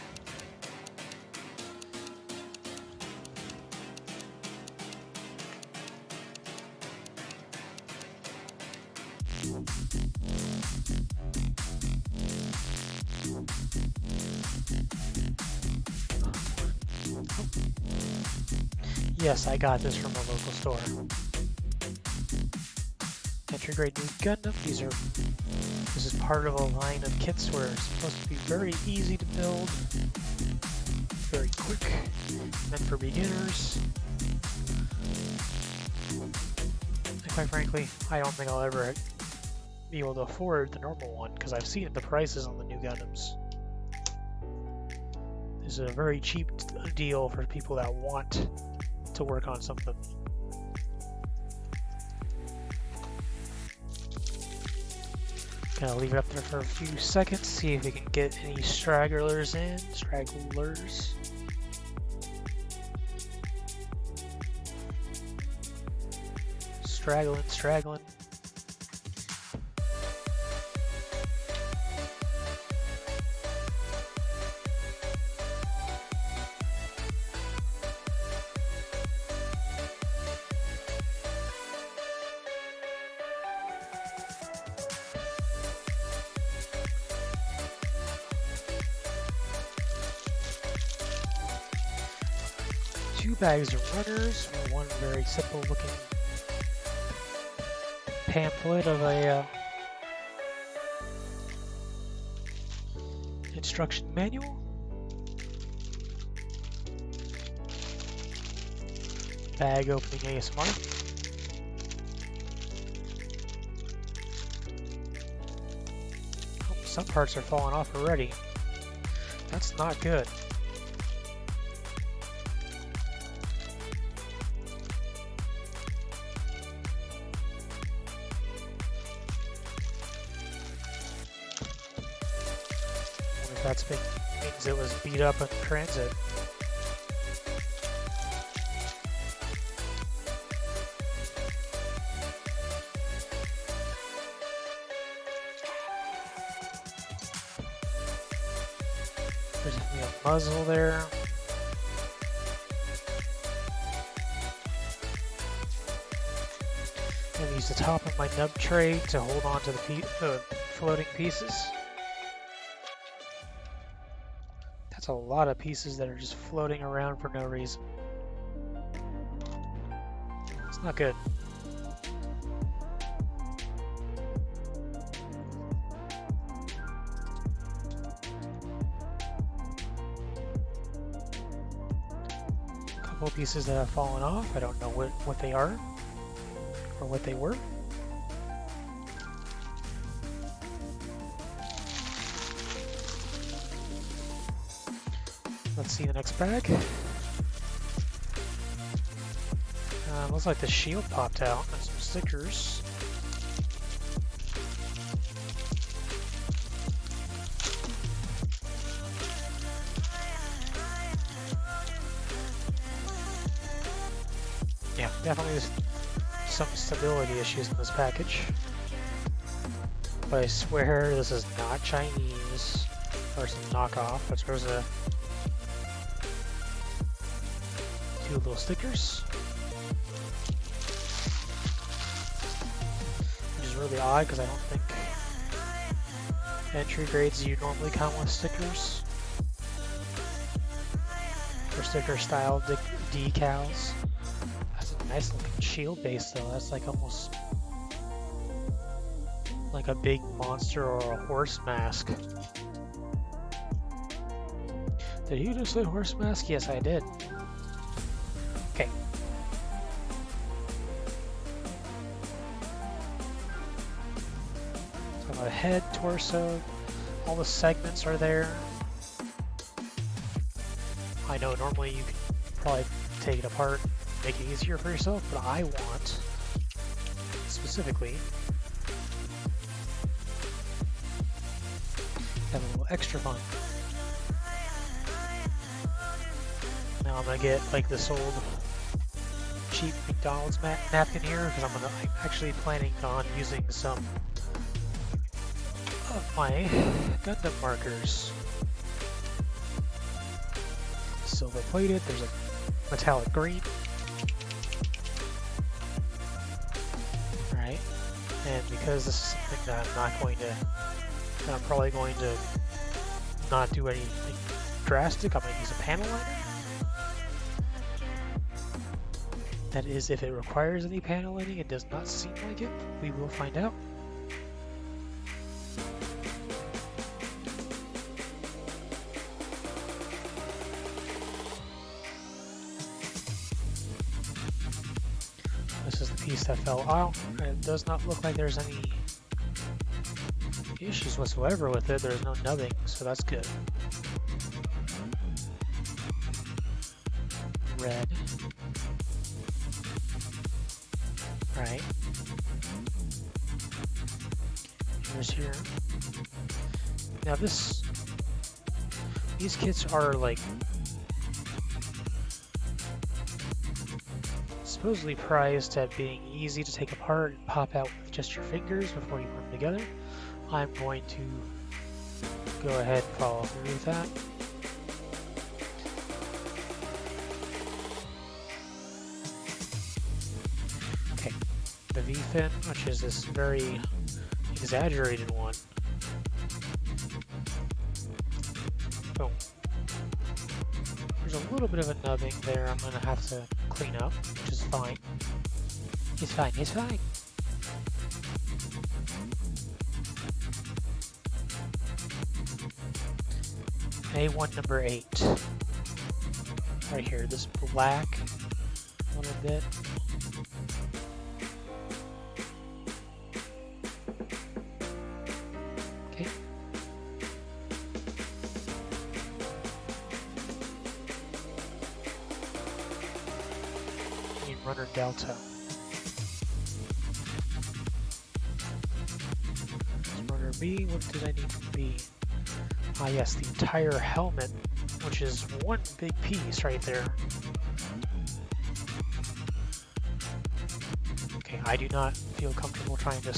Yes, I got this from a local store. Entry grade new Gundam. This is part of a line of kits where it's supposed to be very easy to build, very quick, meant for beginners. And quite frankly, I don't think I'll ever be able to afford the normal one because I've seen the prices on the new Gundams. This is a very cheap deal for people that want to work on something. Gonna leave it up there for a few seconds, see if we can get any stragglers in. Stragglers. Straggling. Two bags of runners, one very simple looking pamphlet of a instruction manual. Bag opening ASMR. Oh, some parts are falling off already. That's not good. That means it was beat up in transit. There's a muzzle there. I'm gonna use the top of my nub tray to hold on to the floating pieces. That's a lot of pieces that are just floating around for no reason. It's not good. A couple pieces that have fallen off. I don't know what they are or what they were. Let's see the next bag. Looks like the shield popped out and some stickers. Definitely some stability issues in this package. But I swear this is not Chinese or some knockoff. There's a two little stickers, which is really odd because I don't think entry grades you normally come with stickers or sticker style decals. That's a nice looking shield base though. That's like almost like a big monster or a horse mask. Did you just say horse mask? Yes, I did. Okay. So my head, torso, all the segments are there. I know normally you can probably take it apart, make it easier for yourself, but I want specifically have a little extra fun. Now I'm gonna get like this old cheap McDonald's napkin here because I'm actually planning on using some of my Gundam markers. Silver plated, there's a metallic green. Alright, and because this is something that I'm probably going to not do anything drastic, I'm going to use a panel liner. That is, if it requires any panel lining, it does not seem like it. We will find out. This is the piece that fell out. It does not look like there's any issues whatsoever with it. There's no nubbing, so that's good. Red. Right. Here's here. Now these kits are like supposedly prized at being easy to take apart and pop out with just your fingers before you put them together. I'm going to go ahead and follow through with that. Okay, the V-fin, which is this very exaggerated one. Boom. There's a little bit of a nubbing there I'm going to have to clean up, which is fine. It's fine, it's fine. A1 number 8. Right here, this black a little bit. Okay. Need runner delta. Runner B, what did I need from B? Ah yes, the entire helmet, which is one big piece right there. Okay, I do not feel comfortable trying to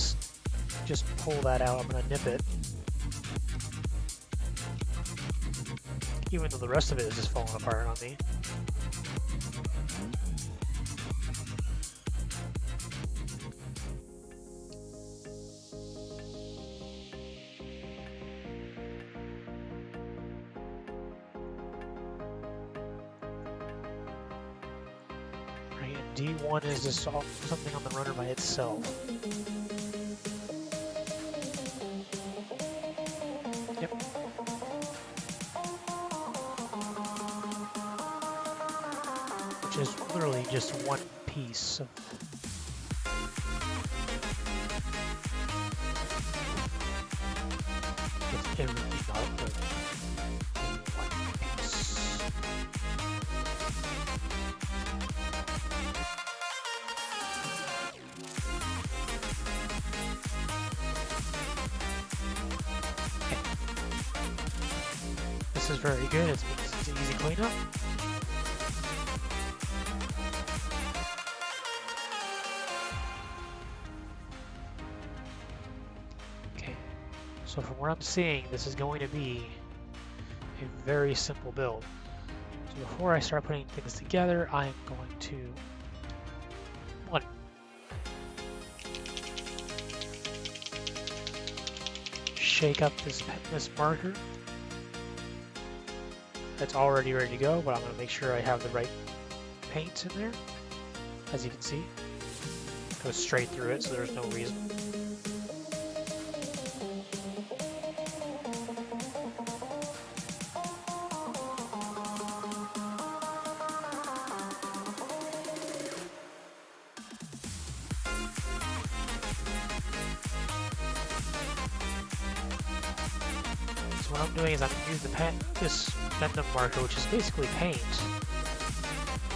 just pull that out. I'm gonna nip it. Even though the rest of it is just falling apart on me. D1 is just something on the runner by itself. Yep. Which is literally just one piece of with everything out there. This is very good. It's an easy cleanup. So from what I'm seeing, this is going to be a very simple build. So before I start putting things together, I am going to shake up this marker. That's already ready to go, but I'm going to make sure I have the right paint in there. As you can see, it goes straight through it, so there's no reason. So what I'm doing is I'm going to use this Venom marker, which is basically paint.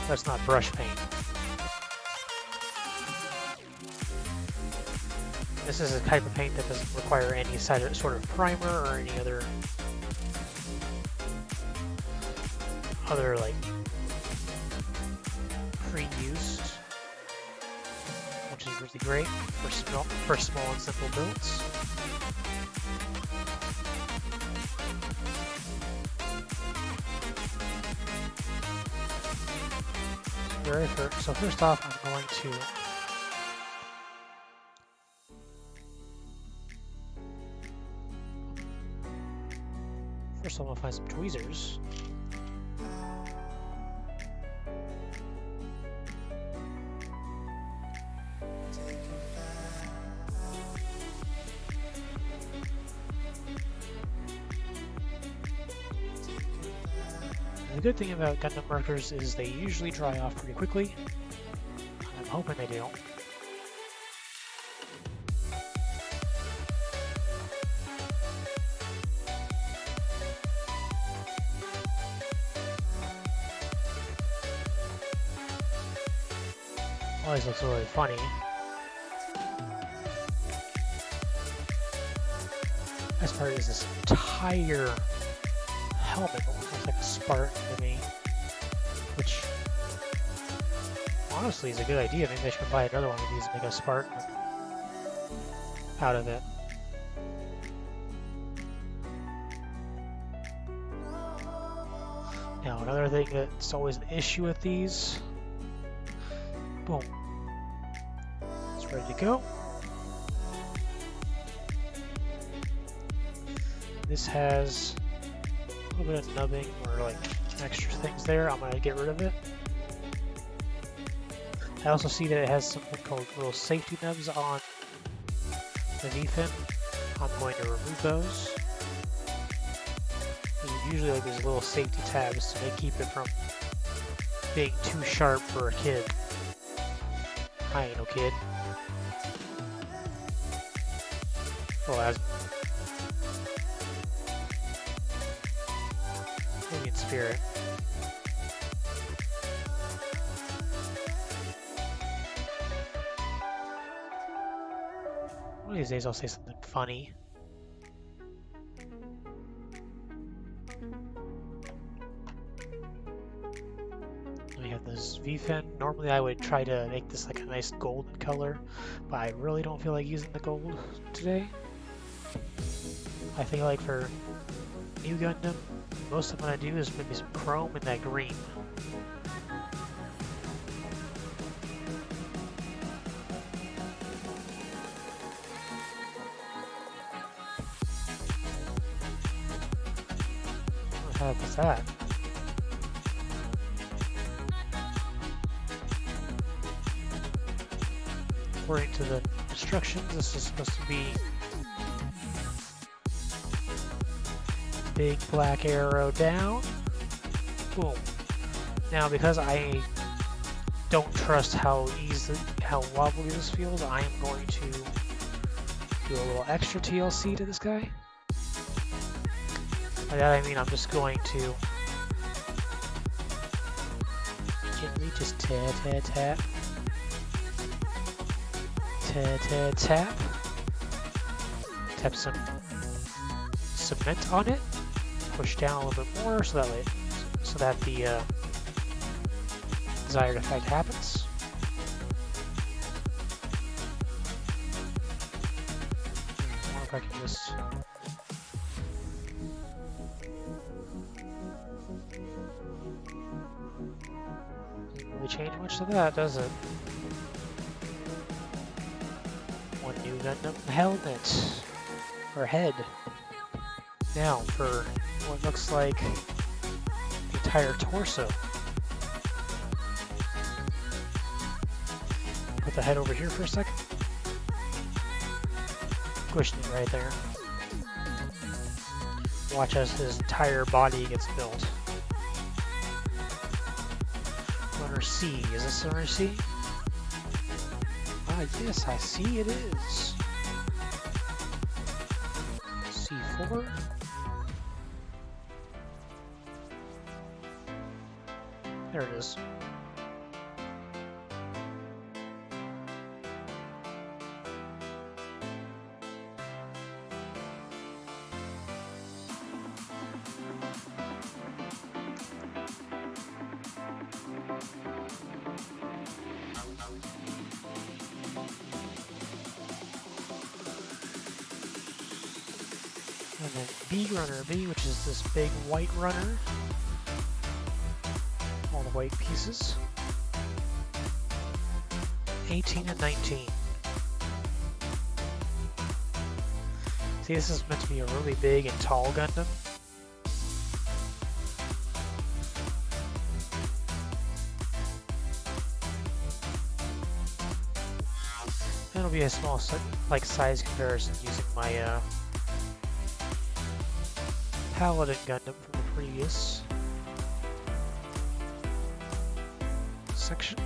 That's not brush paint. This is a type of paint that doesn't require any sort of primer or any other like pre-used, which is really great for small and simple builds. So first off, I'm going to I'm going to find some tweezers. The good thing about Gundam markers is they usually dry off pretty quickly. I'm hoping they don't. Always looks really funny. Best part is this entire helmet looks like a Spartan to me, which honestly is a good idea. Maybe I should buy another one of these and make a Spartan out of it. Now another thing that's always an issue with these, boom, it's ready to go. This has a little bit of nubbing or like extra things there. I'm going to get rid of it. I also see that it has something called little safety nubs on the V-fin. I'm going to remove those. There's usually like these little safety tabs, so they keep it from being too sharp for a kid. I ain't no kid. Well, as maybe in spirit. One of these days I'll say something funny. We have this V-fin. Normally I would try to make this like a nice golden color, but I really don't feel like using the gold today. I think like for New Gundam, most of what I do is maybe some chrome and that green. What the heck is that? According to the instructions, this is supposed to be big black arrow down. Boom. Now, because I don't trust how wobbly this feels, I am going to do a little extra TLC to this guy. By that I mean I'm just going to gently just tap, tap, tap. Tap, tap, tap. Tap some cement on it. Push down a little bit more so that the desired effect happens. I wonder if I can just much to that, does it? One new Gundam helmet, or head. Now for what looks like the entire torso. Put the head over here for a second. Pushing it right there. Watch as his entire body gets built. Runner C. Is this runner C? Ah, yes, I see it is. C4. There it is. And then B runner B, which is this big white runner. All the white pieces. 18 and 19. See, this is meant to be a really big and tall Gundam. And it'll be a small size comparison using my Paladin Gundam from the previous section.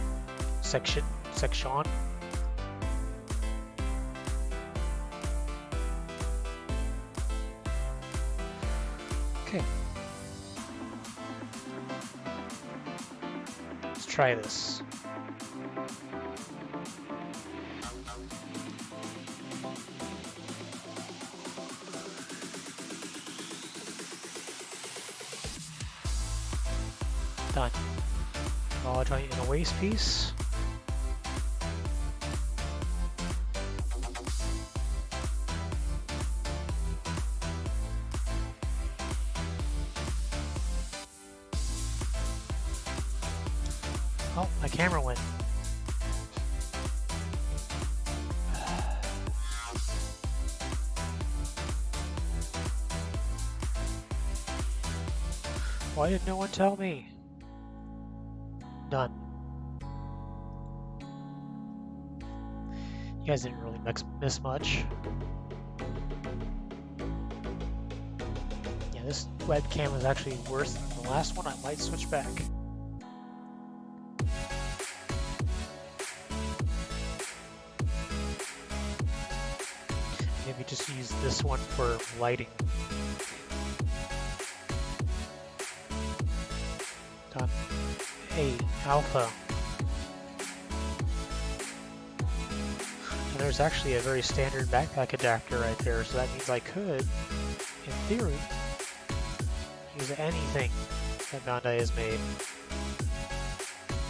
Okay. Let's try this. Done. Ball joint in a waist piece. Oh, my camera went. Why did no one tell me? Done. You guys didn't really miss much. Yeah, this webcam is actually worse than the last one. I might switch back. Maybe just use this one for lighting. Done. A alpha. And there's actually a very standard backpack adapter right there, so that means I could, in theory, use anything that Bandai has made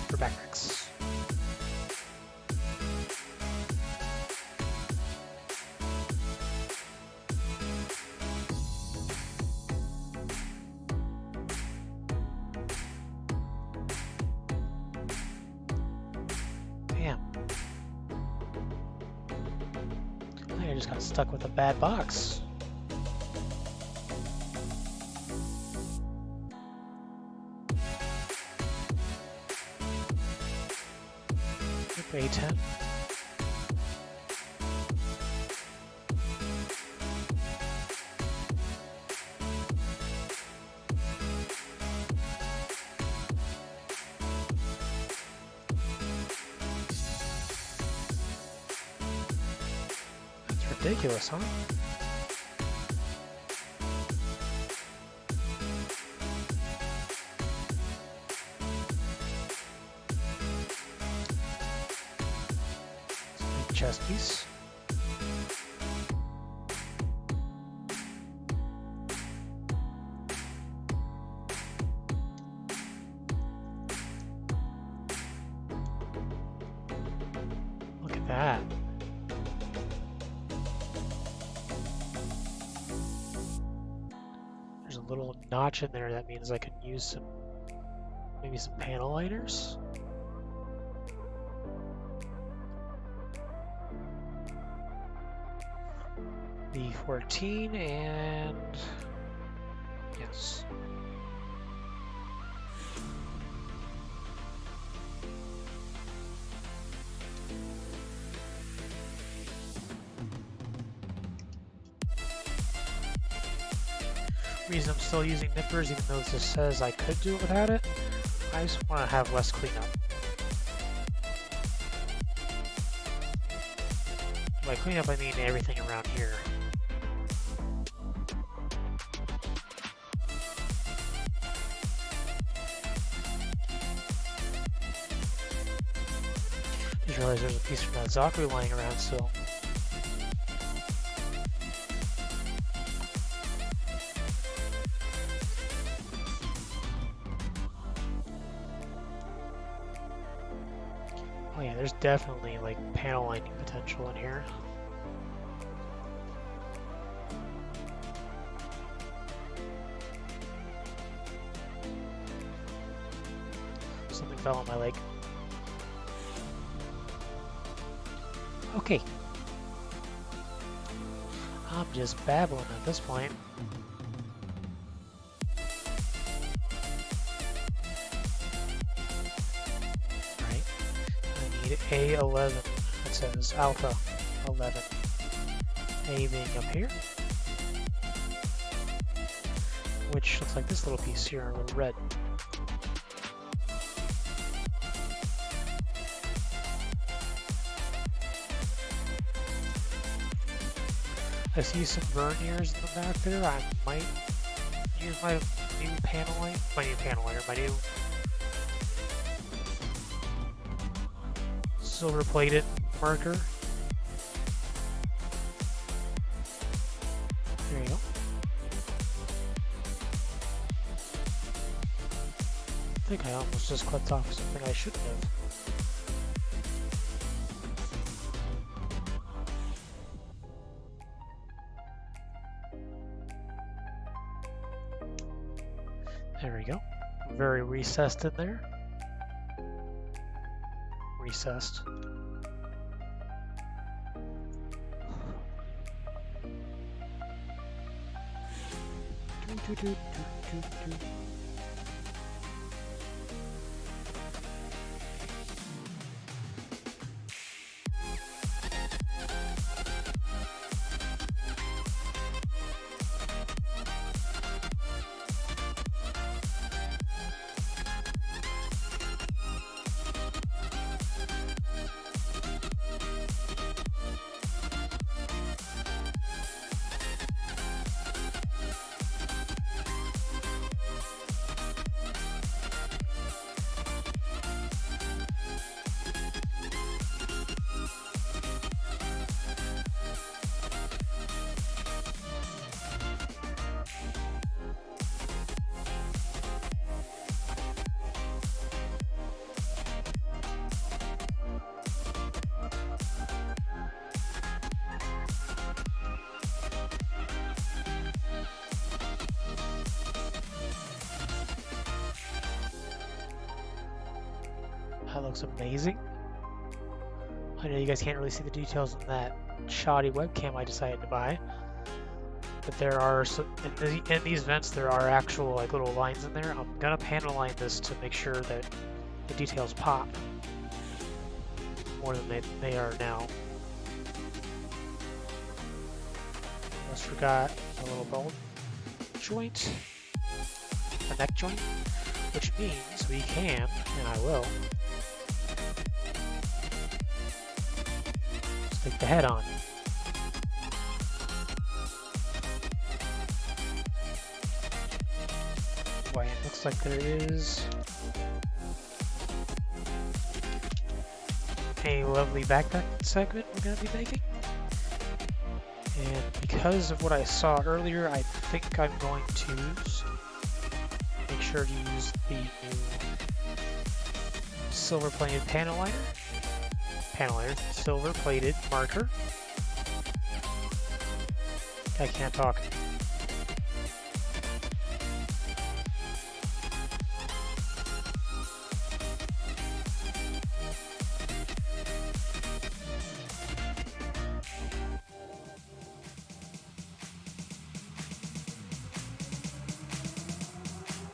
for backpacks. I just got stuck with a bad box. A10. Ridiculous, huh? Big chest piece. Look at that. Little notch in there. That means I can use maybe some panel liners. B14 and yes. Reason I'm still using nippers, even though this says I could do it without it, I just want to have less cleanup. By cleanup, I mean everything around here. Just realized there's a piece from that Zaku lying around still. Oh yeah, there's definitely like panel lining potential in here. Something fell on my leg. Okay. I'm just babbling at this point. Right. I need A11. It says alpha 11. A being up here. Which looks like this little piece here, a little red. I see some verniers in the back there. I might use my new panel liner, my new silver plated marker. There you go. I think I almost just clipped off something I shouldn't have. There we go. Very recessed in there. Recessed. That looks amazing. I know you guys can't really see the details in that shoddy webcam I decided to buy, but there are in these vents there are actual like little lines in there. I'm gonna panel line this to make sure that the details pop more than they are now. Almost forgot a little bolt joint, a neck joint, which means we can, and I will, stick the head on. Boy, it looks like there is a lovely backpack segment we're going to be making. And because of what I saw earlier, I think I'm going to make sure to use the new silver plated panel liner. Silver plated marker. I can't talk.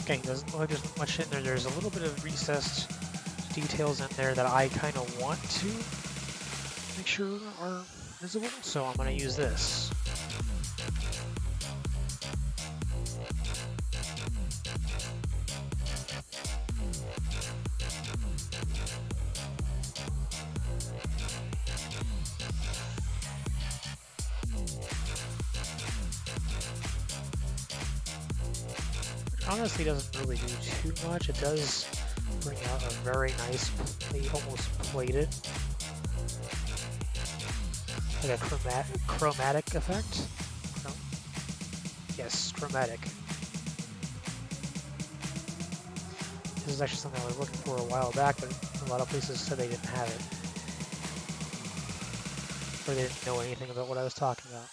Okay, doesn't look like there's much in there. There's a little bit of recessed details in there that I kind of want to make sure are visible, so I'm going to use this. Honestly doesn't really do too much. It does bring out a very nice, almost plated, like a chromatic effect. No? Yes, chromatic. This is actually something I was looking for a while back, but a lot of places said they didn't have it, or they didn't know anything about what I was talking about.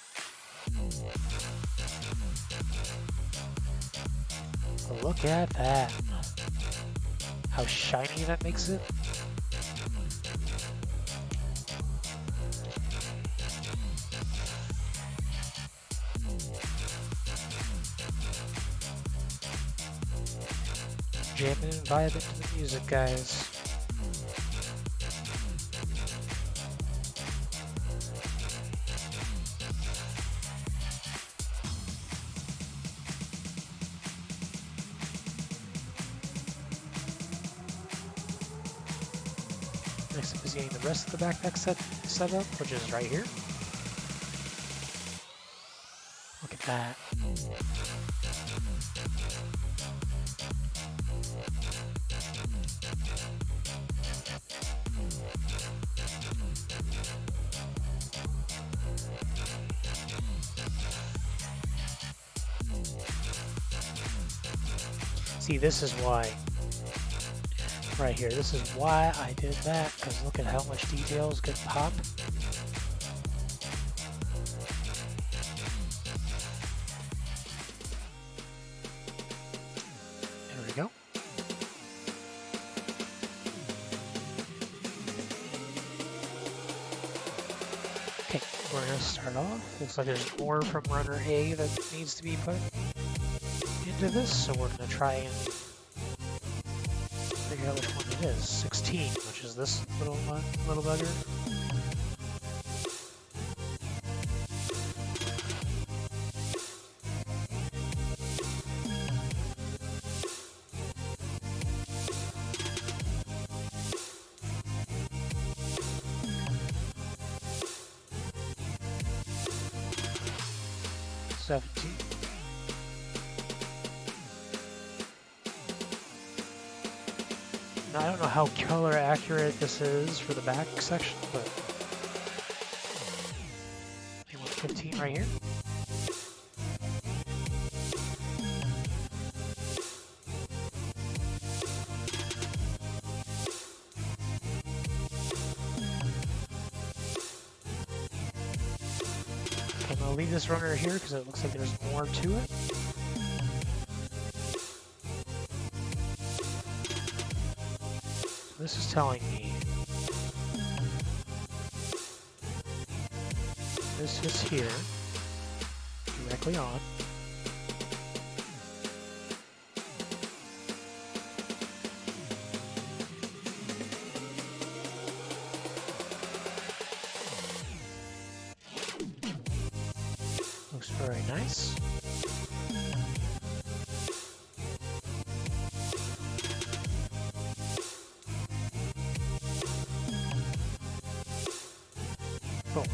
But look at that. How shiny that makes it. Jamming and vibing to the music, guys. Next up is getting the rest of the backpack set up, which is right here. Look at that. See, this is why, right here, this is why I did that, because look at how much details could pop. There we go. Okay, we're going to start off. Looks like there's more from runner A that needs to be put into this, so we're going to try and figure out which one it is. 16, which is this little bugger. Now, I don't know how color accurate this is for the back section, but I want 15 right here. Okay, I'm gonna leave this runner here because it looks like there's more to it. This is telling me this is here, directly on. Looks very nice. Boom.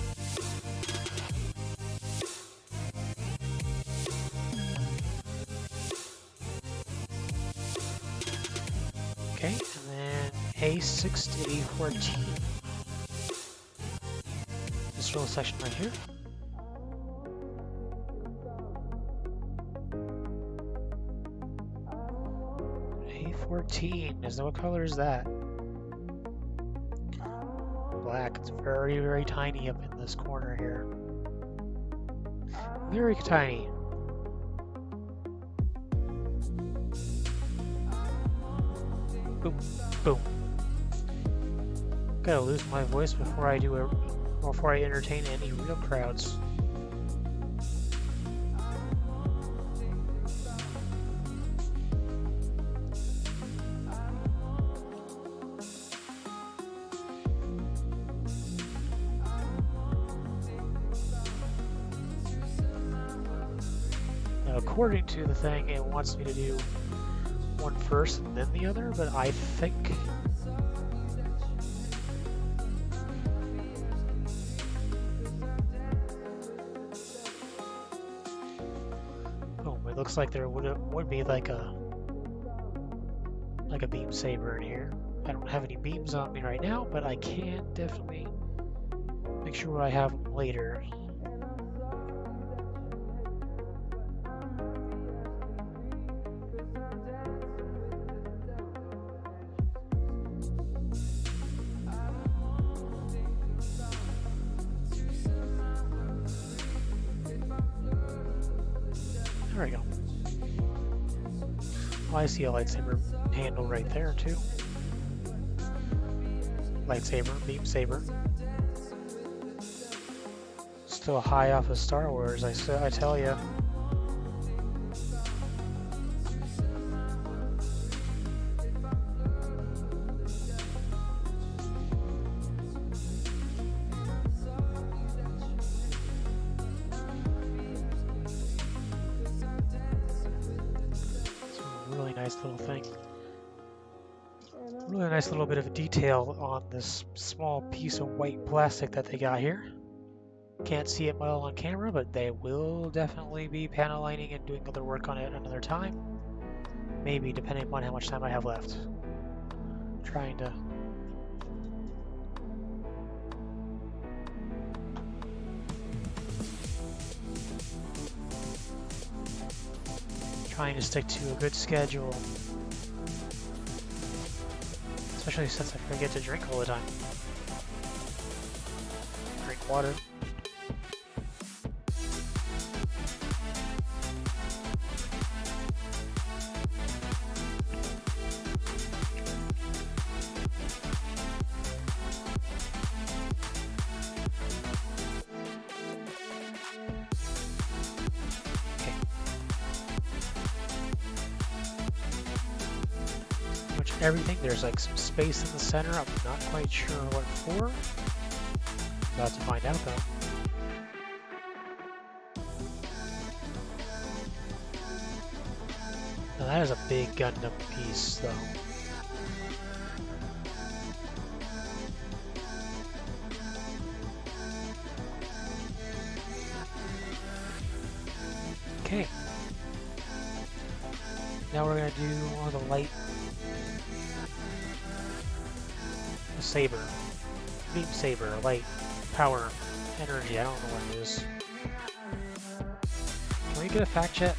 Okay, and then A6 to A14. This little section right here. A14, what color is that? Black. It's very, very tiny up in this corner here. Very tiny. Boom, boom. Gotta lose my voice before I entertain any real crowds. according to the thing, it wants me to do one first and then the other, but I think it looks like there would be like a beam saber in here. I don't have any beams on me right now, but I can definitely make sure I have them later. There we go. Oh, I see a lightsaber handle right there too. Lightsaber, beam saber. Still high off of Star Wars, I tell ya. Little thing. Really nice little bit of detail on this small piece of white plastic that they got here. Can't see it well on camera, but they will definitely be panel lining and doing other work on it another time. Maybe, depending upon how much time I have left. Trying to stick to a good schedule, especially since I forget to drink all the time. Drink water. Everything. There's like some space in the center. I'm not quite sure what for. About to find out though. Now that is a big Gundam piece though. Okay. Now we're gonna do one of the light saber, beam saber, light, power, energy, I don't know what it is. Can we get a fact check?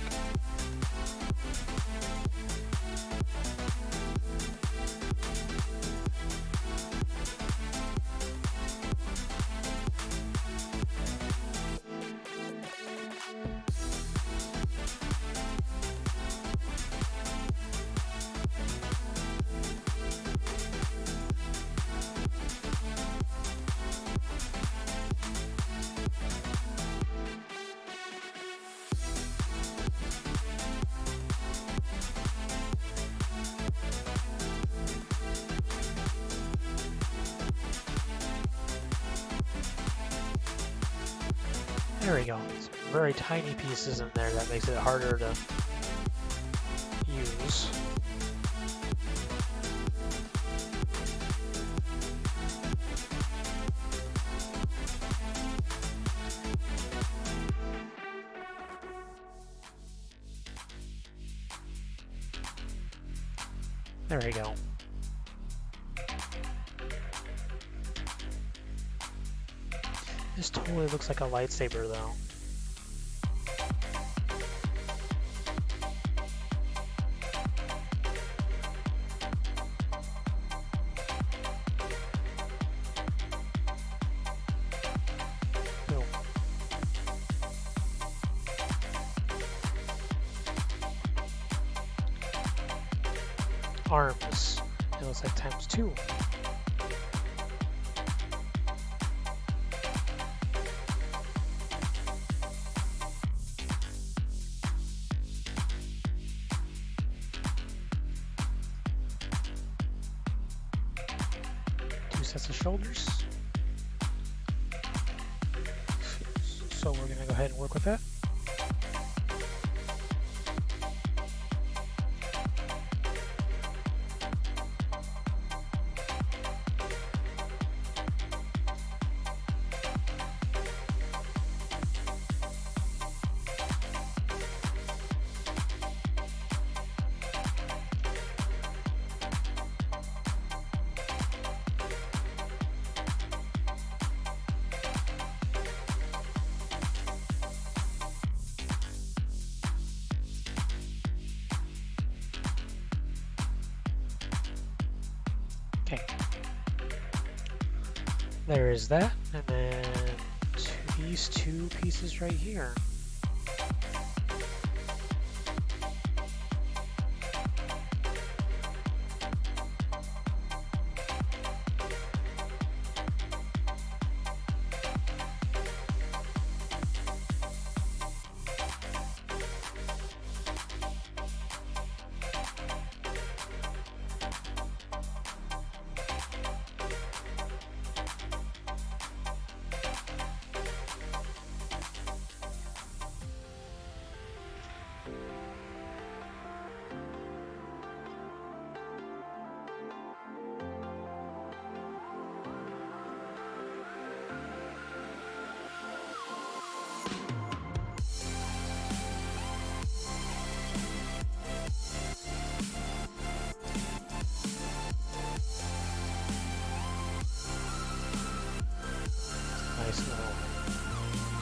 There we go. Some very tiny pieces in there that makes it harder to use. There we go. This totally looks like a lightsaber, though. Boom. Arms. It looks like ×2. Sets of shoulders. So we're going to go ahead and work with that. Okay. There is that, and then these two pieces right here. Nice little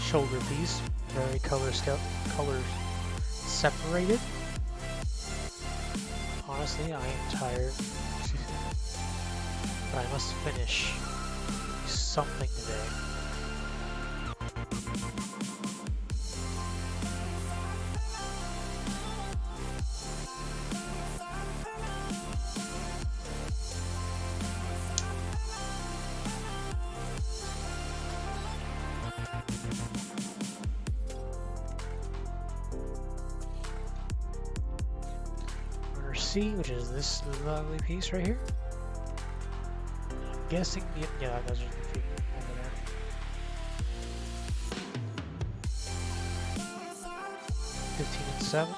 shoulder piece, very colors separated. Honestly, I am tired, but I must finish something today. C, which is this lovely piece right here. I'm guessing, yeah, those are the feet over there. $15 and $7.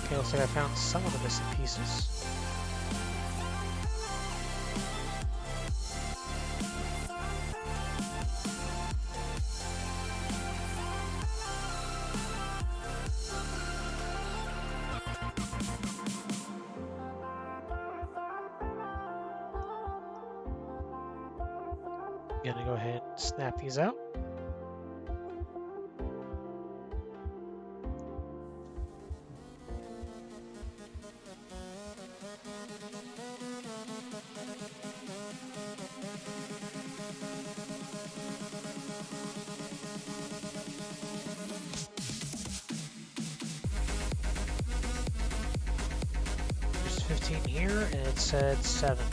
Okay, looks like I found some of the missing pieces. I'm gonna go ahead and snap these out. There's 15 here, and it said 7.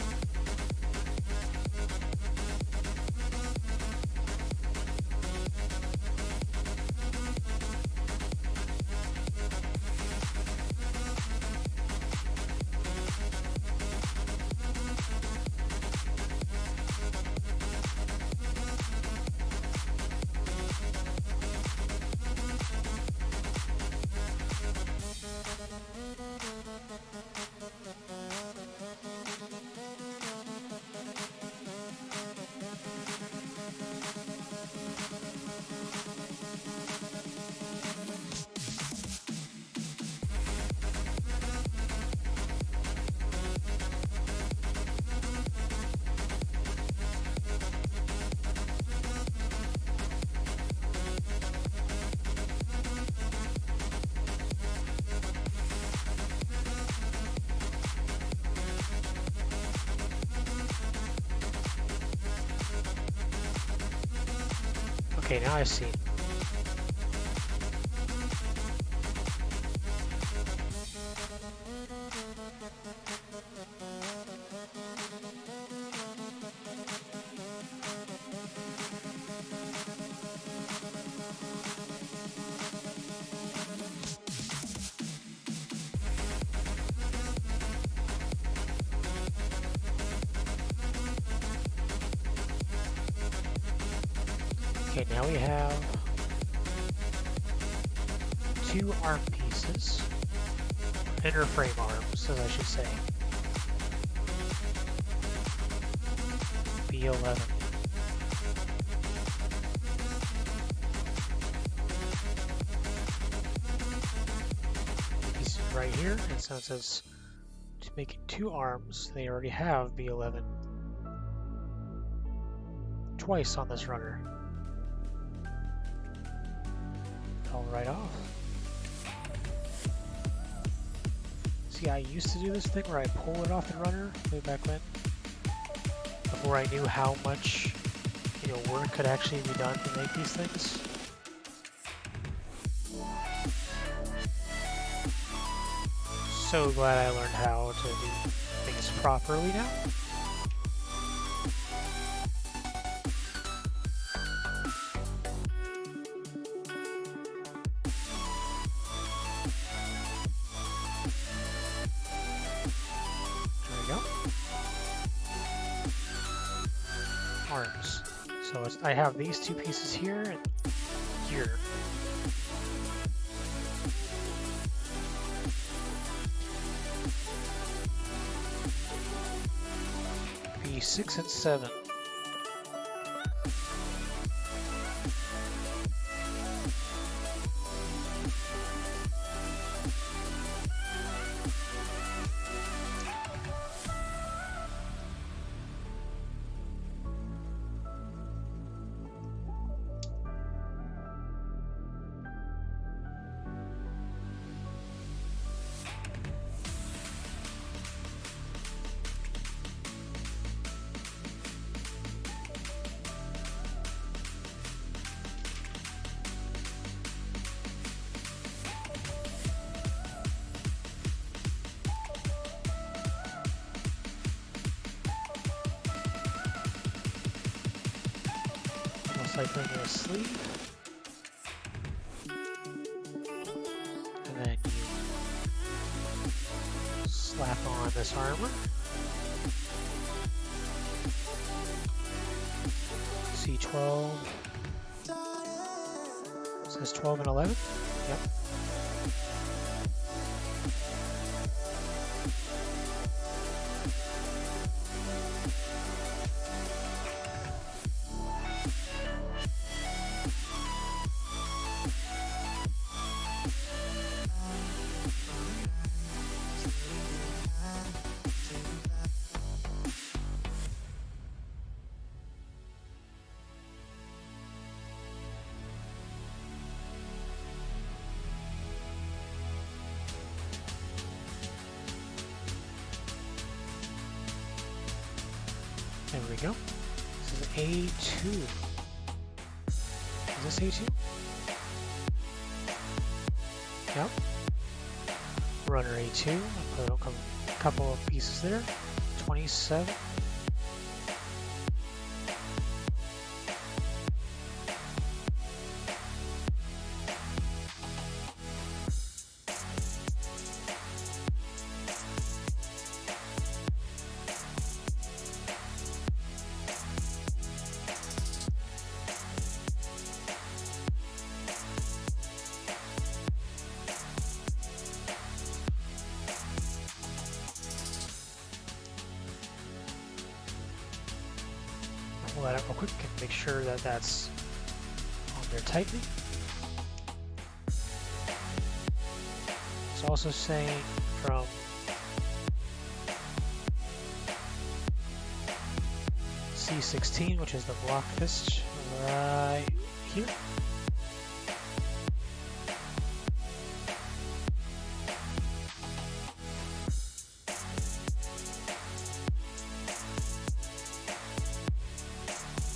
Okay, now I see. Okay, now we have 2 arm pieces, inner frame arms, as I should say. B11. Piece right here, and so it says to make it 2 arms, they already have B11 twice on this runner. fell right off. See, I used to do this thing where I pull it off the runner way back when, before I knew how much, work could actually be done to make these things. So glad I learned how to do things properly now. There we go. Arms. So I have these two pieces here and here. Be 6 and 7. Like making a sleeve, and then you slap on this armor. C12 says 12 and 11. Yep. There we go. This is A2. Is this A2? Yep. Runner A2. I'll put a couple of pieces there. 27. Pull that out real quick and make sure that that's on there tightly. It's also saying from C16, which is the block fist, right here.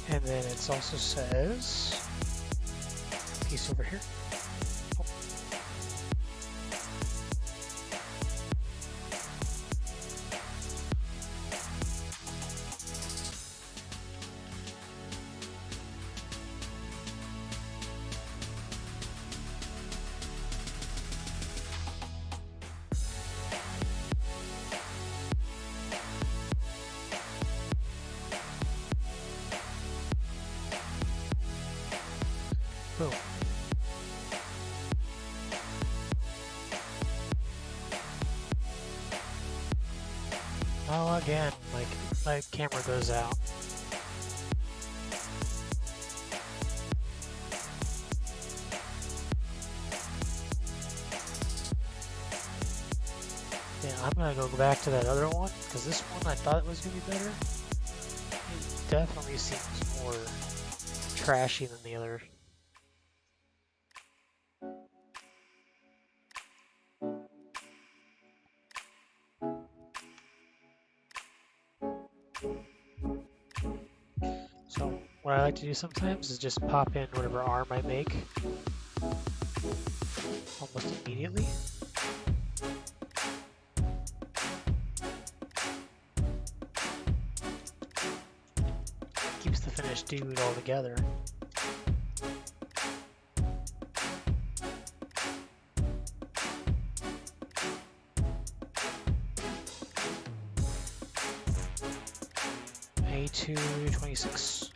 And then it also says, piece over here. Oh. Boom. Oh, again, my camera goes out. Yeah, I'm gonna go back to that other one, because this one I thought it was gonna be better. It definitely seems more trashy than the other. what I like to do sometimes is just pop in whatever arm I make almost immediately. Keeps the finished dude all together. A226.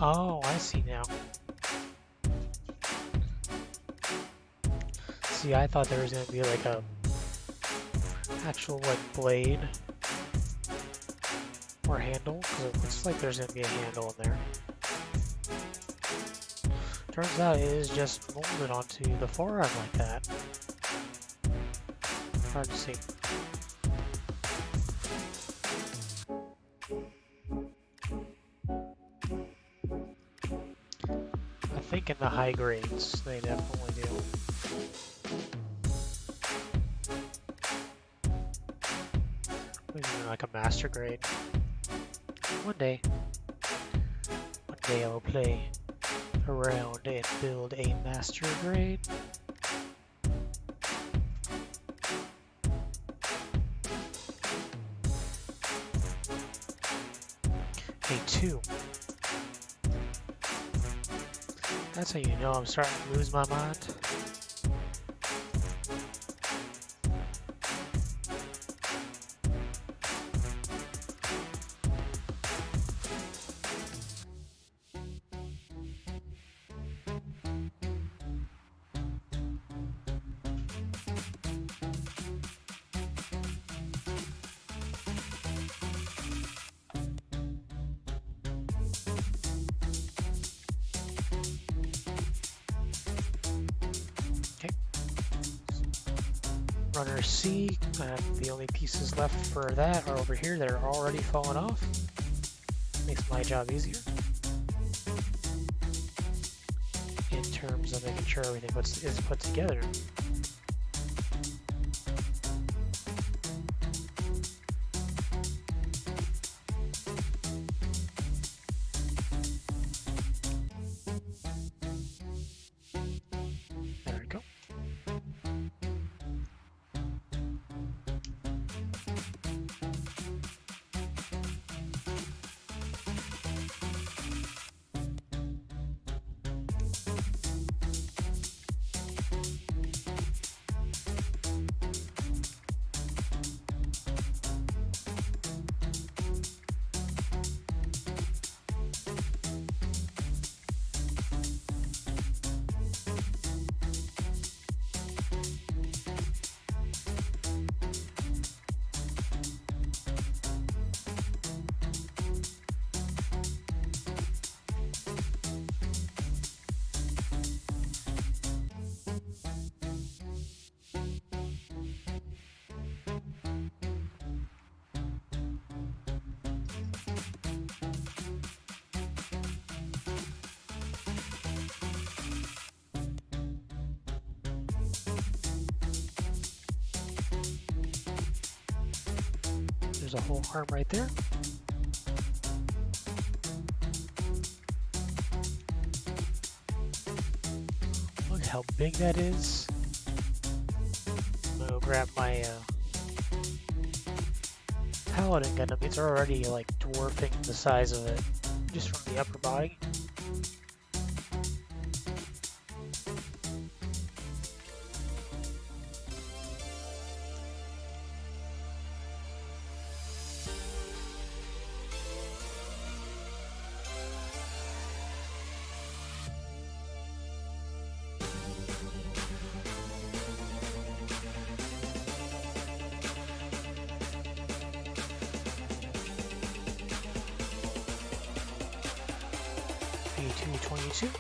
Oh, I see now. See, I thought there was gonna be like a actual like blade or handle, because it looks like there's gonna be a handle in there. Turns out it is just molded onto the forearm like that. Hard to see. I think in the high grades, they definitely do. Maybe like a master grade. One day I'll play around and build a master grade. A2. That's how you know I'm starting to lose my mind. Runner C, the only pieces left for that are over here that are already falling off. Makes my job easier in terms of making sure everything is put together. There we go. There's a whole arm right there. Look how big that is. I'm gonna go grab my paladin gun. It's already like dwarfing the size of it just from the upper body. YouTube.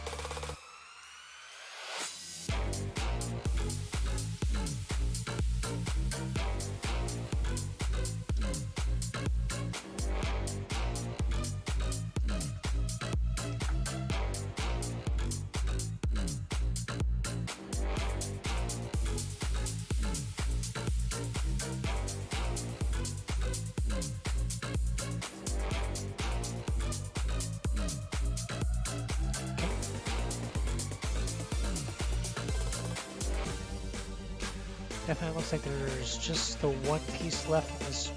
Definitely looks like there's just the one piece left in this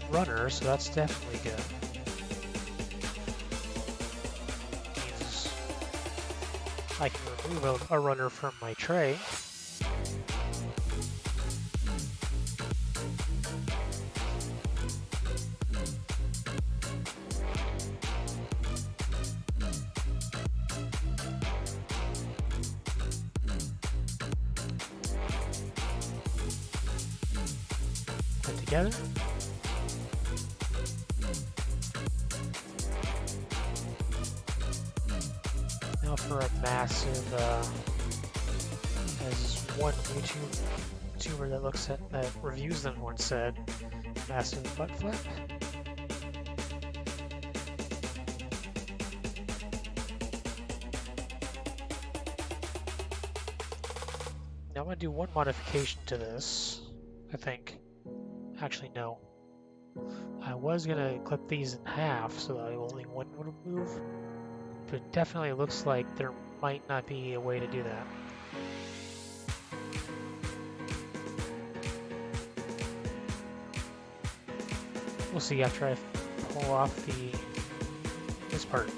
runner, so that's definitely good. Means I can remove a runner from my tray. Together. Now for a massive, as one YouTuber that reviews them once said, massive butt flap. Now I'm gonna do one modification to this, I think. Actually, no. I was gonna clip these in half so that only one would move, but it definitely looks like there might not be a way to do that. We'll see after I pull off this part.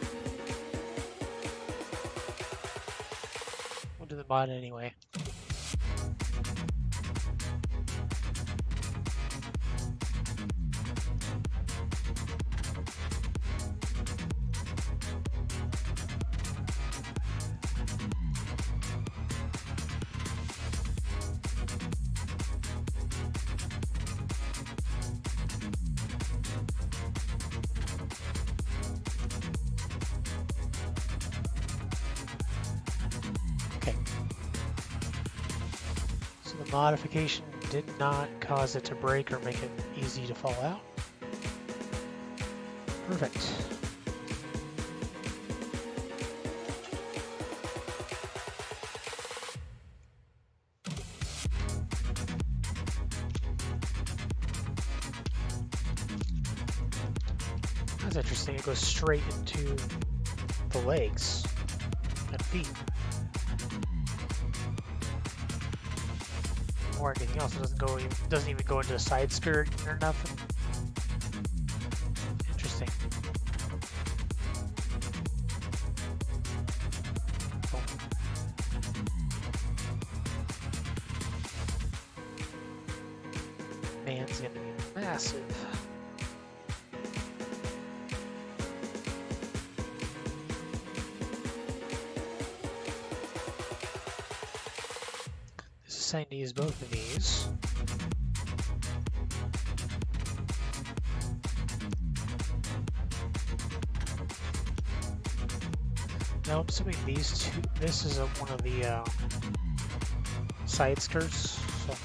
We'll do the mod anyway. Modification did not cause it to break or make it easy to fall out. Perfect. That's interesting. It goes straight into the legs and feet. Or anything else. It doesn't even go into a side skirt or nothing. Interesting. Oh. Man's gonna be massive. I need to use both of these. Now I'm assuming these two, this is one of the side skirts, so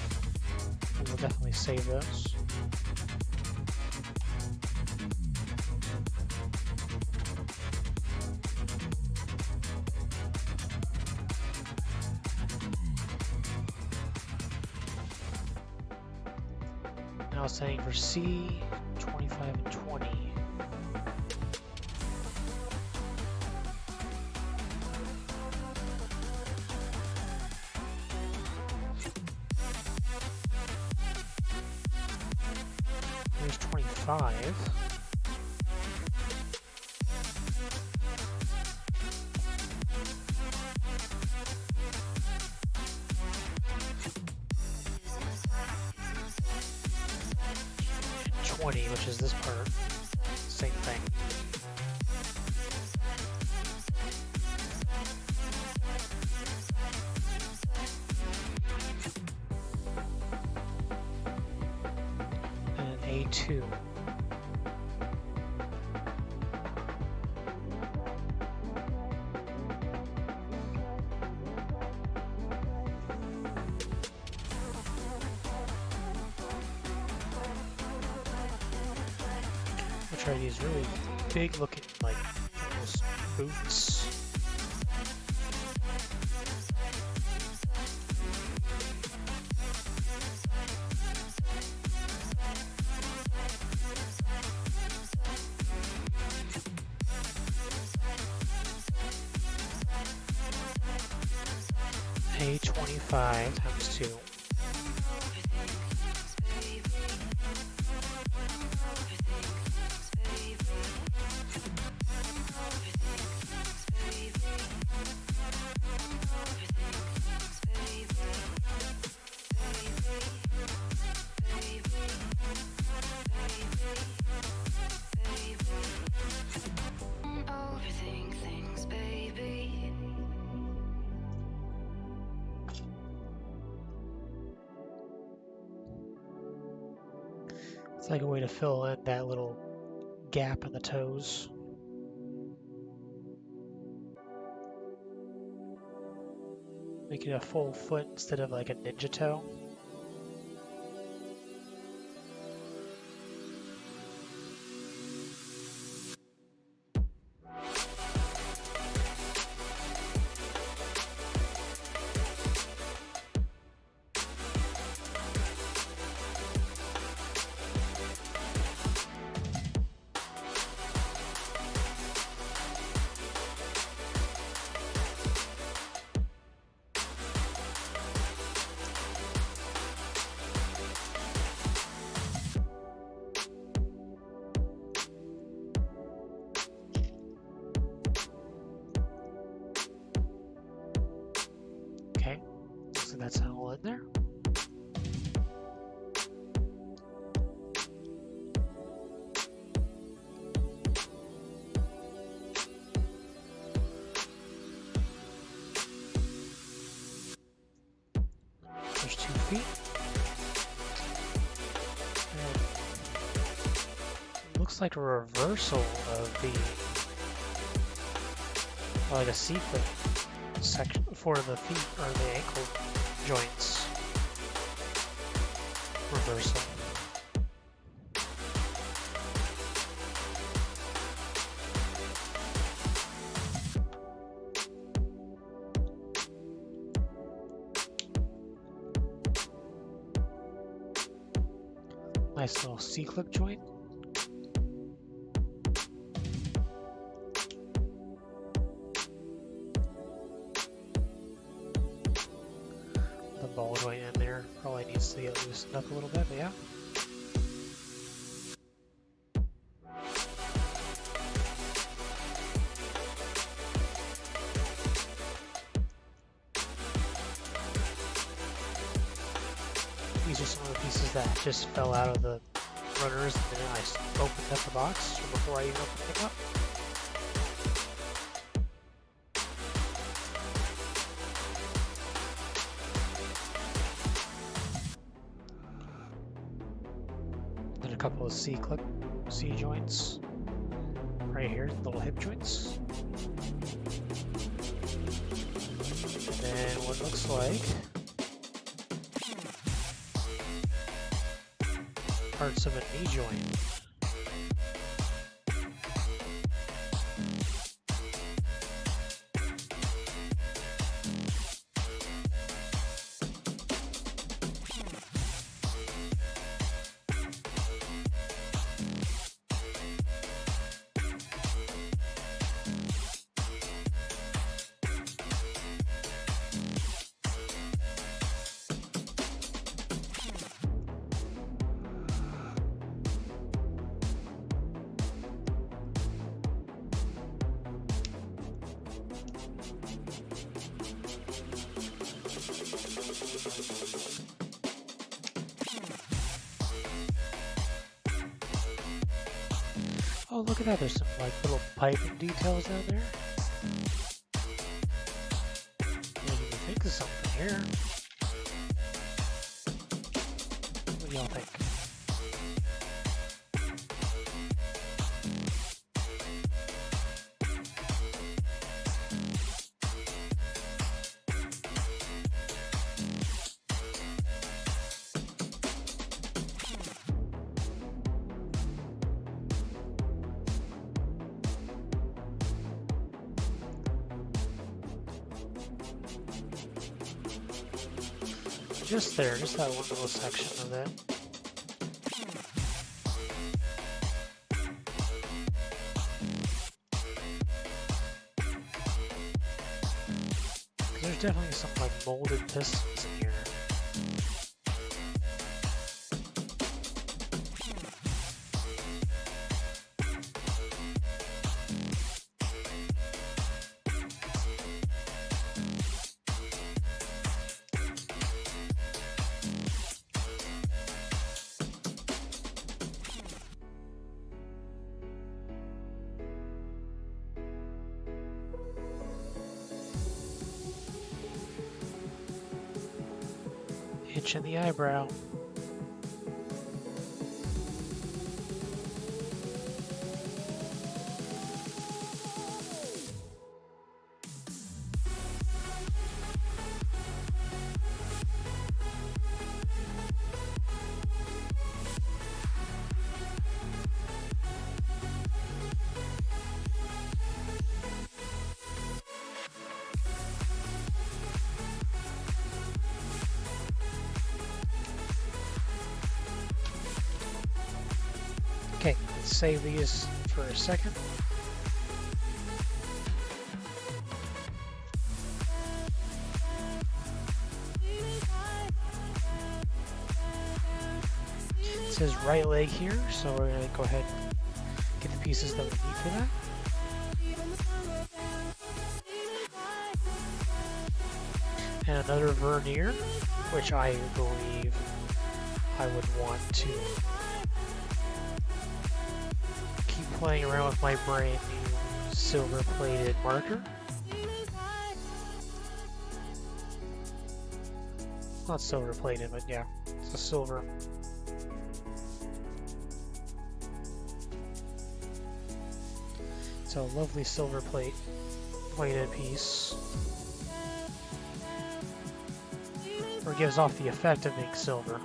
we will definitely save those. Now setting for C, 25 and 20. Here's 25. Which is this part, same thing. And A2. which are these really big looking, like almost boots. A25 times 2. It's like a way to fill in that little gap in the toes. Make it a full foot instead of like a ninja toe. Okay, so that's all in there. There's 2 feet. And it looks like a reversal of the, like a C-clip section for the feet or the ankle joints. Reversal. Nice little C-clip joint. The ball joint in there probably needs to get loosened up a little bit, but yeah. These are some of the pieces that just fell out of the runners, and then I opened up the box before I even opened it up. Then a couple of C-clip C-joints right here, little hip joints. And then what looks like parts of a knee joint. Oh, look at that, there's some like little piping details down there. Making me think of something here. What do y'all think? Just there, just that one little section of it. There's definitely some like molded pistons in here. Itch in the eyebrow. Okay, let's save these for a second. It says right leg here, so we're going to go ahead and get the pieces that we need for that. And another vernier, which I believe I would want to keep playing around with my brand new silver plated marker. Not silver plated, but yeah, it's a silver. It's a lovely silver plated piece. Or gives off the effect of being silver.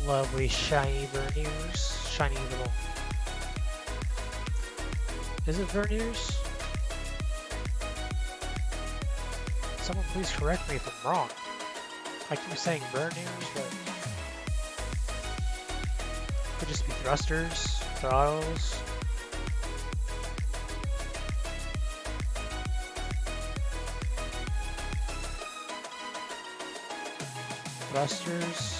Lovely shiny verniers. Shiny little... Is it verniers? Someone please correct me if I'm wrong. I keep saying verniers, but... Could just be thrusters, throttles. Thrusters.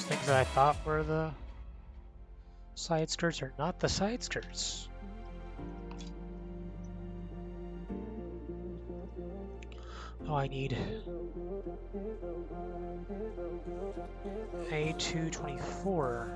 things that I thought were the side skirts are not the side skirts. Oh, I need A224.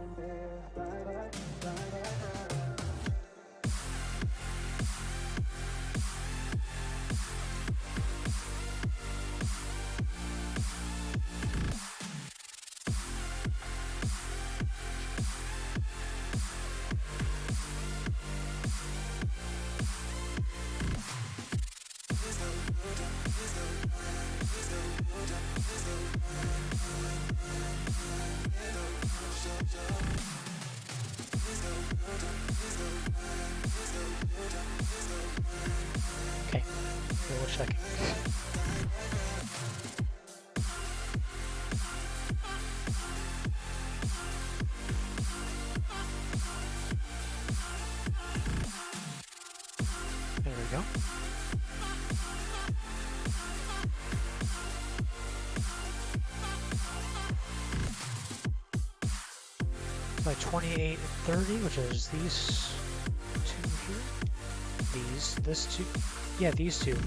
Okay, double checking. There we go. Like 28 and 30, which is these two here. This two. Yeah, these two.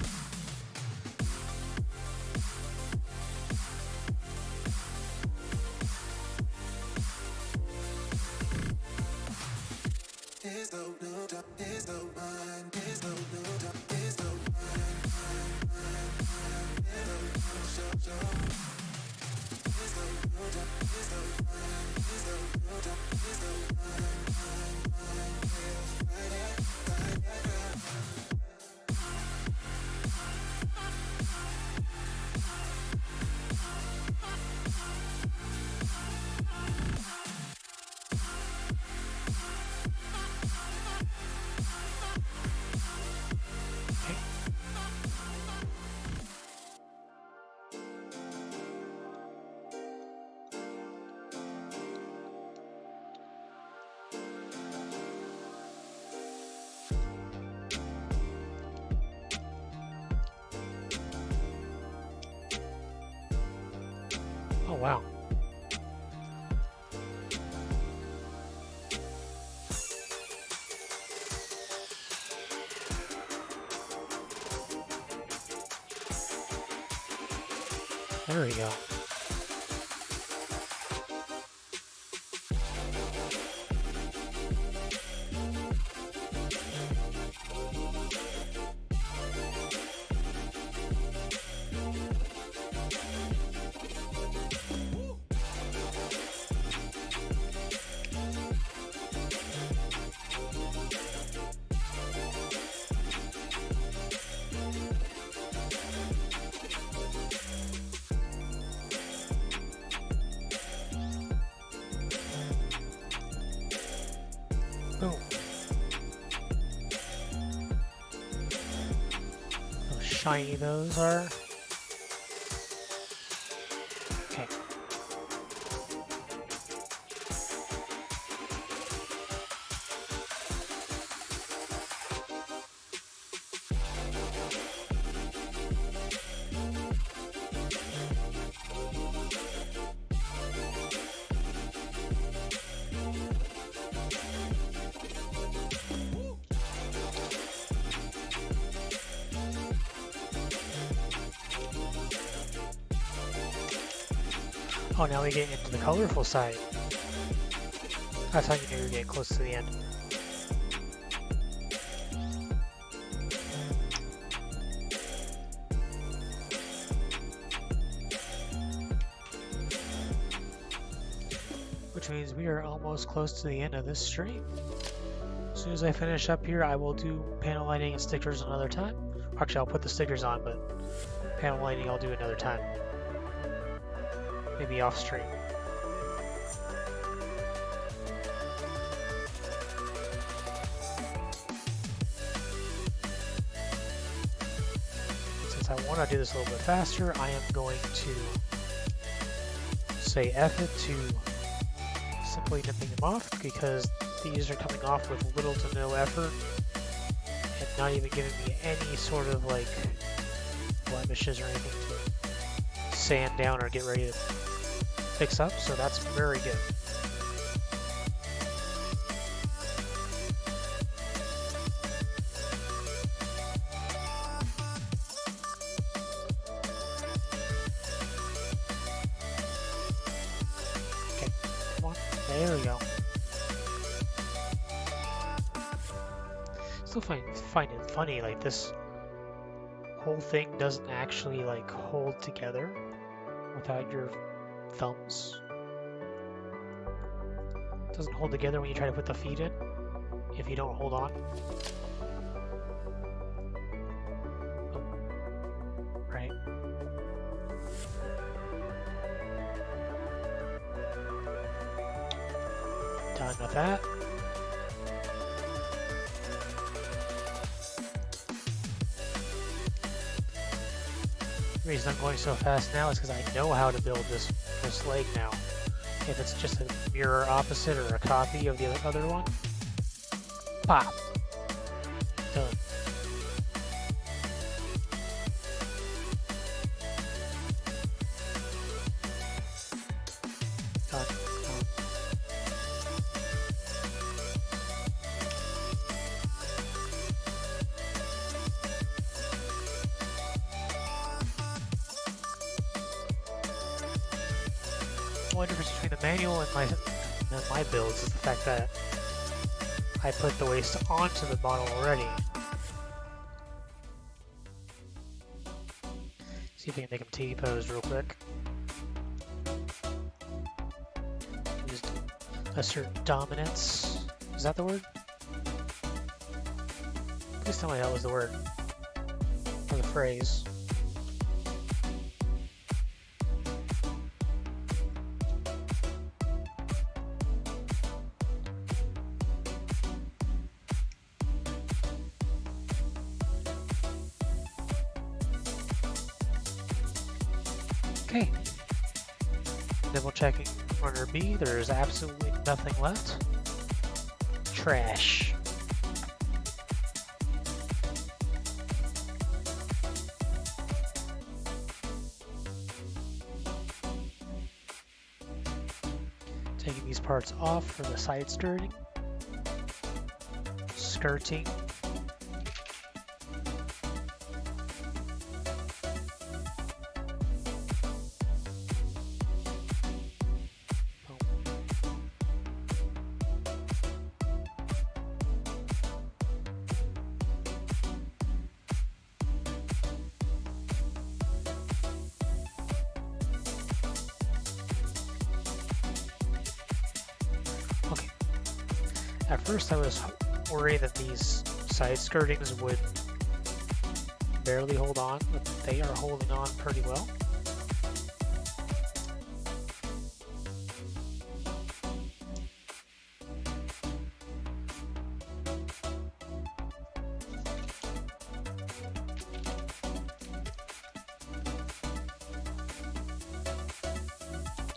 Oh, wow. There we go. Boom. How shiny those are. Okay. Oh, now we get into the colorful side. That's how you knew you were getting close to the end. Which means we are almost close to the end of this stream. As soon as I finish up here, I will do panel lighting and stickers another time. Actually, I'll put the stickers on, but panel lighting I'll do another time. Maybe off stream. Since I want to do this a little bit faster, I am going to say F it to simply nipping them off, because these are coming off with little to no effort and not even giving me any sort of like blemishes or anything to sand down or get ready to fix up, so that's very good. Okay, come on, there we go. Still find it funny, like this whole thing doesn't actually like hold together without your thumbs. It doesn't hold together when you try to put the feet in if you don't hold on. Oh. Right. Done with that. The reason I'm going so fast now is because I know how to build this leg now. If it's just a mirror opposite or a copy of the other one, pop, done. Done. The only difference between the manual and my builds is the fact that I put the waist onto the model already. See if we can make him T-pose real quick. Just assert dominance. Is that the word? Please tell me that was the word. Or the phrase. Okay, double checking runner B, there's absolutely nothing left. Trash. Taking these parts off for the side skirting. Skirting. Okay. At first I was worried that these side skirtings would barely hold on, but they are holding on pretty well.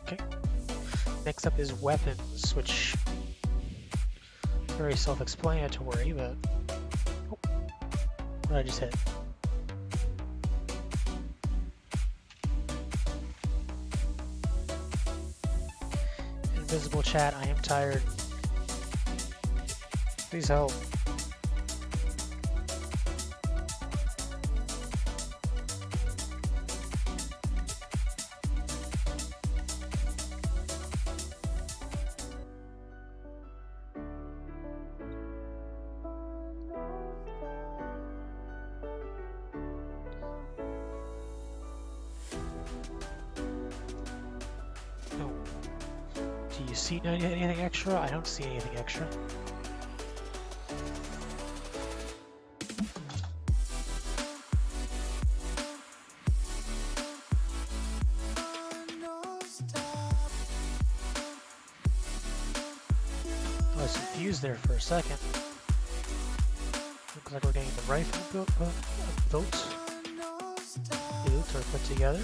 Okay. Next up is weapons, which is very self-explanatory, but oh, what did I just hit? Invisible chat, I am tired. Please help. Do you see anything extra? I don't see anything extra. I was confused there for a second. Looks like we're getting the rifle built or put together.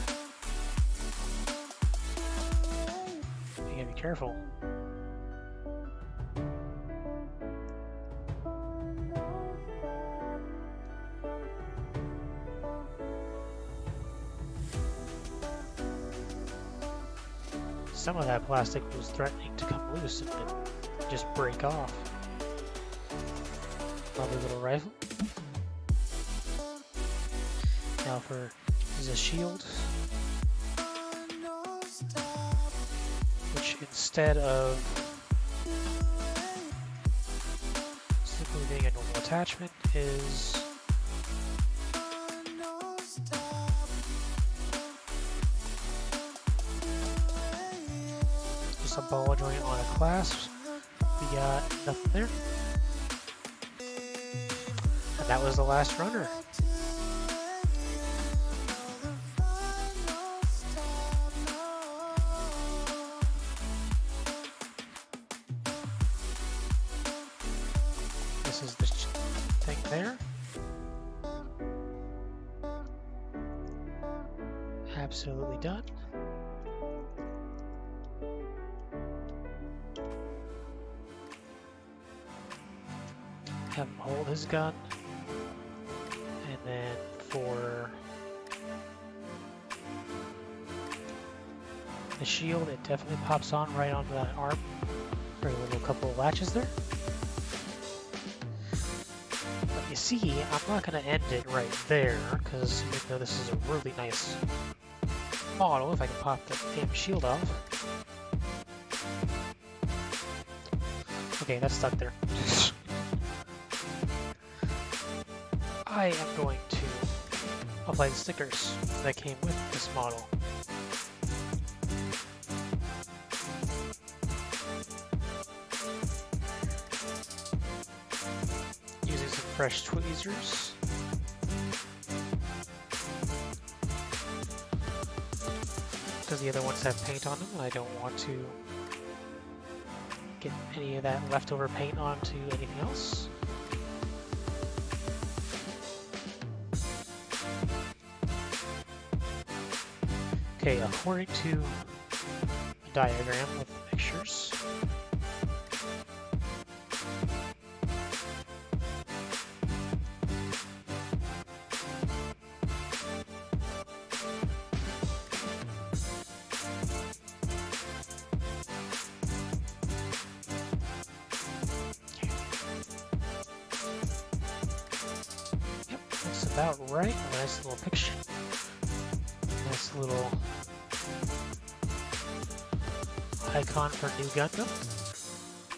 You gotta be careful. some of that plastic was threatening to come loose and just break off. Lovely little rifle. Now for the shield, which instead of simply being a normal attachment is just a ball joint on a clasp. We got nothing there. And that was the last runner. This is the thing there. Absolutely done. Have him hold his gun. And then for the shield, it definitely pops on right onto that arm. Very little couple of latches there. But you see, I'm not going to end it right there, because even though this is a really nice model, if I can pop the damn shield off. Okay, that's stuck there. I am going to apply the stickers that came with this model. Using some fresh tweezers. Because the other ones have paint on them, and I don't want to get any of that leftover paint onto anything else. Okay, according to the diagram with the pictures, yep, that's about right. A nice little picture. Nice little icon for new Gundam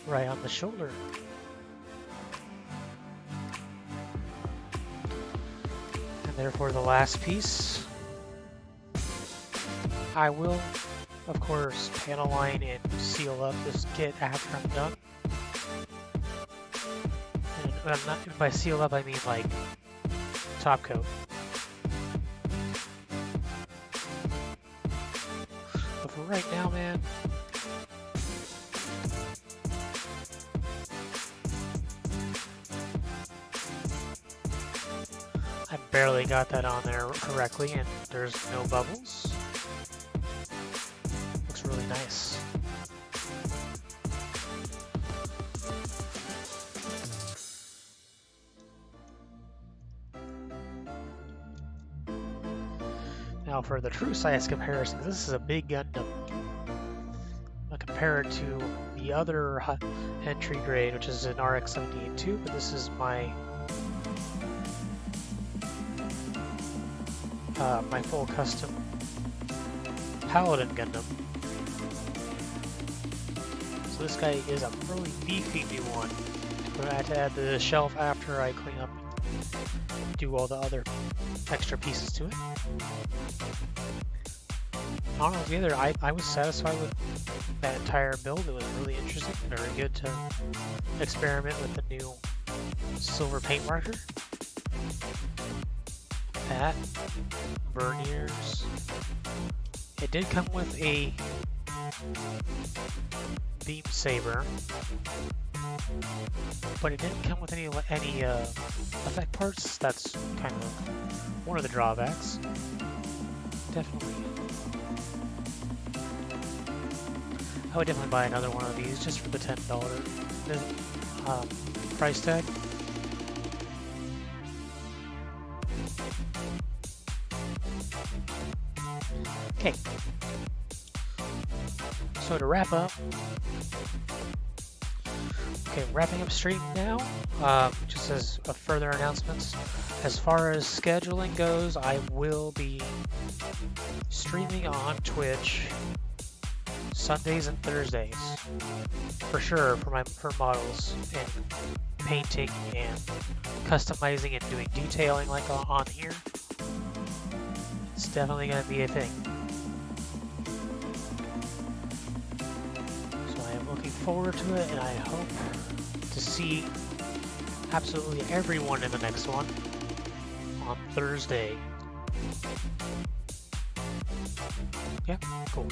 right on the shoulder. And therefore the last piece, I will of course panel line and seal up this kit after I'm done. And by seal up I mean like top coat. But for right now, man, I barely got that on there correctly, and there's no bubbles. Looks really nice. Now for the true size comparison, this is a big Gundam. I'll compare it to the other entry grade, which is an RX-78-2, but this is my my full custom Paladin Gundam. So this guy is a really beefy new one. I'm going to have to add the shelf after I clean up and do all the other extra pieces to it. Altogether, I was satisfied with that entire build. It was really interesting, very good to experiment with the new silver paint marker. That, verniers. It did come with a beam saber, but it didn't come with any effect parts. That's kind of one of the drawbacks. Definitely, I would definitely buy another one of these just for the $10 price tag. Okay, So to wrap up, okay, wrapping up stream now. Just as a further announcements, as far as scheduling goes, I will be streaming on Twitch Sundays and Thursdays for sure for models and painting and customizing and doing detailing like on here. It's definitely going to be a thing. So I am looking forward to it, and I hope to see absolutely everyone in the next one on Thursday. Yeah, cool.